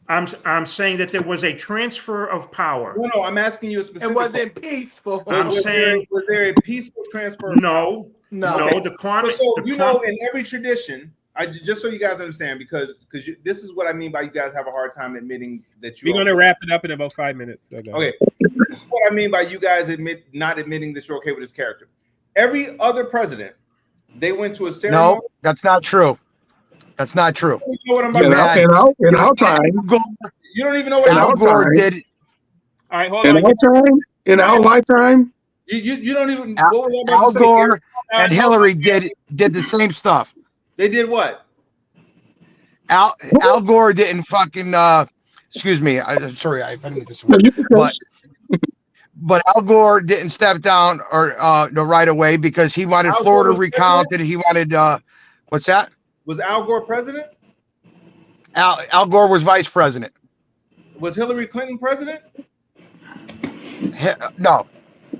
I'm saying that there was a transfer of power. No, I'm asking you a specific. It wasn't peaceful. Was there a peaceful transfer? No. Okay. The comment. So in every tradition, just so you guys understand, because this is what I mean by you guys have a hard time admitting that you. We're going to wrap it up in about 5 minutes. Okay, this is what I mean by you guys not admitting that you're okay with his character. Every other president, they went to a ceremony. No, that's not true. That's not true. You know what I'm about to say? In our time, you don't even know what Al Gore did. All right, hold on. In our lifetime, you don't even. Al Gore and Hillary did the same stuff. They did what? Al Gore didn't fucking. Excuse me. I'm sorry. I didn't get this word. But Al Gore didn't step down or right away because he wanted Florida recounted. He wanted what's that? Was Al Gore president? Al Gore was vice president. Was Hillary Clinton president? No.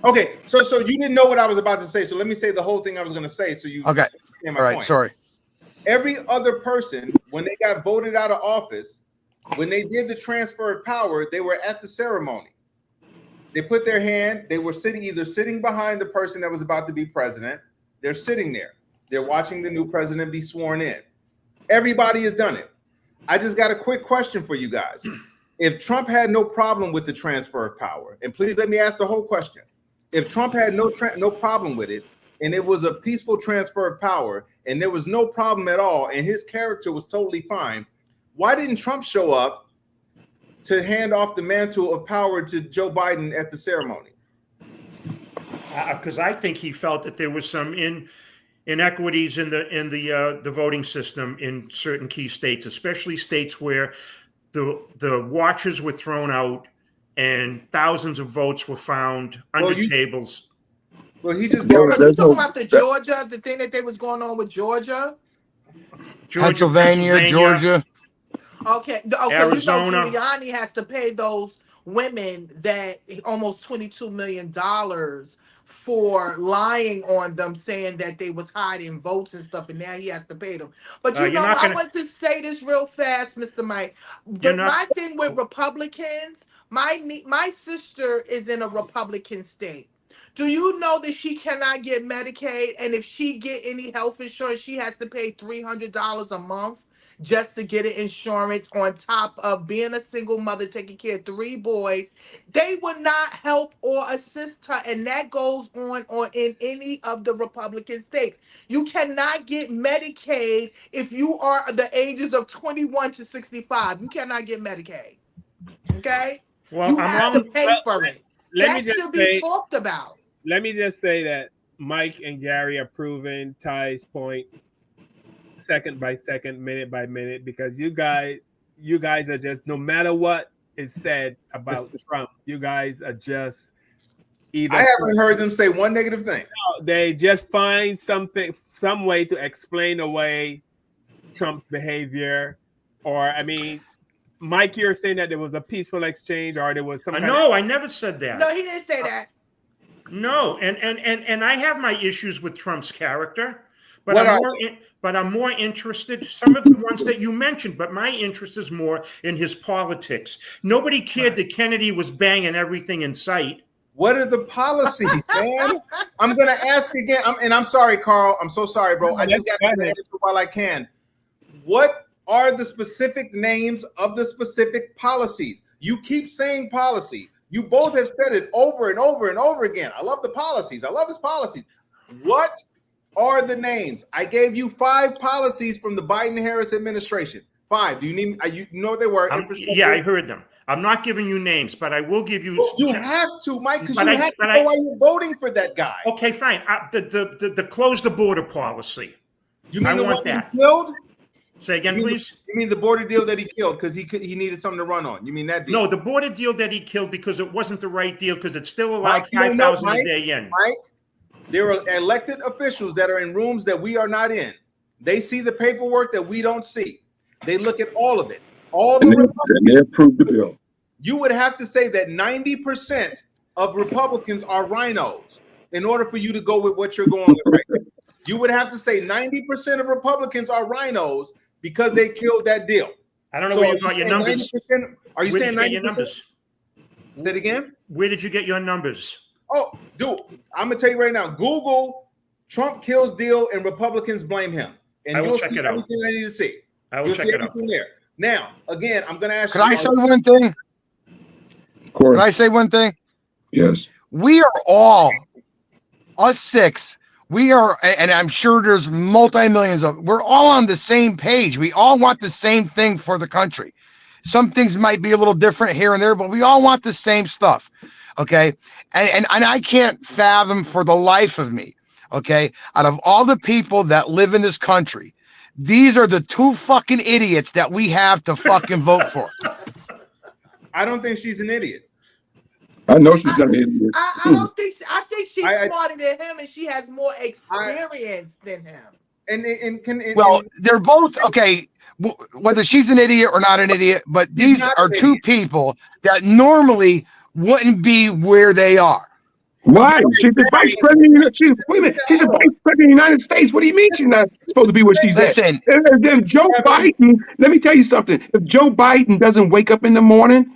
Okay, so you didn't know what I was about to say. So let me say the whole thing I was going to say. So you okay? All right, point. Sorry. Every other person, when they got voted out of office, when they did the transfer of power, they were at the ceremony. They put their hand. They were sitting behind the person that was about to be president. They're sitting there. They're watching the new president be sworn in. Everybody has done it. I just got a quick question for you guys. If Trump had no problem with the transfer of power, and please let me ask the whole question. If Trump had no problem with it, and it was a peaceful transfer of power, and there was no problem at all, and his character was totally fine, why didn't Trump show up to hand off the mantle of power to Joe Biden at the ceremony? Because I think he felt that there was some inequities in the voting system in certain key states, especially states where the watchers were thrown out and thousands of votes were found under tables. Well, he just because you talking about the Georgia, the thing that they was going on with Georgia, Pennsylvania, Georgia. Okay, Arizona. You know Giuliani has to pay those women that almost $22 million for lying on them, saying that they was hiding votes and stuff, and now he has to pay them. But I want to say this real fast, Mr. Mike. My thing with Republicans, my sister is in a Republican state. Do you know that she cannot get Medicaid, and if she get any health insurance, she has to pay $300 a month just to get an insurance on top of being a single mother taking care of 3 boys? They would not help or assist her, and that goes on in any of the Republican states. You cannot get Medicaid if you are the ages of 21 to 65. You cannot get Medicaid. Okay? Well, you have to pay for it. That should be talked about. Let me just say that Mike and Gary are proving Ty's point second by second, minute by minute, because you guys are just, no matter what is said about Trump, you guys are just either. I haven't heard them say one negative thing. No, they just find some way to explain away Trump's behavior, or Mike, you're saying that there was a peaceful exchange, or there was some. No, I never said that. No, he didn't say that. No, and I have my issues with Trump's character, but I'm more interested. Some of the ones that you mentioned, but my interest is more in his politics. Nobody cared that Kennedy was banging everything in sight. What are the policies, man? I'm gonna ask again. I'm sorry, Carl. I'm so sorry, bro. I just got to answer while I can. What are the specific names of the specific policies? You keep saying policy. You both have said it over and over and over again. I love the policies. I love his policies. What are the names? I gave you 5 policies from the Biden-Harris administration. 5. Do you need? You know what they were? Yeah, I heard them. I'm not giving you names, but I will give you. You have to, Mike, because you have to know why you're voting for that guy. Okay, fine. The close the border policy. You mean I the want one that. he killed? Say again, please. You mean the border deal that he killed because he needed something to run on? You mean that deal? No, the border deal that he killed because it wasn't the right deal, because it still allowed 5,000 a day in. Mike, there are elected officials that are in rooms that we are not in. They see the paperwork that we don't see. They look at all of it. All the Republicans. They approved the bill. You would have to say that 90% of Republicans are rhinos in order for you to go with what you're going with right now. You would have to say 90% of Republicans are rhinos because they killed that deal. I don't know where you got your numbers. Are you saying 90%? Say it again? Where did you get your numbers? Oh, dude, I'm going to tell you right now. Google Trump kills deal and Republicans blame him. And you'll see everything I need to see. I will check it out. There. Now, again, I'm going to ask you. Can I say one thing? Can I say one thing? Yes. We are all, us 6, we are, and I'm sure there's multi-millions of, we're all on the same page. We all want the same thing for the country. Some things might be a little different here and there, but we all want the same stuff. Okay. And I can't fathom for the life of me, okay, out of all the people that live in this country, these are the 2 fucking idiots that we have to fucking vote for. I don't think she's an idiot. I know she's not an idiot. I don't think. I think she's smarter than him, and she has more experience than him. Well, they're both okay. Whether she's an idiot or not an idiot, but these are 2 people that normally wouldn't be where they are. Why? She's the vice president. Wait a minute. She's the vice president of the United States. What do you mean she's not supposed to be where she's at? If Joe Biden, let me tell you something. If Joe Biden doesn't wake up in the morning,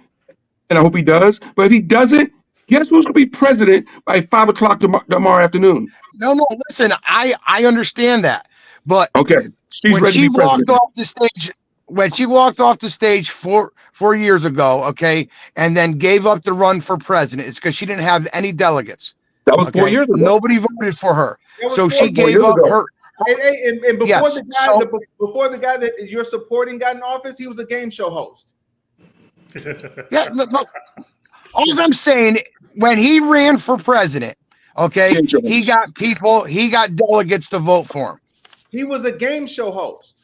and I hope he does, but if he doesn't, guess who's going to be president by 5 o'clock tomorrow afternoon? No, listen, I understand that. But okay, she's when ready she to be president. walked off the stage, when she walked off the stage 4 years ago, okay, and then gave up the run for president, it's because she didn't have any delegates. That was 4 years ago. Nobody voted for her, That was so 4 she years gave years up ago. her. And before Yes, before the guy that you're supporting got in office, he was a game show host. Yeah, look, all I'm saying, when he ran for president, okay, he got delegates to vote for him. He was a game show host.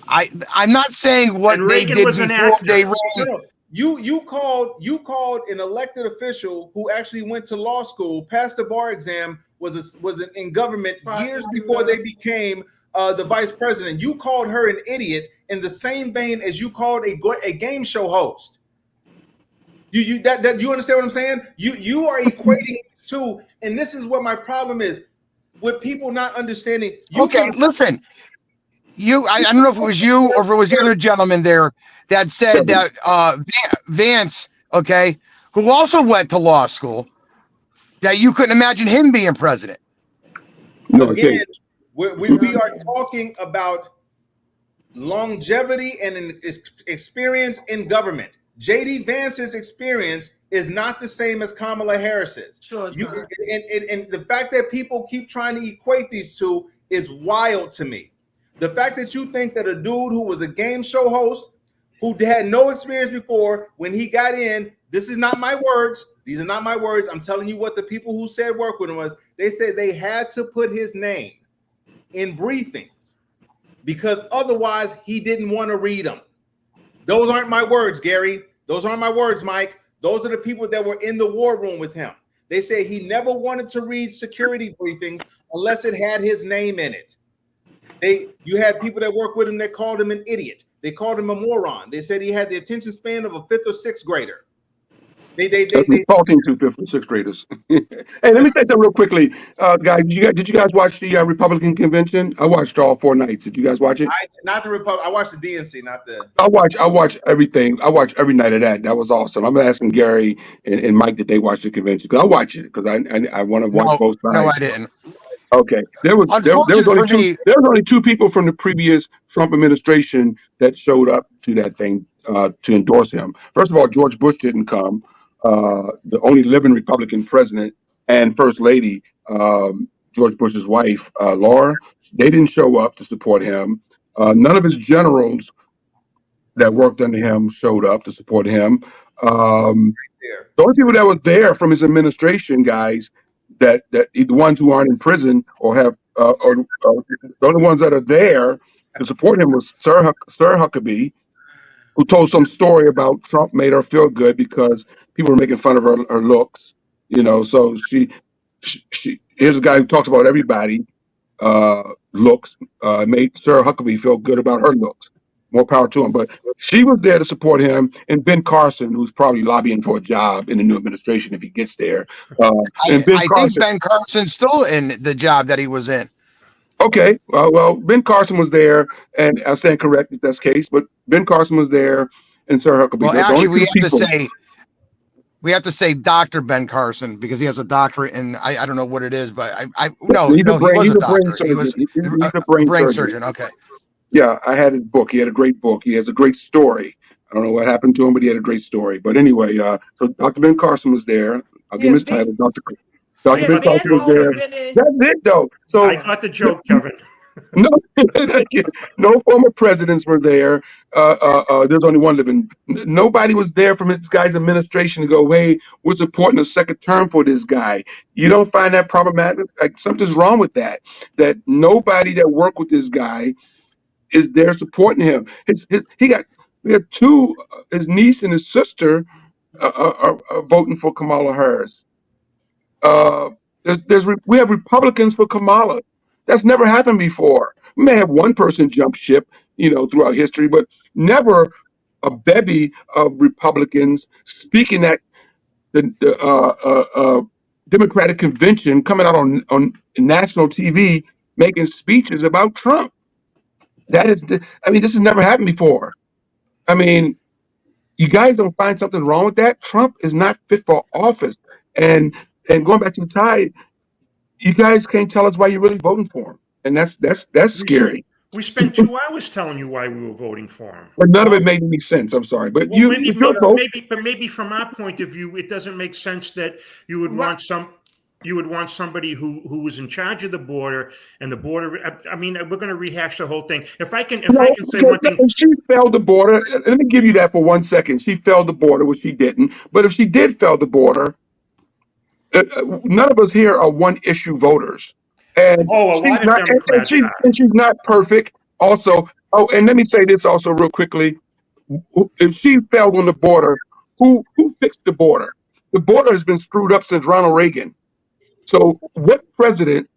I'm not saying what And they Reagan did was an before actor. they ran. No. You called an elected official who actually went to law school, passed the bar exam, was in government years before they became the vice president. You called her an idiot in the same vein as you called a game show host. You understand what I'm saying? You are equating two, and this is what my problem is with people not understanding. Listen, I don't know if it was you or if it was the other gentleman there that said that Vance, okay, who also went to law school, that you couldn't imagine him being president. No, again, we are talking about longevity and an experience in government. JD Vance's experience is not the same as Kamala Harris's. Sure, and the fact that people keep trying to equate these two is wild to me. The fact that you think that a dude who was a game show host, who had no experience before, when he got in, this is not my words. These are not my words. I'm telling you what the people who said work with him was. They said they had to put his name in briefings because otherwise he didn't want to read them. Those aren't my words, Gary. Those aren't my words, Mike. Those are the people that were in the war room with him. They say he never wanted to read security briefings unless it had his name in it. You had people that worked with him that called him an idiot. They called him a moron. They said he had the attention span of a 5th or 6th grader. They insulting to 5th or 6th graders. Hey, let me say something real quickly, guys. Did you guys watch the Republican convention? I watched all 4 nights. Did you guys watch it? Not the Republic. I watched the DNC, not the. I watched everything. I watched every night of that. That was awesome. I'm asking Gary and Mike did they watch the convention? Because I watch it because I want to watch both sides. No, I didn't. Okay, there was only 2 people from the previous Trump administration that showed up to that thing to endorse him. First of all, George Bush didn't come. The only living Republican president and First Lady, George Bush's wife, Laura, they didn't show up to support him. None of his generals that worked under him showed up to support him. The only people that were there from his administration, guys, that the ones who aren't in prison or have, the only ones that are there to support him was Sir Huckabee, who told some story about Trump made her feel good because people were making fun of her looks, So she here's a guy who talks about everybody looks, made Sir Huckabee feel good about her looks. More power to him. But she was there to support him, and Ben Carson, who's probably lobbying for a job in the new administration if he gets there. I think Ben Carson's still in the job that he was in. Okay, well, Ben Carson was there, and I stand corrected that's the case, but Ben Carson was there, and Sir Huckabee. Well, actually, we have to say Dr. Ben Carson because he has a doctorate in I don't know what it is, but he's a brain surgeon. He's a brain surgeon. Okay. Yeah, I had his book. He had a great book. He has a great story. I don't know what happened to him, but he had a great story. But anyway, so Dr. Ben Carson was there. I'll give him his title, Dr. Ben Carson was there. That's it, though. So I got the joke, Kevin. No former presidents were there. There's only one living. Nobody was there from this guy's administration to go, hey, we're supporting a second term for this guy. You don't find that problematic? Like something's wrong with that. That nobody that worked with this guy is there supporting him. We got 2, his niece and his sister are voting for Kamala Harris. We have Republicans for Kamala. That's never happened before. We may have one person jump ship, throughout history, but never a bevy of Republicans speaking at the Democratic convention, coming out on national TV, making speeches about Trump. This has never happened before. You guys don't find something wrong with that? Trump is not fit for office. And going back to the tide, you guys can't tell us why you're really voting for him. And that's scary. We spent 2 hours telling you why we were voting for him. But none of it made any sense. I'm sorry. But maybe from our point of view, it doesn't make sense that you would want some. You would want somebody who was in charge of the border, and the border. I mean, we're going to rehash the whole thing. If I can say one thing, if she failed the border, let me give you that for 1 second. She failed the border, which she didn't. But if she did fail the border, none of us here are one-issue voters, and a lot she's of not. Democrats are. And she's not perfect. Also, and let me say this also real quickly: if she failed on the border, who fixed the border? The border has been screwed up since Ronald Reagan. So, what president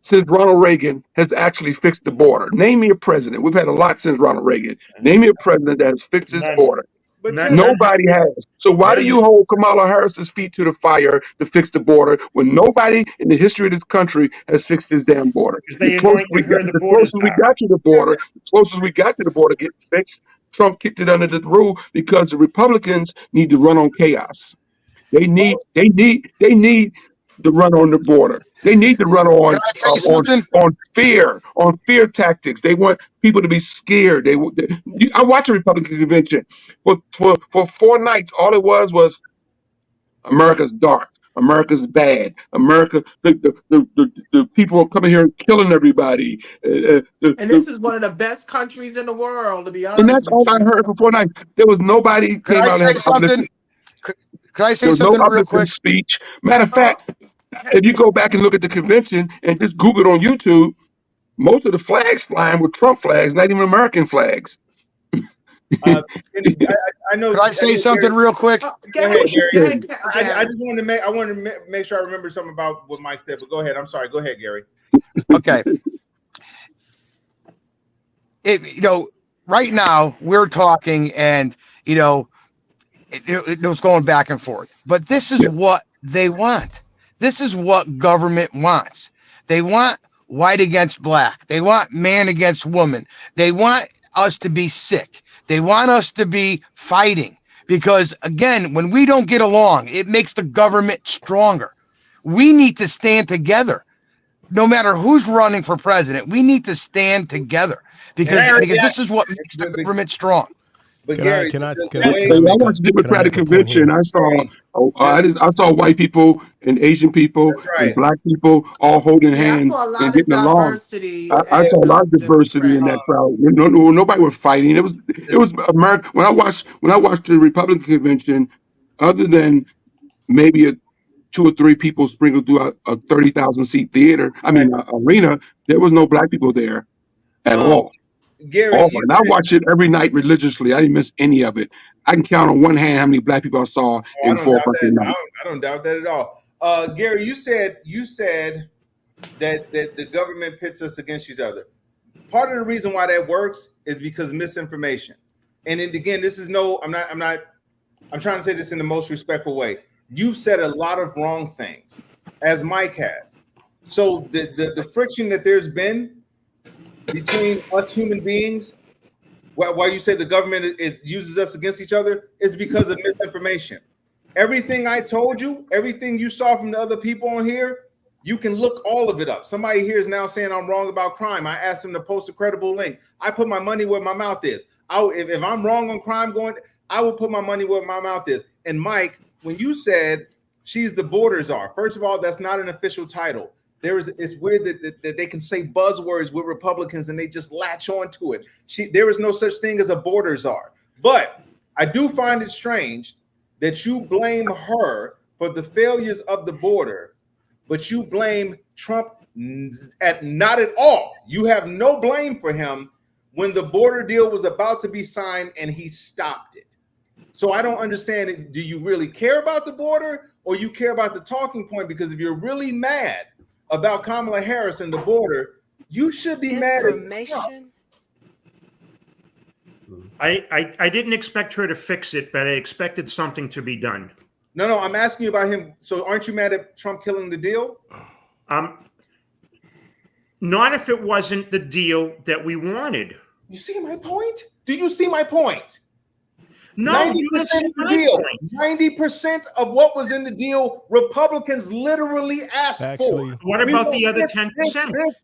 since Ronald Reagan has actually fixed the border? Name me a president. We've had a lot since Ronald Reagan. Name me a president that has fixed this border. But Nobody has. So why do you hold Kamala Harris's feet to the fire to fix the border when nobody in the history of this country has fixed this damn border? They anointed her the closest we got to the border, the closest we got to the border getting fixed, Trump kicked it under the rug because the Republicans need to run on chaos. They need to run on the border. They need to run on fear tactics. They want people to be scared. I watched a Republican convention for 4 nights. All it was America's dark. America's bad. America, the people are coming here and killing everybody. And this is one of the best countries in the world, to be honest. And that's all I heard for 4 nights. There was nobody came out and had something. Could I say something real quick? Speech. Matter of fact, if you go back and look at the convention and just Google it on YouTube, most of the flags flying were Trump flags, not even American flags. I know. Could I say something real quick? Go ahead, Gary. I just wanted to make sure I remember something about what Mike said. But go ahead. I'm sorry. Go ahead, Gary. Okay. Right now we're talking, and it was going back and forth. But this is what they want. This is what government wants. They want white against black. They want man against woman. They want us to be sick. They want us to be fighting because, again, when we don't get along, it makes the government stronger. We need to stand together. No matter who's running for president, we need to stand together because this is what makes the government strong. But I watched the Democratic convention. I saw white people and Asian people and black people all holding hands and getting along. I saw a lot of diversity in that crowd. Nobody was fighting. It was America. When I watched the Republican convention, other than maybe 2 or 3 people sprinkled through a 30,000 seat arena, there was no black people there at all. Gary, and I watch it every night religiously. I didn't miss any of it. I can count on one hand how many black people I saw in 4 Monday nights. I don't doubt that at all. Gary, you said that the government pits us against each other. Part of the reason why that works is because misinformation. And then again, I'm trying to say this in the most respectful way. You've said a lot of wrong things, as Mike has. So the friction that there's been between us human beings, why you say the government uses us against each other, is because of misinformation. Everything I told you, everything you saw from the other people on here, you can look all of it up. Somebody here is now saying I'm wrong about crime. I asked them to post a credible link. I put my money where my mouth is. If I'm wrong on crime I will put my money where my mouth is. And Mike, when you said she's the border czar, first of all, that's not an official title. It's weird that they can say buzzwords with Republicans and they just latch on to it. There is no such thing as a border czar. But I do find it strange that you blame her for the failures of the border, but you blame Trump not at all. You have no blame for him when the border deal was about to be signed and he stopped it. So I don't understand it. Do you really care about the border or you care about the talking point? Because if you're really mad about Kamala Harris and the border, you should be mad at Trump. I didn't expect her to fix it, but I expected something to be done. No, I'm asking you about him. So aren't you mad at Trump killing the deal? Not if it wasn't the deal that we wanted. You see my point? Do you see my point? No, 90% of the deal. 90% of what was in the deal, Republicans literally asked for. What about the other 10%?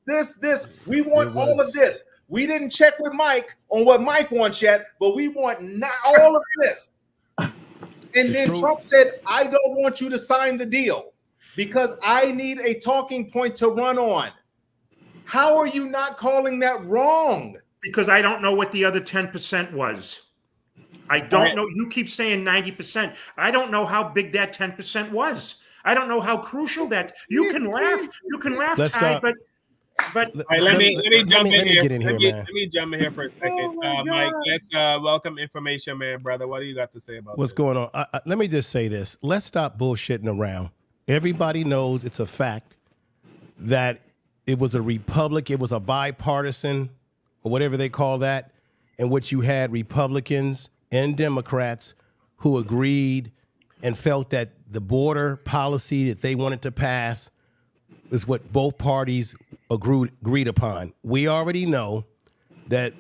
This. We want all of this. We didn't check with Mike on what Mike wants yet, but we want not all of this. And then Trump said, I don't want you to sign the deal. because I need a talking point to run on. How are you not calling that wrong? Because I don't know what the other 10% was. I don't know. You keep saying 90%. I don't know how big that 10% was. I don't know how crucial that. You can laugh. You can laugh, Ty, but let me jump in here. Let me jump in here for a second. Mike, let's welcome Information Man, brother. What do you got to say about what's going on? Let me just say this. Let's stop bullshitting around. Everybody knows it's a fact that it was a republic, it was a bipartisan, or whatever they call that, in which you had Republicans and Democrats who agreed and felt that the border policy that they wanted to pass is what both parties agreed upon. We already know that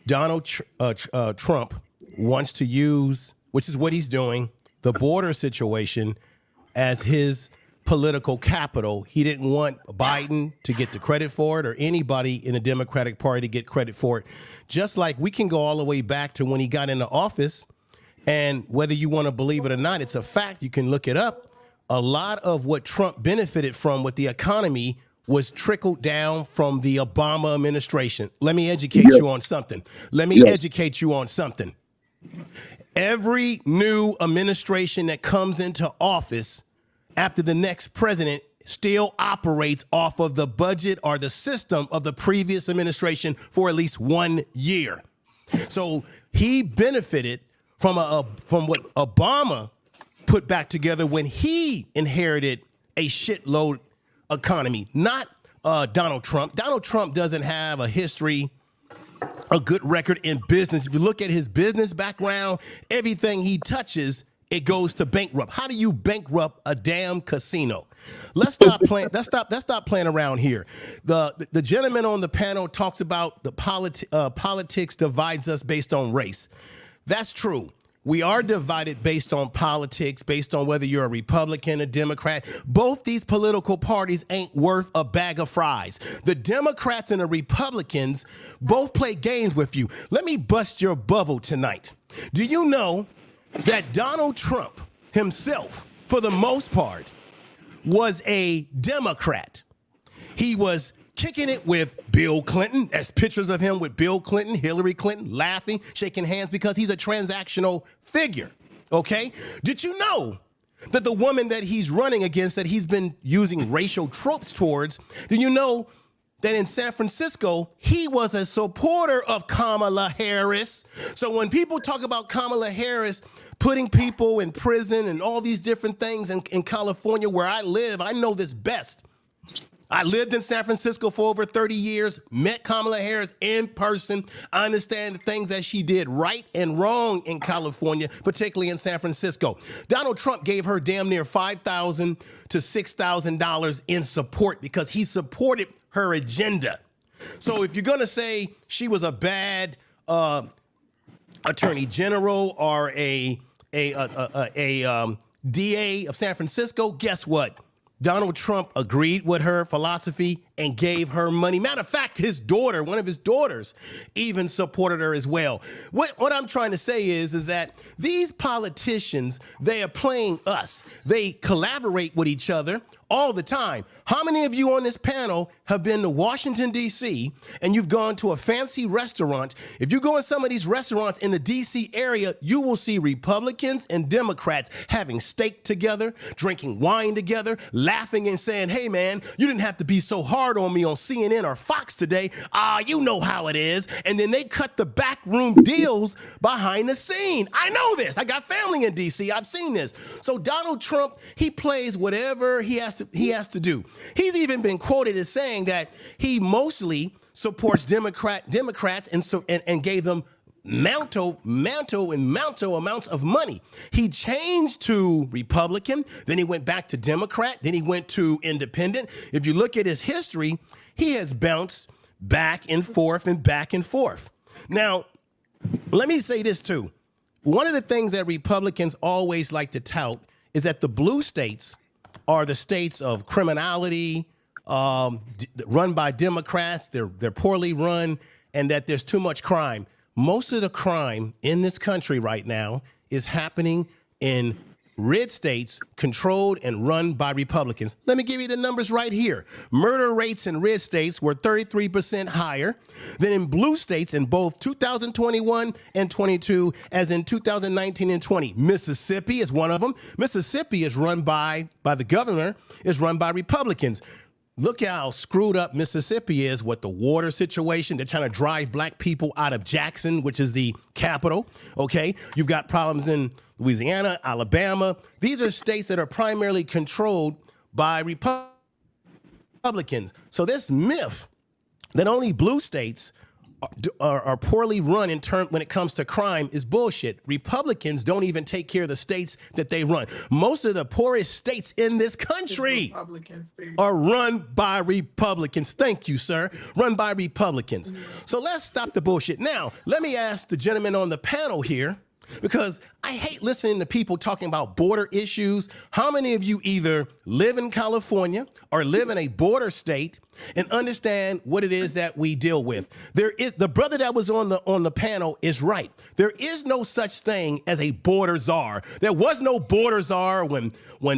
Donald Trump wants to use, which is what he's doing, the border situation as his political capital. He didn't want Biden to get the credit for it or anybody in the Democratic Party to get credit for it. Just like we can go all the way back to when he got into office, and whether you want to believe it or not, it's a fact. You can look it up. A lot of what Trump benefited from with the economy was trickled down from the Obama administration. Let me educate you on something. Educate you on something. Every new administration that comes into office after the next president still operates off of the budget or the system of the previous administration for at least 1 year. So he benefited from what Obama put back together when he inherited a shitload economy, not Donald Trump. Donald Trump doesn't have a history, a good record in business. If you look at his business background, everything he touches, it goes to bankrupt. How do you bankrupt a damn casino? Let's stop playing. Let's stop playing around here. The gentleman on the panel talks about the politics divides us based on race. That's true. We are divided based on politics, based on whether you're a Republican, a Democrat. Both these political parties ain't worth a bag of fries. The Democrats and the Republicans both play games with you. Let me bust your bubble tonight. Do you know that Donald Trump himself, for the most part, was a Democrat? He was kicking it with Bill Clinton. There's pictures of him with Bill Clinton, Hillary Clinton, laughing, shaking hands because he's a transactional figure, okay? Did you know that the woman that he's running against, that he's been using racial tropes towards, did you know that in San Francisco, he was a supporter of Kamala Harris? So when people talk about Kamala Harris putting people in prison and all these different things in California where I live, I know this best. I lived in San Francisco for over 30 years, met Kamala Harris in person. I understand the things that she did right and wrong in California, particularly in San Francisco. Donald Trump gave her damn near $5,000 to $6,000 in support because he supported her agenda. So if you're going to say she was a bad attorney general or a DA of San Francisco, guess what? Donald Trump agreed with her philosophy and gave her money. Matter of fact, his daughter, one of his daughters, even supported her as well. What I'm trying to say is that these politicians, they are playing us. They collaborate with each other all the time. How many of you on this panel have been to Washington, D.C., and you've gone to a fancy restaurant? If you go in some of these restaurants in the D.C. area, you will see Republicans and Democrats having steak together, drinking wine together, laughing and saying, hey, man, you didn't have to be so hard on me on CNN or Fox today. You know how it is. And then they cut the backroom deals behind the scene. I know this. I got family in D.C. I've seen this. So Donald Trump, he plays whatever he has to do. He's even been quoted as saying that he mostly supports Democrats and gave them mantle amounts of money. He changed to Republican, then he went back to Democrat, then he went to independent. If you look at his history, he has bounced back and forth and back and forth. Now, let me say this too. One of the things that Republicans always like to tout is that the blue states are the states of criminality, run by Democrats, they're poorly run, and that there's too much crime. Most of the crime in this country right now is happening in red states controlled and run by Republicans. Let me give you the numbers right here. Murder rates in red states were 33% higher than in blue states in both 2021 and 22, as in 2019 and 20. Mississippi is one of them. Mississippi is run by the governor, is run by Republicans. Look how screwed up Mississippi is with the water situation. They're trying to drive black people out of Jackson, which is the capital. Okay. You've got problems in Louisiana, Alabama. These are states that are primarily controlled by Republicans. So this myth that only blue states are poorly run when it comes to crime is bullshit. Republicans don't even take care of the states that they run. Most of the poorest states in this country are run by Republicans. Thank you, sir. Run by Republicans. So let's stop the bullshit. Now, let me ask the gentleman on the panel here, because I hate listening to people talking about border issues. How many of you either live in California or live in a border state and understand what it is that we deal with? There is, the brother that was on the panel is right. There is no such thing as a border czar. There was no border czar when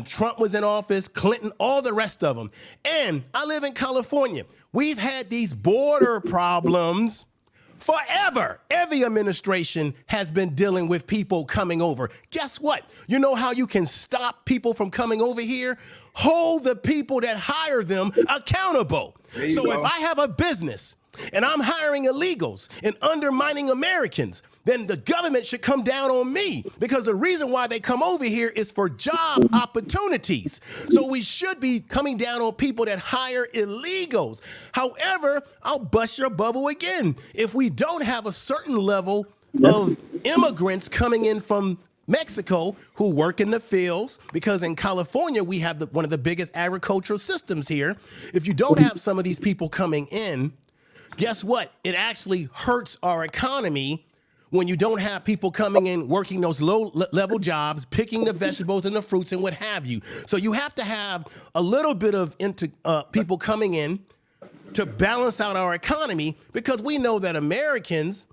Trump was in office, Clinton, all the rest of them. And I live in California. We've had these border problems forever. Every administration has been dealing with people coming over. Guess what? You know how you can stop people from coming over here? Hold the people that hire them accountable. So if I have a business and I'm hiring illegals and undermining Americans, then the government should come down on me, because the reason why they come over here is for job opportunities. So we should be coming down on people that hire illegals. However, I'll bust your bubble again. If we don't have a certain level of immigrants coming in from Mexico who work in the fields, because in California we have one of the biggest agricultural systems here. If you don't have some of these people coming in, guess what? It actually hurts our economy when you don't have people coming in working those low-level jobs, picking the vegetables and the fruits and what have you. So you have to have a little bit of people coming in to balance out our economy, because we know that Americans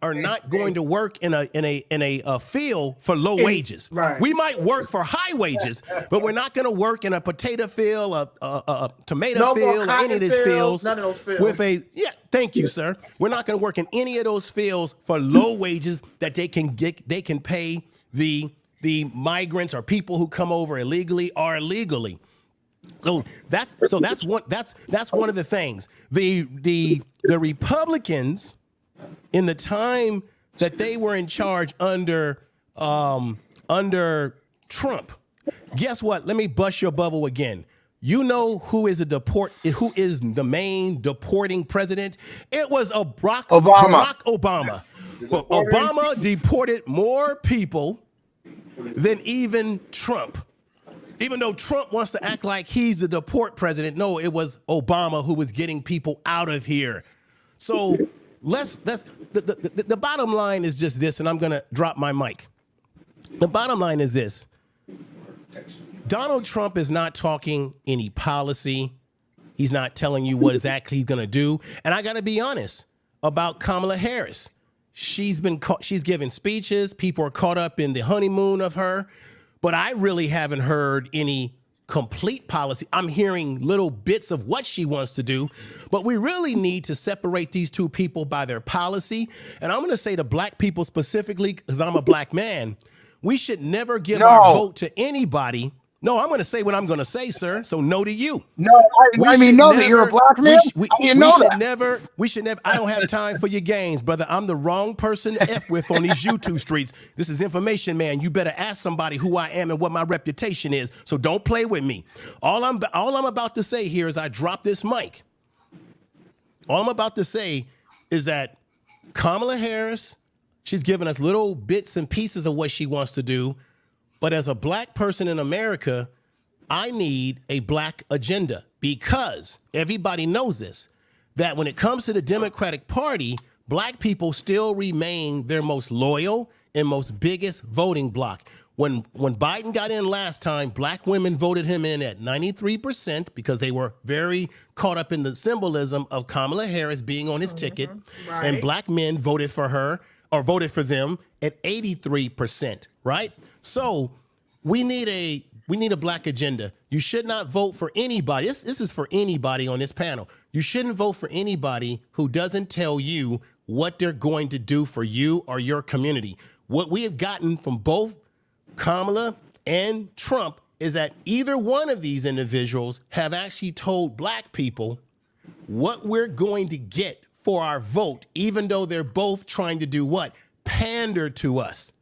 are not going to work in a field for low wages. Right. We might work for high wages, but we're not going to work in a potato field, a tomato field, or any of these fields. None of those fields. Thank you, sir. We're not going to work in any of those fields for low wages that they can pay the migrants or people who come over illegally or legally. So that's one of the things. The Republicans, in the time that they were in charge under Trump, guess what? Let me bust your bubble again. You know who is the main deporting president? It was Barack Obama. Obama deported more people than even Trump. Even though Trump wants to act like he's the deport president, no, it was Obama who was getting people out of here. So the bottom line is just this, and I'm going to drop my mic. The bottom line is this. Donald Trump is not talking any policy. He's not telling you what exactly he's going to do. And I got to be honest about Kamala Harris. She's given speeches. People are caught up in the honeymoon of her. But I really haven't heard any complete policy. I'm hearing little bits of what she wants to do, but we really need to separate these two people by their policy. And I'm going to say to black people specifically, because I'm a black man, we should never give our vote to anybody. No, I'm going to say what I'm going to say, sir. So no to you. No, I mean, that you're a black man. We should never. I don't have time for your games, brother. I'm the wrong person to F with on these YouTube streets. This is information, man. You better ask somebody who I am and what my reputation is. So don't play with me. All I'm about to say here is I drop this mic. All I'm about to say is that Kamala Harris, she's given us little bits and pieces of what she wants to do. But as a black person in America, I need a black agenda, because everybody knows this, that when it comes to the Democratic Party, black people still remain their most loyal and most biggest voting bloc. When Biden got in last time, black women voted him in at 93% because they were very caught up in the symbolism of Kamala Harris being on his ticket. Right. And black men voted for her or voted for them at 83%, right? So we need a black agenda. You should not vote for anybody. This is for anybody on this panel. You shouldn't vote for anybody who doesn't tell you what they're going to do for you or your community. What we have gotten from both Kamala and Trump is that either one of these individuals have actually told black people what we're going to get for our vote, even though they're both trying to do what? Pander to us.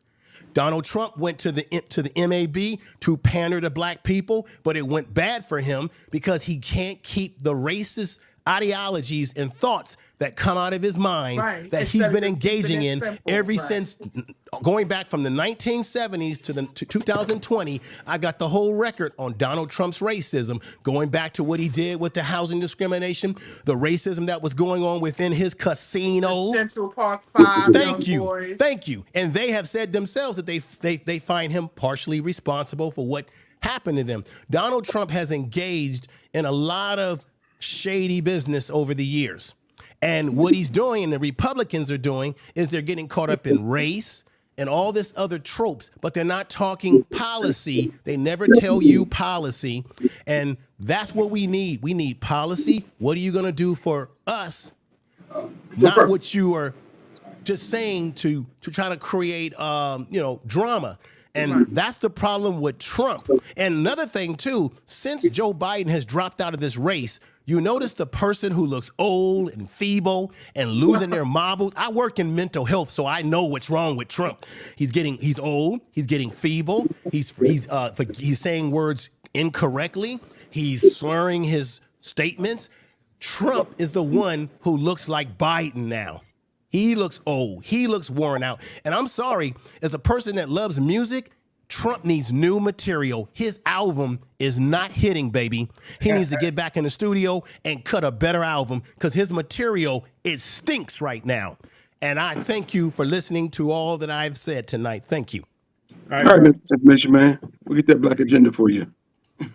Donald Trump went to the MAB to pander to black people, but it went bad for him because he can't keep the racist ideologies and thoughts that come out of his mind that he's been engaging in ever since going back from the 1970s to 2020. I got the whole record on Donald Trump's racism, going back to what he did with the housing discrimination, the racism that was going on within his casino. Central Park 5. Thank you. And they have said themselves that they find him partially responsible for what happened to them. Donald Trump has engaged in a lot of shady business over the years. And what he's doing and the Republicans are doing is they're getting caught up in race and all this other tropes, but they're not talking policy. They never tell you policy. And that's what we need. We need policy. What are you going to do for us? Not what you are just saying to try to create, drama. And that's the problem with Trump. And another thing, too, since Joe Biden has dropped out of this race, you notice the person who looks old and feeble and losing their marbles. I work in mental health, so I know what's wrong with Trump. He's old. He's getting feeble. He's saying words incorrectly. He's slurring his statements. Trump is the one who looks like Biden now. He looks old. He looks worn out. And I'm sorry, as a person that loves music, Trump needs new material. His album is not hitting, baby. He needs to get back in the studio and cut a better album because his material, it stinks right now. And I thank you for listening to all that I've said tonight. Thank you. All right, Mr. Man. We'll get that black agenda for you.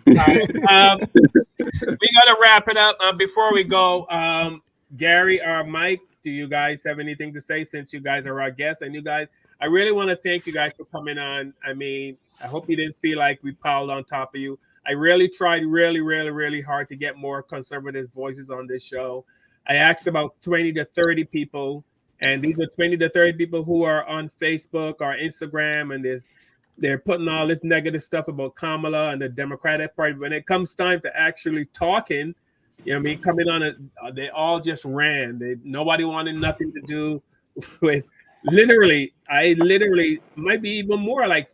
We got to wrap it up. Before we go, Gary or Mike, do you guys have anything to say since you guys are our guests? And you guys, I really want to thank you guys for coming on. I mean, I hope you didn't feel like we piled on top of you. I really tried really hard to get more conservative voices on this show. I asked about 20 to 30 people, and these are 20 to 30 people who are on Facebook or Instagram, and they're putting all this negative stuff about Kamala and the Democratic Party. When it comes time to actually talking, you know what I mean, coming on it, they all just ran. Nobody wanted nothing to do with. I literally might be even more like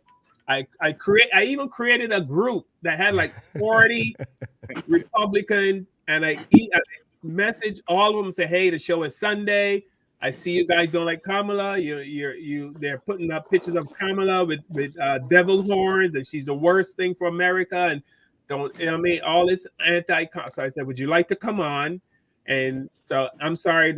I even created a group that had like 40 Republican, and I message all of them and say, hey, the show is Sunday. I see you guys don't like Kamala. They're putting up pictures of Kamala with devil horns, and she's the worst thing for America. And all this so I said, would you like to come on? And so I'm sorry,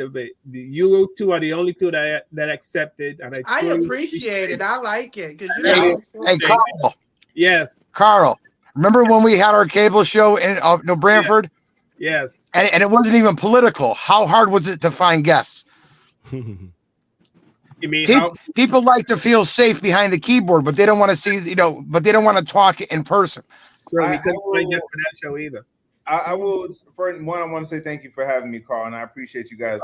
you two are the only two that accepted. And I appreciate it. I like it. Hey, Carl. Yes. Carl, remember when we had our cable show in New Branford? Yes. And it wasn't even political. How hard was it to find guests? You mean people like to feel safe behind the keyboard, but they don't want to see, but they don't want to talk in person. Bro, we couldn't find guests for that show either. I will. For one, I want to say thank you for having me, Carl, and I appreciate you guys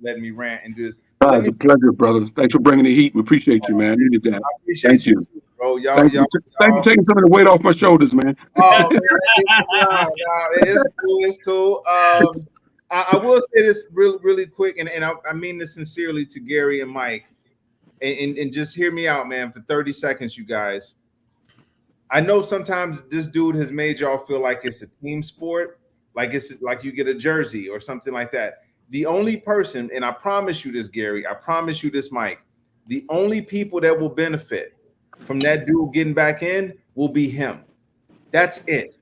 letting me rant and do this. It's a pleasure, brother. Thanks for bringing the heat. We appreciate you, man. Needed that. I appreciate you, too, bro. Thanks for taking some of the weight off my shoulders, man. Oh, man, it's cool. I will say this really quick, and I mean this sincerely to Gary and Mike, and just hear me out, man, for 30 seconds, you guys. I know sometimes this dude has made y'all feel like it's a team sport, like it's like you get a jersey or something like that. The only person, and I promise you this, Gary, I promise you this, Mike, the only people that will benefit from that dude getting back in will be him. That's it.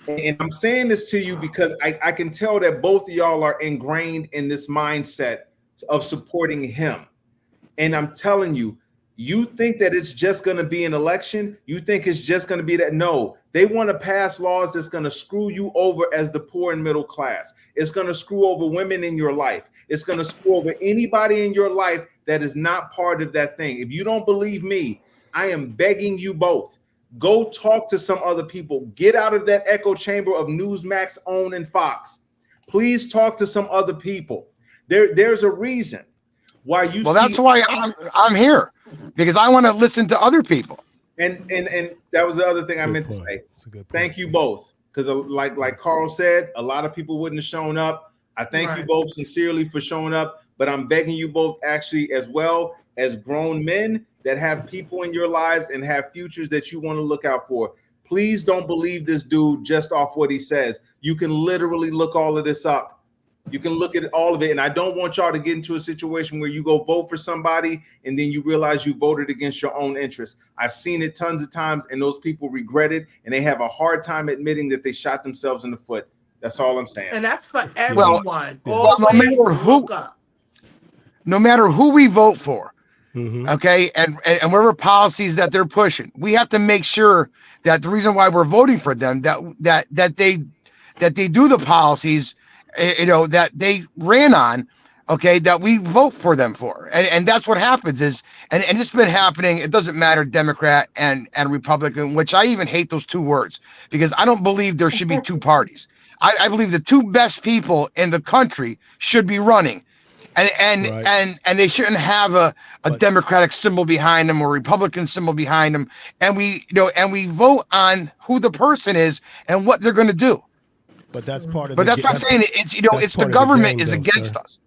And I'm saying this to you because I can tell that both of y'all are ingrained in this mindset of supporting him. And I'm telling you, you think that it's just going to be an election? You think it's just going to be that? No, they want to pass laws that's going to screw you over as the poor and middle class. It's going to screw over women in your life. It's going to screw over anybody in your life that is not part of that thing. If you don't believe me, I am begging you both. Go talk to some other people. Get out of that echo chamber of Newsmax, OWN, and Fox. Please talk to some other people. There's a reason why you. Well, that's why I'm here, because I want to listen to other people. And that was the other thing I meant to say. Thank you both, because like Carl said, a lot of people wouldn't have shown up. I thank you both sincerely for showing up, but I'm begging you both actually, as well as grown men that have people in your lives and have futures that you want to look out for. Please don't believe this dude just off what he says. You can literally look all of this up. You can look at all of it. And I don't want y'all to get into a situation where you go vote for somebody and then you realize you voted against your own interests. I've seen it tons of times, and those people regret it, and they have a hard time admitting that they shot themselves in the foot. That's all I'm saying. And that's for everyone. Well, no matter who we vote for, okay, and whatever policies that they're pushing, we have to make sure that the reason why we're voting for them, that they do the policies, that they ran on, okay, that we vote for them for. And that's what happens is, and it's been happening. It doesn't matter, Democrat and Republican, which I even hate those two words, because I don't believe there should be two parties. I believe the two best people in the country should be running, and they shouldn't have a Democratic symbol behind them or Republican symbol behind them. And we vote on who the person is and what they're going to do. But that's part of. But that's what I'm saying. It's it's the government is against us.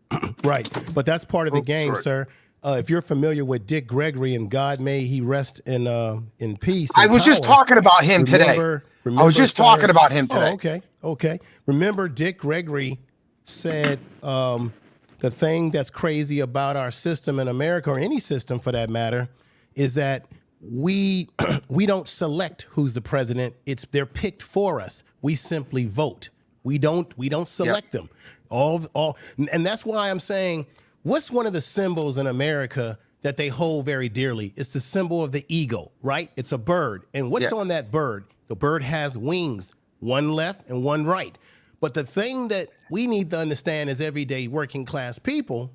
Right. But that's part of the game, sir. If you're familiar with Dick Gregory, and God may he rest in peace. I was just talking about him today. I was just talking about him today. Okay. Remember, Dick Gregory said the thing that's crazy about our system in America, or any system for that matter, is that we don't select who's the president. They're picked for us. We simply vote. We don't select them. And that's why I'm saying, what's one of the symbols in America that they hold very dearly? It's the symbol of the eagle, right? It's a bird. And what's on that bird? The bird has wings, one left and one right. But the thing that we need to understand as everyday working class people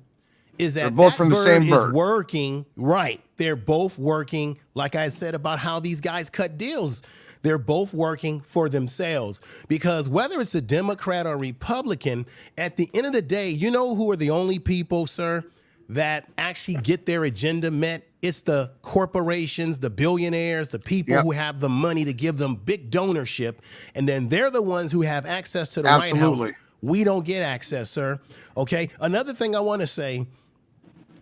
is that they're both from the same bird. Is working, right? They're both working, like I said about how these guys cut deals. They're both working for themselves, because whether it's a Democrat or Republican, at the end of the day, you know who are the only people, sir, that actually get their agenda met? It's the corporations, the billionaires, the people who have the money to give them big donorship. And then they're the ones who have access to the White House. We don't get access, sir. Okay. Another thing I want to say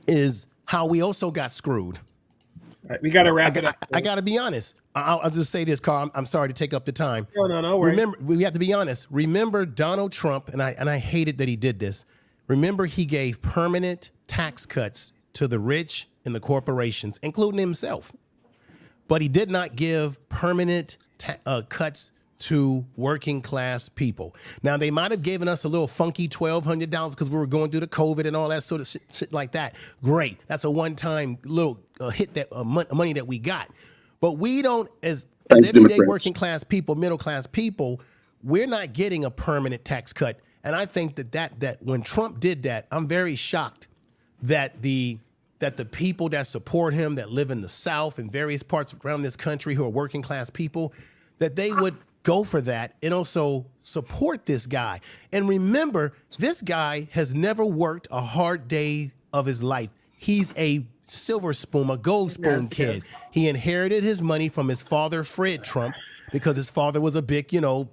is how we also got screwed. Right, we got to wrap it up. I got to be honest. I'll just say this, Carl. I'm sorry to take up the time. No. Remember, we have to be honest. Remember Donald Trump, and I hated that he did this. Remember, he gave permanent tax cuts to the rich and the corporations, including himself. But he did not give permanent cuts to working class people. Now, they might have given us a little funky $1,200 because we were going through the COVID and all that sort of shit like that. Great. That's a one-time little hit that money that we got. But we don't, as everyday working class people, middle class people, we're not getting a permanent tax cut. And I think that when Trump did that, I'm very shocked that the people that support him, that live in the South and various parts around this country who are working class people, that they would go for that and also support this guy. And remember, this guy has never worked a hard day of his life. He's a silver spoon, a gold spoon kid. He inherited his money from his father, Fred Trump, because his father was a big,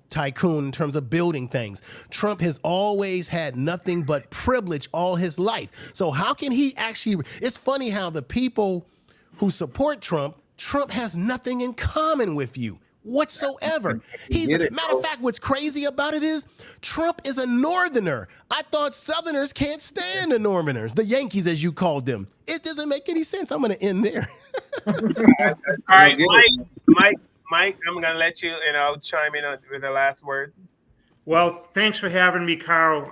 tycoon in terms of building things. Trump has always had nothing but privilege all his life. So how can he actually, it's funny how the people who support Trump has nothing in common with you whatsoever. Matter of fact, what's crazy about it is Trump is a Northerner. I thought Southerners can't stand the Northerners, the Yankees, as you called them. It doesn't make any sense. I'm going to end there. All right, Mike, I'm going to let you, chime in with the last word. Well, thanks for having me, Carl.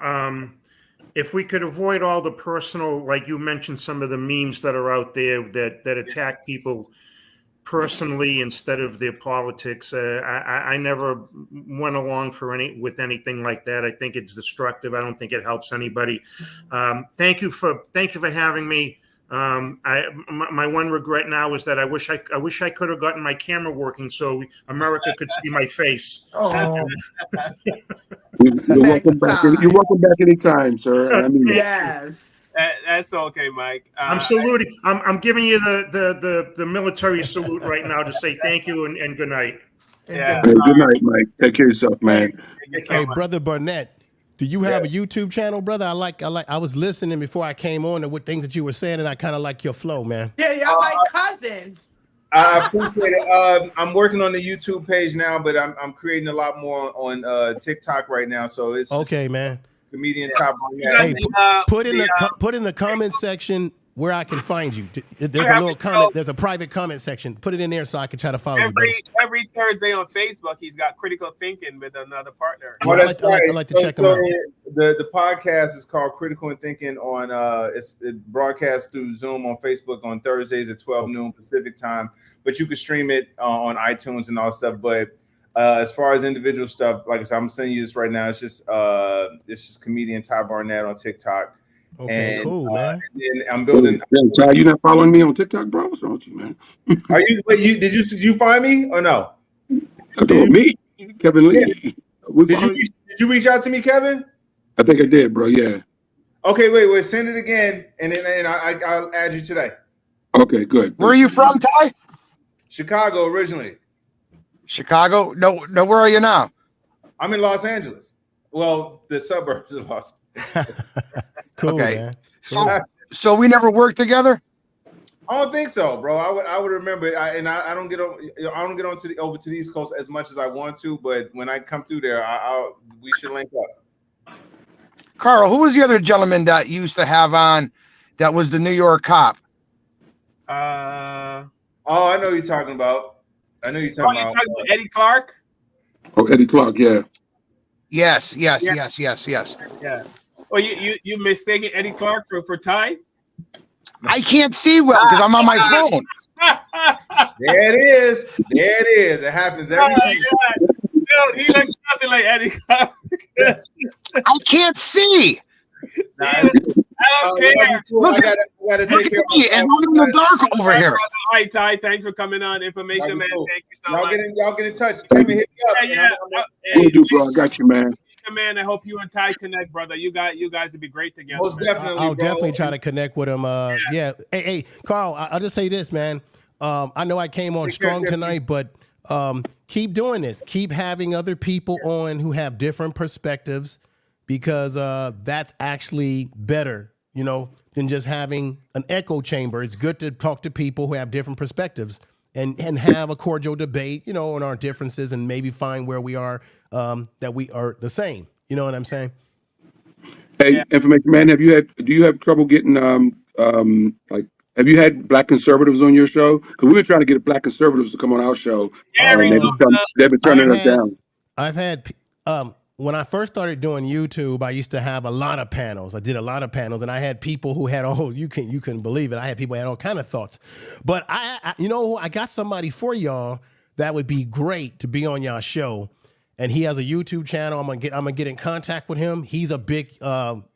If we could avoid all the personal, like you mentioned, some of the memes that are out there that attack people personally instead of their politics, I never went along with anything like that. I think it's destructive. I don't think it helps anybody. Thank you for having me. My one regret now is that I wish I could have gotten my camera working so America could see my face. Oh. You're welcome back. You're welcome back anytime, sir. And I mean that. Yes. That's okay, Mike. I'm saluting. I'm giving you the military salute right now to say thank you and good night. Yeah. Hey, good night, Mike. Take care of yourself, man. Hey, brother Burnett, do you have a YouTube channel, brother? I was listening before I came on to what things that you were saying, and I kind of like your flow, man. Yeah, y'all like cousins. I appreciate it. I'm working on the YouTube page now, but I'm creating a lot more on TikTok right now. So it's okay, man. Comedian Top. Hey, put in the comment section where I can find you. There's a little comment. There's a private comment section. Put it in there so I can try to follow you. Every Thursday on Facebook, he's got Critical Thinking with another partner. Well, that's right. I like to check them out. The podcast is called Critical and Thinking on it broadcasts through Zoom on Facebook on Thursdays at 12 noon Pacific time. But you can stream it on iTunes and all stuff. But as far as individual stuff, like I said, I'm sending you this right now. It's just comedian Ty Barnett on TikTok. Okay, cool, man. And I'm building. Ty, you not following me on TikTok, bro? What's wrong with you, man? Are you? Wait, did you find me or no? Me, Kevin Lee. Did you reach out to me, Kevin? I think I did, bro. Yeah. Okay, wait. Send it again, and then I'll add you today. Okay, good. Where are you from, Ty? Chicago originally. Chicago? No. Where are you now? I'm in Los Angeles. Well, the suburbs of Los Angeles. Cool, okay. Man. So we never worked together? I don't think so, bro. I would remember it. I don't get on. I don't get over to the East Coast as much as I want to, but when I come through there, we should link up. Carl, who was the other gentleman that you used to have on that was the New York cop? Oh, I know who you're talking about. I know you're talking about Eddie Clark. Oh, Eddie Clark, yeah. Yes. Yeah. Oh, you mistaken Eddie Clark for Ty? I can't see well because I'm on my phone. There it is. It happens every time. Dude, he looks nothing like Eddie Clark. I can't see. I don't care. Look, I gotta take care of and I'm in the dark over here. All right, Ty. Thanks for coming on. Information, man. Cool. Thank you so much. Y'all get in touch. Kevin, hit me up. Hey, bro. I got you, man. Man, I hope you and Ty connect, brother. You guys would be great together. Most definitely. I'll definitely try to connect with him. Yeah. Hey, Carl. I'll just say this, man. I know I came on strong tonight, but keep doing this. Keep having other people on who have different perspectives, because that's actually better, than just having an echo chamber. It's good to talk to people who have different perspectives and have a cordial debate, on our differences, and maybe find where we are, that we are the same. You know what I'm saying? Hey, Information Man, do you have trouble getting have you had black conservatives on your show? Because we've been trying to get black conservatives to come on our show. They've been turning us down. I've had when I first started doing YouTube, I used to have a lot of panels. I did a lot of panels, and I had people who had you couldn't believe it. I had people who had all kind of thoughts. But I got somebody for y'all that would be great to be on y'all show. And he has a YouTube channel. I'm gonna get in contact with him. He's a big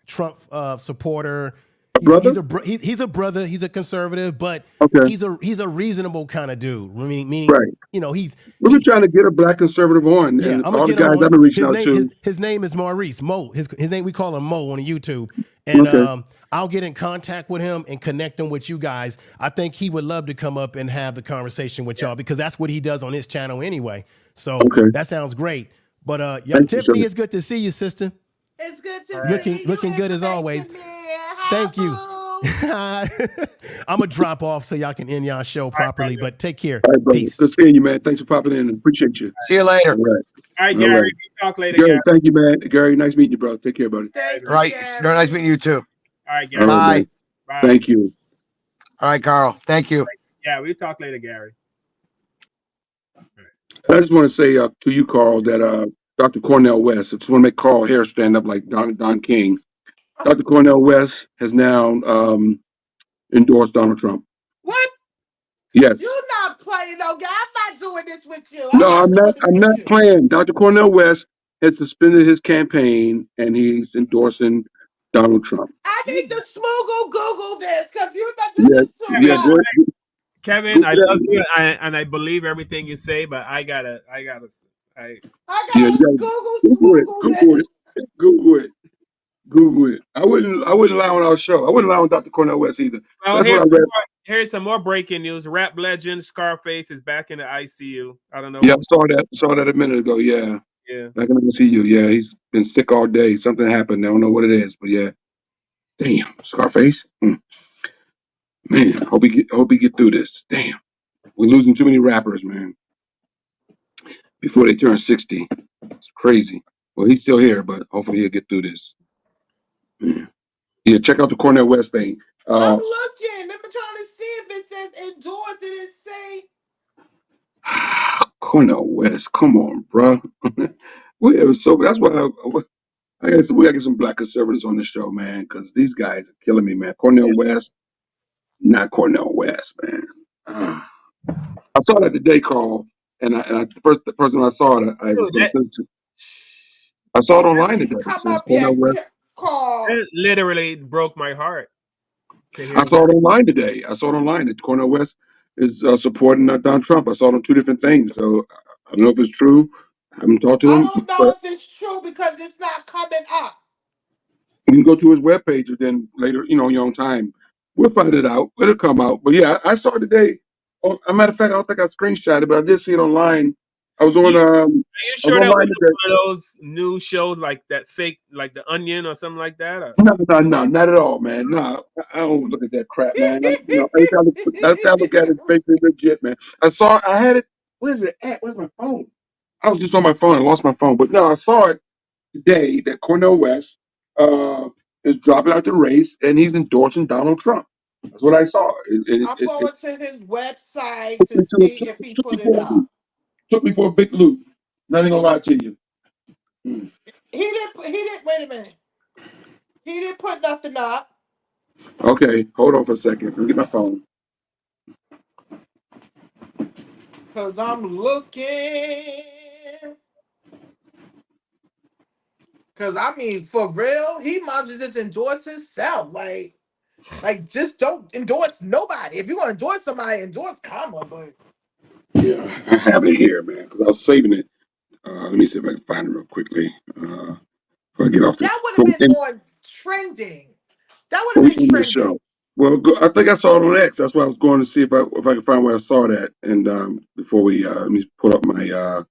Trump supporter. He's a brother. He's a conservative, but he's a reasonable kind of dude. Meaning, right. We've been trying to get a black conservative on, and all the guys I've been reaching out to. His name is Maurice Mo. His name, we call him Mo on YouTube, and I'll get in contact with him and connect him with you guys. I think he would love to come up and have the conversation with y'all, because that's what he does on his channel anyway. So that sounds great. But young Tiffany, it's good to see you, sister. It's good to see you. Looking good as always. Thank you. I'm gonna drop off so y'all can end y'all show properly. But take care. All right, peace. Good seeing you, man. Thanks for popping in. Appreciate you. See you later. All right, Gary. We talk later. Gary, thank you, man. Gary, nice meeting you, bro. Take care, buddy. Right. Nice meeting you too. All right, Gary. Bye. Bye. Thank you. All right, Carl. Thank you. Yeah, we'll talk later, Gary. I just want to say to you, Carl, that Dr. Cornel West, I just want to make Carl hair stand up like Don King. Dr. Cornel West has now endorsed Donald Trump. What? Yes. You're not playing, no guy. I'm not doing this with you. I'm not playing. Dr. Cornel West has suspended his campaign, and he's endorsing Donald Trump. I need the smoogle Google this because you thought this Yeah, is too yeah. much. Kevin, I love That. you, and I believe everything you say, but I I Yeah, you gotta gotta Google it. Google Google this. it. Google it. Google it. I wouldn't lie on our show. I wouldn't lie on Dr. Cornel West either. Well, That's what I read. here's some more breaking news. Rap legend Scarface is back in the ICU. I don't know Yeah, I who. saw that a minute ago. Yeah. Yeah. Back in the ICU. Yeah, he's been sick all day. Something happened. I don't know what it is, but yeah. Damn, Scarface. Man, hope he get through this. Damn. We're losing too many rappers, man. Before they turn 60. It's crazy. Well, he's still here, but hopefully he'll get through this. Yeah, check out the Cornel West thing. I'm looking. I'm trying to see if it says endorse. It is say. Cornel West, come on, bro. We are so. That's why we gotta get some black conservatives on the show, man, because these guys are killing me, man. Cornel West, not Cornel West, man. I saw that today, Carl, and the person I saw it, I was going to send it to. I saw it online today. It Come says up Cornel here, West. call. It literally broke my heart to I hear saw that. it online today. I saw it online that Cornel West is supporting Donald Trump. I saw it on two different things, so I don't know if it's true. I haven't talked to I him, don't know but if it's true because it's not coming up. you can go to his webpage and then later, your own time. We'll find it out. It'll come out. But yeah, I saw it today. Oh, a matter of fact, I don't think I screenshot it, but I did see it online. I was on Are you I was sure that online wasn't today. one of those news shows like that fake, like The Onion or something like that? Or? No, not at all, man. No, I don't look at that crap, man. Everything I look at is basically legit, man. I had it. Where's it at? Where's my phone? I was just on my phone. I lost my phone, but no, I saw it today that Cornel West is dropping out the race and he's endorsing Donald Trump. That's what I saw. I'm going to his website Took to me to a, see took, if he took me put it for a up. loop. Took me for a big loop. Not even gonna lie to you. He didn't. He didn't. Wait a minute. He didn't put nothing up. Okay, hold on for a second. Let me get my phone. Cause I'm looking. Cause I mean, for real, he might as well just endorse himself. Like just don't endorse nobody. If you want to endorse somebody, endorse Kamala. But Yeah, I have it here, man, because I was saving it. Let me see if I can find it real quickly. Before I get off the that would have been on trending. That would have been the show. trending. Well, I think I saw it on X. That's why I was going to see if I can find where I saw that. And before we let me pull up my Yeah,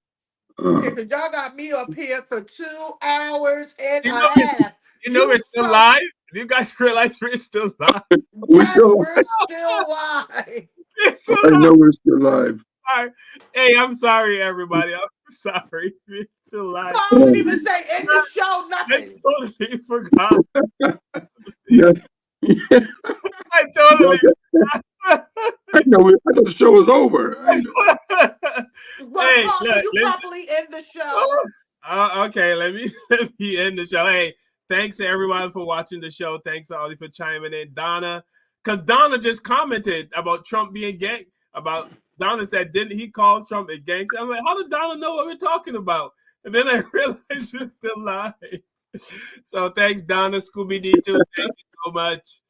cause y'all got me up here for 2 hours and You a know, half. we're still live. Do you guys realize we're still live? we're Yes, still we're still live. We're still I live. know we're still live. Sorry. Hey, I'm sorry, everybody. I'm sorry. We're still live. Paul didn't even say end the show, I nothing. totally forgot. Yeah. I totally. I know the show was over. Well, Hey, Paul, can look, you properly end the show? okay, let me end the show. Hey, thanks to everyone for watching the show. Thanks to Ollie for chiming in. Donna, because Donna just commented about Trump being gay. Donna said, didn't he call Trump a gangster? I'm like, how did Donna know what we're talking about? And then I realized we're still live. So thanks, Donna, Scooby D too. Thank you so much.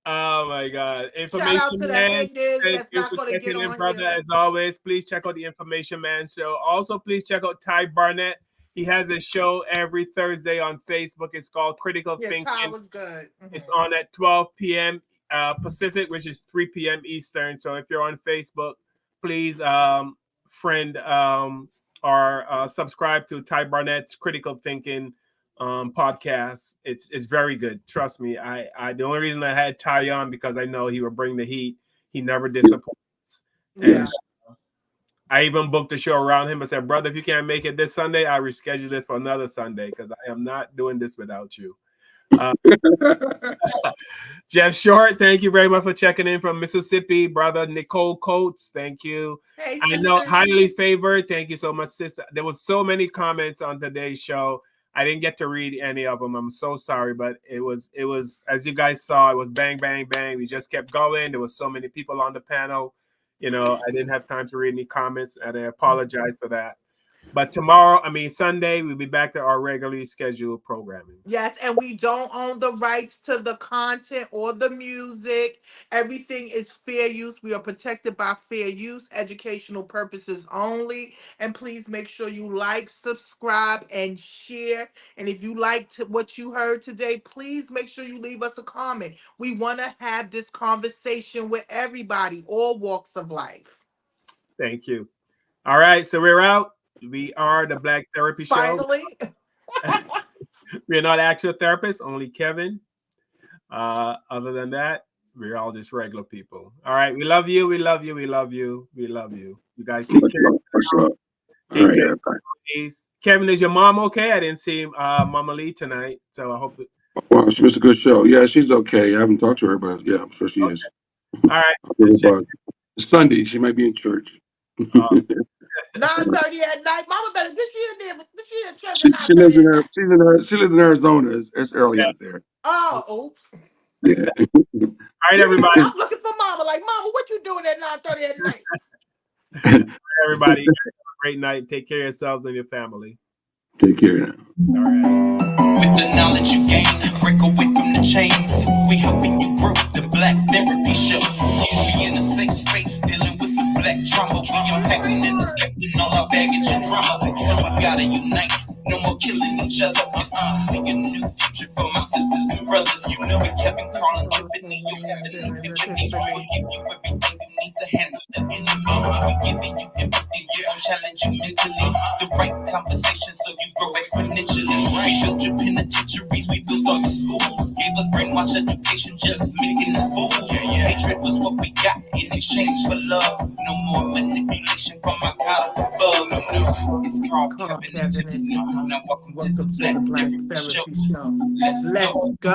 Oh my God. Shout out Information to the Man. haters Thank that's you not for going to get checking in, on brother. here. As always, please check out the Information Man show. Also, please check out Ty Barnett. He has a show every Thursday on Facebook. It's called Critical Yeah, Ty Thinking. was good. It's on at 12 p.m. Pacific, which is 3 p.m. Eastern. So if you're on Facebook, please friend or subscribe to Ty Barnett's Critical Thinking podcast. It's very good. Trust me. I the only reason I had Ty on because I know he would bring the heat. He never disappoints. Yeah. And I even booked the show around him. I said, brother, if you can't make it this Sunday, I reschedule it for another Sunday because I am not doing this without you. Jeff Short, thank you very much for checking in from Mississippi. Brother Nicole Coates, thank you. Hey, I know, highly favored. Thank you so much, sister. There was so many comments on today's show. I didn't get to read any of them. I'm so sorry, but it was as you guys saw, it was bang, bang, bang. We just kept going. There was so many people on the panel. I didn't have time to read any comments, and I apologize for that. But tomorrow, Sunday, we'll be back to our regularly scheduled programming. Yes, and we don't own the rights to the content or the music. Everything is fair use. We are protected by fair use, educational purposes only. And please make sure you like, subscribe, and share. And if you liked what you heard today, please make sure you leave us a comment. We want to have this conversation with everybody, all walks of life. Thank you. All right, so we're out. We are the Black Therapy Show. Finally. We're not actual therapists, only Kevin. Other than that, we're all just regular people. All right, we love you. We love you. We love you. We love you. You guys take care. Take care. Kevin, is your mom okay? I didn't see Mama Lee tonight, so I hope. Well, she was a good show. Yeah, she's okay. I haven't talked to her, but yeah, I'm sure she is. All right. Sunday, she might be in church. 9:30 at night. Mama better. She in church at She 9:30 lives at night. she lives in Arizona. It's early out there. Oh, oops. Yeah. All right, everybody. I'm looking for Mama. Like, Mama, what you doing at 9:30 at night? All right, everybody, have a great night. Take care of yourselves and your family. Take care now. All right. With the knowledge you gain, break away from the chains. We helping you grow the Black Therapy Show. You be in a safe space dealing with the black trauma. We unpacking and affecting all our baggage and drama. Cause we gotta unite. No more killing each other. It's time to see a new future for my sisters and brothers. You know it, Kevin, Carl, and Tiffany. Your family, Tiffany. We'll give you everything you need to handle the enemy. We giving you empathy. We gon' challenge you mentally. The right conversation so you grow exponentially. We built your penitentiaries. We built all your schools. Gave us brainwash education, just making us fools. Hatred was what we got in exchange for love. No more manipulation from my God above. No, it's Carl, Kevin, and Tiffany. Now welcome to the Black Therapy Show. Let's go.